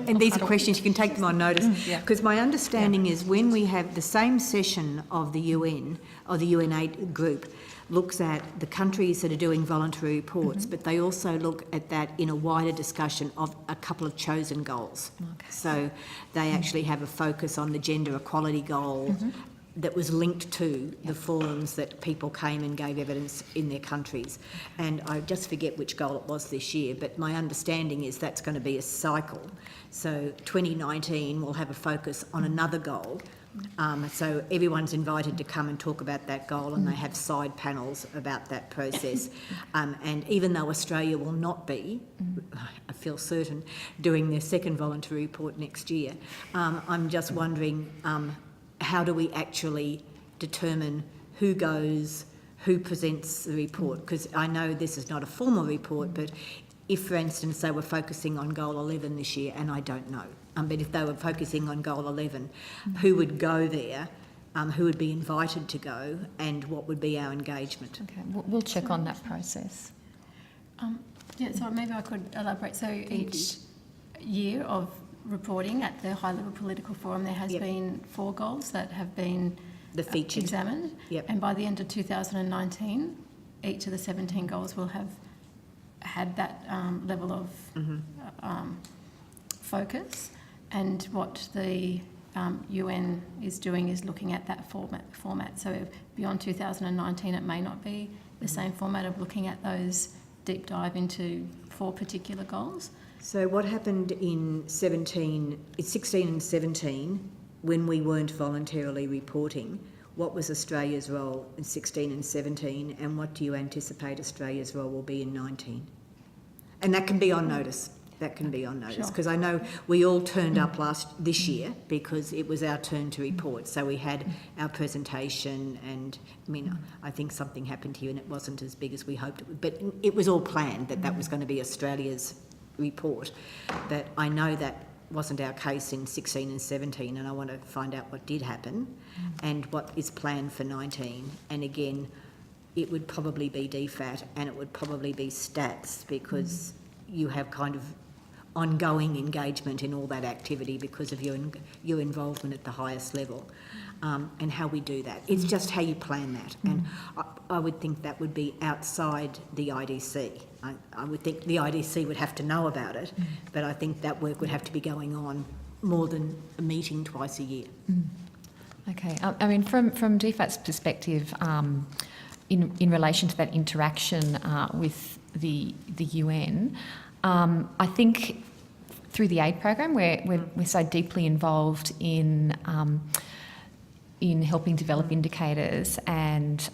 and these are questions, you can take them on notice. Because my understanding is when we have the same session of the UN, or the UN8 group, looks at the countries that are doing voluntary reports, but they also look at that in a wider discussion of a couple of chosen goals. Okay. So they actually have a focus on the gender equality goal that was linked to the forums that people came and gave evidence in their countries. And I just forget which goal it was this year, but my understanding is that's going to be a cycle. So 2019 will have a focus on another goal. So everyone's invited to come and talk about that goal, and they have side panels about that process. And even though Australia will not be, I feel certain, doing their second voluntary report next year, I'm just wondering how do we actually determine who goes, who presents the report? Because I know this is not a formal report, but if, for instance, they were focusing on Goal 11 this year, and I don't know, but if they were focusing on Goal 11, who would go there, who would be invited to go, and what would be our engagement? Okay, we'll check on that process. So maybe I could elaborate. So each year of reporting at the high-level political forum, there has been 4 goals that have been examined. And by the end of 2019, each of the 17 goals will have had that level of focus. And what the UN is doing is looking at that format. So beyond 2019, it may not be the same format of looking at those deep dive into 4 particular goals. So what happened in 16 and 17 when we weren't voluntarily reporting? What was Australia's role in 16 and 17, and what do you anticipate Australia's role will be in 19? And that can be on notice. That can be on notice, because I know we all turned up this year because it was our turn to report. So we had our presentation, and I mean, I think something happened here and it wasn't as big as we hoped it would, but it was all planned that was going to be Australia's report. But I know that wasn't our case in 16 and 17, and I want to find out what did happen and what is planned for 19. And again, it would probably be DFAT and it would probably be stats, because you have kind of ongoing engagement in all that activity because of your involvement at the highest level, and how we do that. It's just how you plan that. And I would think that would be outside the IDC. I would think the IDC would have to know about it, but I think that work would have to be going on more than a meeting twice a year. Okay. I mean, from DFAT's perspective, in relation to that interaction with the UN, I think through the aid program, we're so deeply involved in helping develop indicators and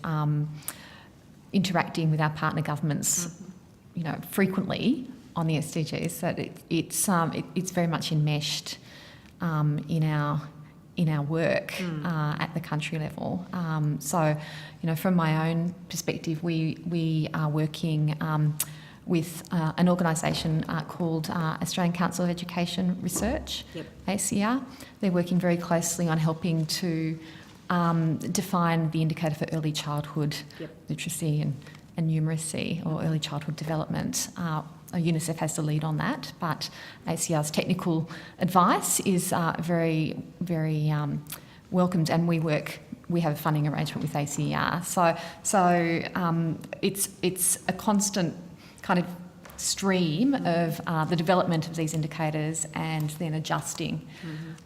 interacting with our partner governments, frequently on the SDGs, that it's very much enmeshed in our work at the country level. So, from my own perspective, we are working with an organisation called Australian Council of Education Research, ACR. They're working very closely on helping to define the indicator for early childhood literacy and numeracy, or early childhood development. UNICEF has the lead on that, but ACR's technical advice is very, very welcomed, and we have a funding arrangement with ACR. So it's a constant kind of stream of the development of these indicators, and then adjusting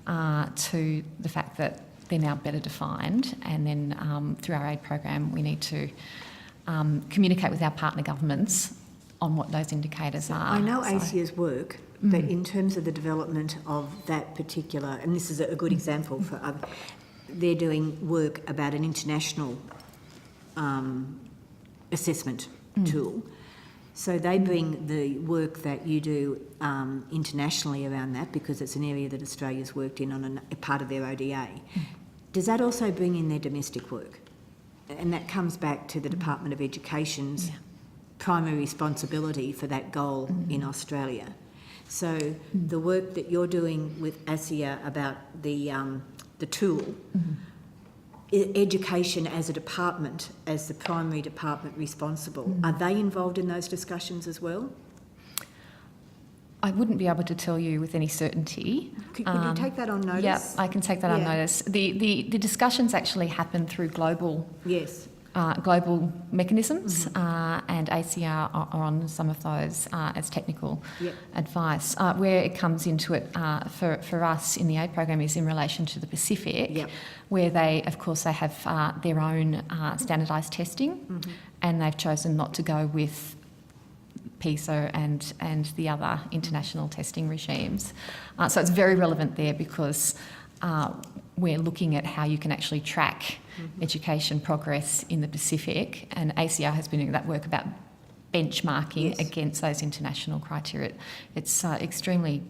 to the fact that they're now better defined, and then through our aid program we need to communicate with our partner governments on what those indicators are. I know ACR's work, but in terms of the development of that particular, and this is a good example for other, they're doing work about an international assessment tool. So they bring the work that you do internationally around that, because it's an area that Australia's worked in on a part of their ODA. Does that also bring in their domestic work? And that comes back to the Department of Education's primary responsibility for that goal in Australia. So the work that you're doing with ASIA about the tool, education as a department, as the primary department responsible, are they involved in those discussions as well? I wouldn't be able to tell you with any certainty. Could you take that on notice? Yeah, I can take that on notice. The discussions actually happen through global mechanisms, and ACR are on some of those as technical advice. Where it comes into it for us in the aid program is in relation to the Pacific, where they have their own standardised testing, and they've chosen not to go with PISA and the other international testing regimes. So it's very relevant there, because we're looking at how you can actually track education progress in the Pacific, and ACR has been doing that work about benchmarking against those international criteria. It's extremely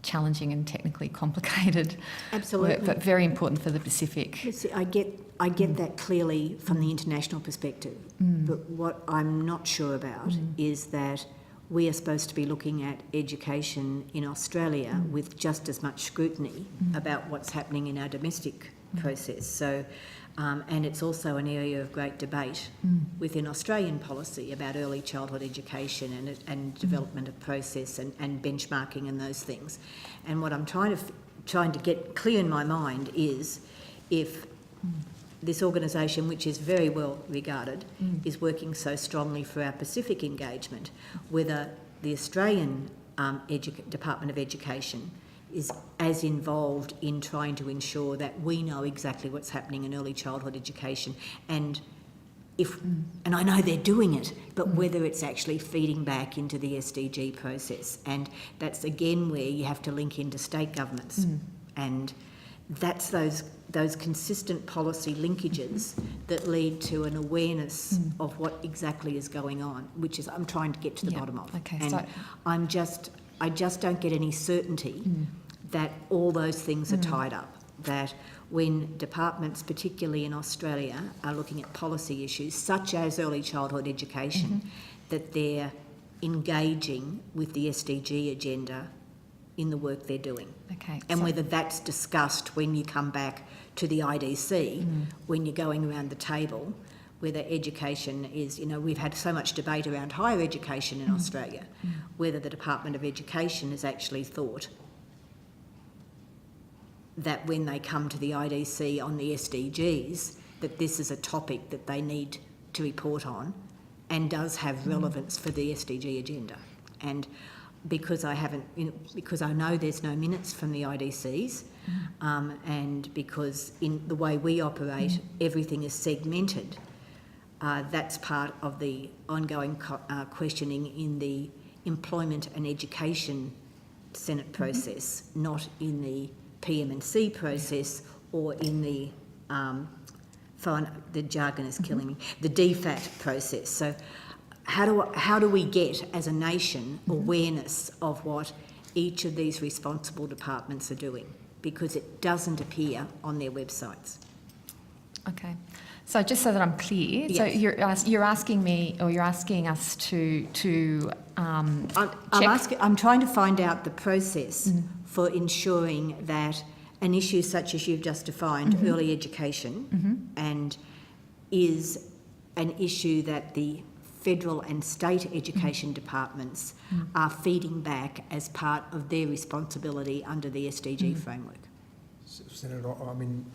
challenging and technically complicated work, but very important for the Pacific. I get that clearly from the international perspective, but what I'm not sure about is that we are supposed to be looking at education in Australia with just as much scrutiny about what's happening in our domestic process. So, and it's also an area of great debate within Australian policy about early childhood education and development of process and benchmarking and those things. And what I'm trying to get clear in my mind is, if this organisation, which is very well regarded, is working so strongly for our Pacific engagement, whether the Australian Department of Education is as involved in trying to ensure that we know exactly what's happening in early childhood education, and I know they're doing it, but whether it's actually feeding back into the SDG process. And that's again where you have to link into state governments, and that's those consistent policy linkages that lead to an awareness of what exactly is going on, which is I'm trying to get to the bottom of. Okay, and so I just don't get any certainty that all those things are tied up, that when departments, particularly in Australia, are looking at policy issues such as early childhood education, that they're engaging with the SDG agenda in the work they're doing. Okay. And whether that's discussed when you come back to the IDC, when you're going around the table, whether education is, we've had so much debate around higher education in Australia, whether the Department of Education has actually thought that when they come to the IDC on the SDGs, that this is a topic that they need to report on and does have relevance for the SDG agenda. And because because I know there's no minutes from the IDCs, and because in the way we operate, everything is segmented, that's part of the ongoing questioning in the Employment and Education Senate process, not in the PM&C process or in the the jargon is killing me, the DFAT process. So how do we get, as a nation, awareness of what each of these responsible departments are doing? Because it doesn't appear on their websites. Okay. So just so that I'm clear, so you're asking me, or you're asking us to I'm trying to find out the process for ensuring that an issue such as you've just defined, early education, and is an issue that the federal and state education departments are feeding back as part of their responsibility under the SDG framework. Senator, I mean,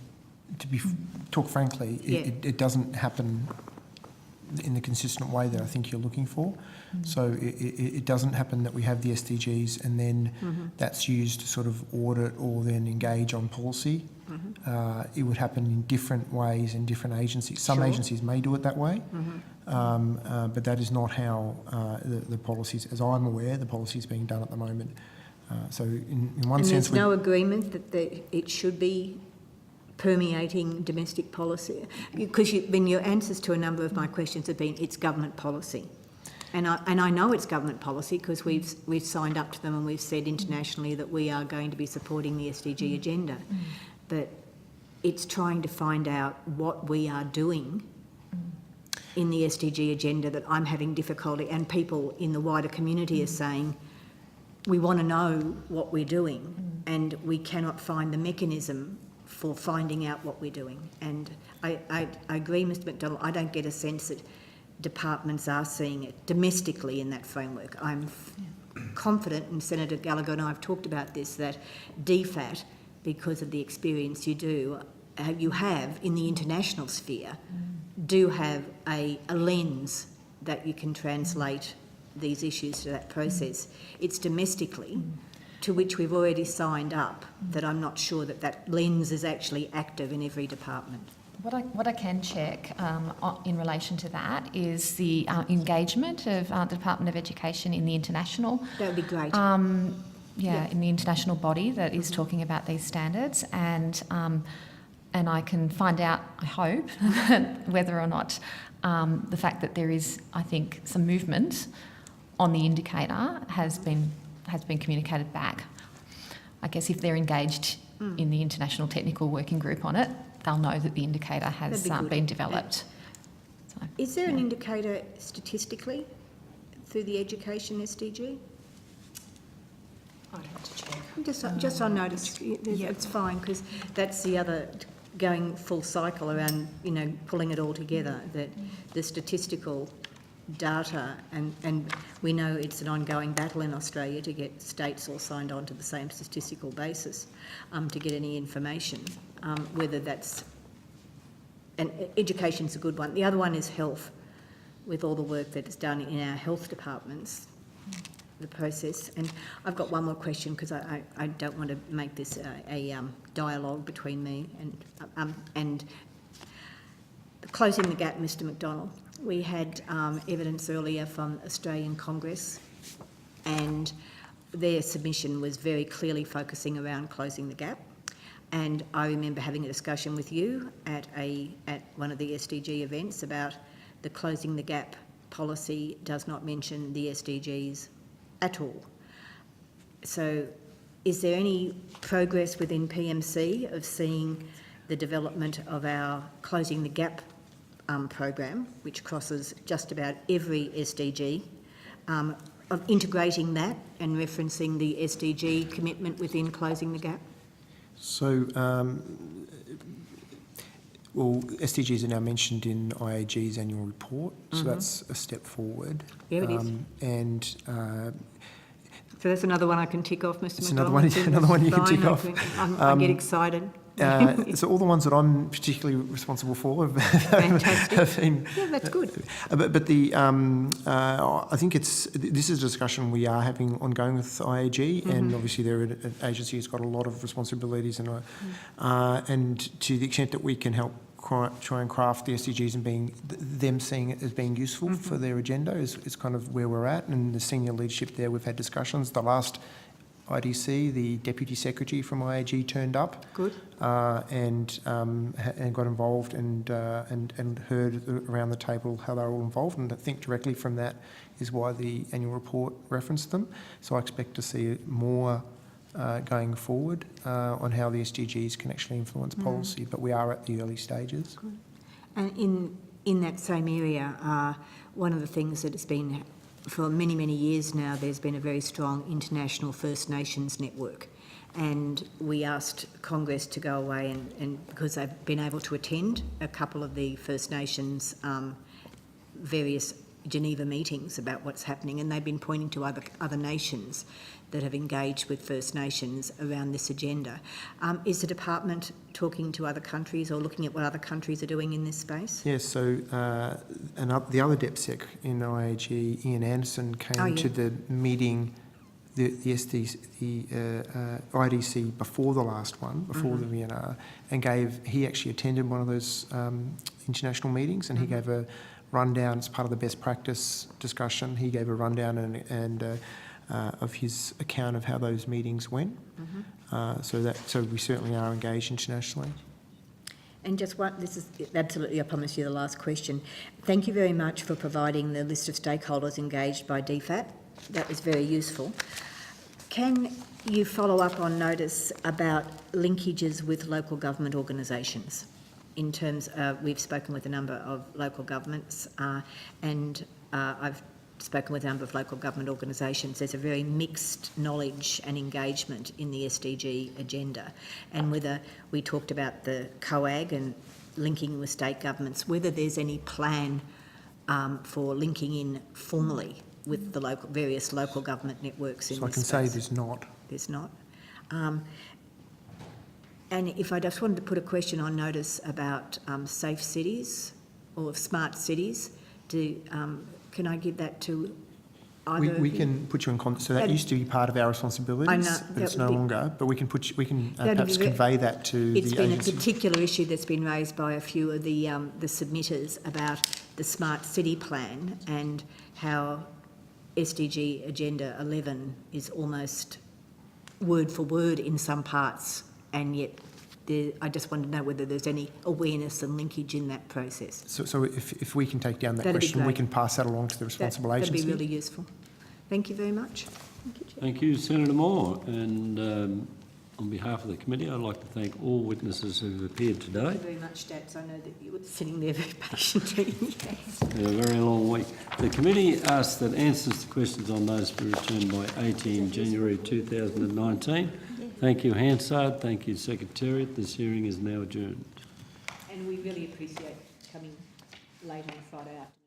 talk frankly, it doesn't happen in the consistent way that I think you're looking for. So it doesn't happen that we have the SDGs and then that's used to sort of audit or then engage on policy. It would happen in different ways in different agencies. Some agencies may do it that way, but that is not how the policies, as I'm aware, the policy is being done at the moment. So in one sense... there's no agreement that it should be permeating domestic policy? Because your answers to a number of my questions have been, it's government policy. And I know it's government policy because we've signed up to them and we've said internationally that we are going to be supporting the SDG agenda. But it's trying to find out what we are doing in the SDG agenda that I'm having difficulty, and people in the wider community are saying, we want to know what we're doing and we cannot find the mechanism for finding out what we're doing. And I agree, Mr McDonald, I don't get a sense that departments are seeing it domestically in that framework. I'm confident, and Senator Gallagher and I have talked about this, that DFAT, because of the experience you have in the international sphere, do have a lens that you can translate these issues to that process. It's domestically, to which we've already signed up, that I'm not sure that lens is actually active in every department. What I can check in relation to that is the engagement of the Department of Education in the international. That would be great. In the international body that is talking about these standards, and I can find out, I hope, whether or not the fact that there is, I think, some movement on the indicator has been communicated back. I guess if they're engaged in the International Technical Working Group on it, they'll know that the indicator has been developed. So, is there an indicator statistically through the education SDG? I'd have to check. Just on notice, it's fine, because that's the other, going full cycle around, pulling it all together, that the statistical data, and we know it's an ongoing battle in Australia to get states all signed on to the same statistical basis to get any information, whether that's, and education's a good one. The other one is health, with all the work that is done in our health departments, the process. And I've got one more question, because I don't want to make this a dialogue between me and closing the gap, Mr McDonald. We had evidence earlier from Australian Congress, and their submission was very clearly focusing around closing the gap. And I remember having a discussion with you at one of the SDG events about the closing the gap policy does not mention the SDGs at all. So is there any progress within PMC of seeing the development of our closing the gap program, which crosses just about every SDG, of integrating that and referencing the SDG commitment within closing the gap? So, SDGs are now mentioned in IAG's annual report, so that's a step forward. Yeah, it is. And so that's another one I can tick off, Mr. it's McDonald. another one you can tick off. I get excited. So all the ones that I'm particularly responsible for have been... Yeah, that's good. But the I think this is a discussion we are having ongoing with IAG, and obviously they're an agency that's got a lot of responsibilities, and to the extent that we can help try and craft the SDGs and them seeing it as being useful for their agenda is kind of where we're at. And the senior leadership there, we've had discussions. The last IDC, the Deputy Secretary from IAG turned up. Good. And got involved and heard around the table how they were all involved, and I think directly from that is why the annual report referenced them. So I expect to see more going forward on how the SDGs can actually influence policy, but we are at the early stages. Good. And in that same area, one of the things that has been for many, many years now, there's been a very strong international First Nations network. And we asked Congress to go away and because they've been able to attend a couple of the First Nations various Geneva meetings about what's happening, and they've been pointing to other nations that have engaged with First Nations around this agenda. Is the department talking to other countries or looking at what other countries are doing in this space? Yes, so the other DepSec in IAG, Ian Anderson, came to the meeting, the IDC before the last one, before the VNR, and he actually attended one of those international meetings, and he gave a rundown as part of the best practice discussion. He gave a rundown of his account of how those meetings went. So we certainly are engaged internationally. And just one, this is absolutely, I promise you, the last question. Thank you very much for providing the list of stakeholders engaged by DFAT. That was very useful. Can you follow up on notice about linkages with local government organisations? In terms of, we've spoken with a number of local governments and I've spoken with a number of local government organisations. There's a very mixed knowledge and engagement in the SDG agenda, and whether we talked about the COAG and linking with state governments, whether there's any plan for linking in formally with the local, various local government networks in this space. So I can say there's not. There's not. And if I just wanted to put a question on notice about safe cities or smart cities, can I give that to either We of you? can put you in contact. So that used to be part of our responsibilities, I know, but it's no longer. But we can perhaps be convey that to the It's been agency. a particular issue that's been raised by a few of the submitters about the smart city plan and how SDG Agenda 11 is almost word for word in some parts, and yet I just want to know whether there's any awareness and linkage in that process. So if we can take down that That'd be question, we great. can pass that along to the responsible agency. That'd be really useful. Thank you very much. Thank you, Senator Moore. And on behalf of the committee, I'd like to thank all witnesses who have appeared today. Thank you very much, Stats. I know that you were sitting there very patiently. Yes. It's been a very long week. The committee asks that answers to questions on notice be returned by 18 January 2019. Thank you, Hansard. Thank you, Secretariat. This hearing is now adjourned. And we really appreciate coming late on a Friday afternoon.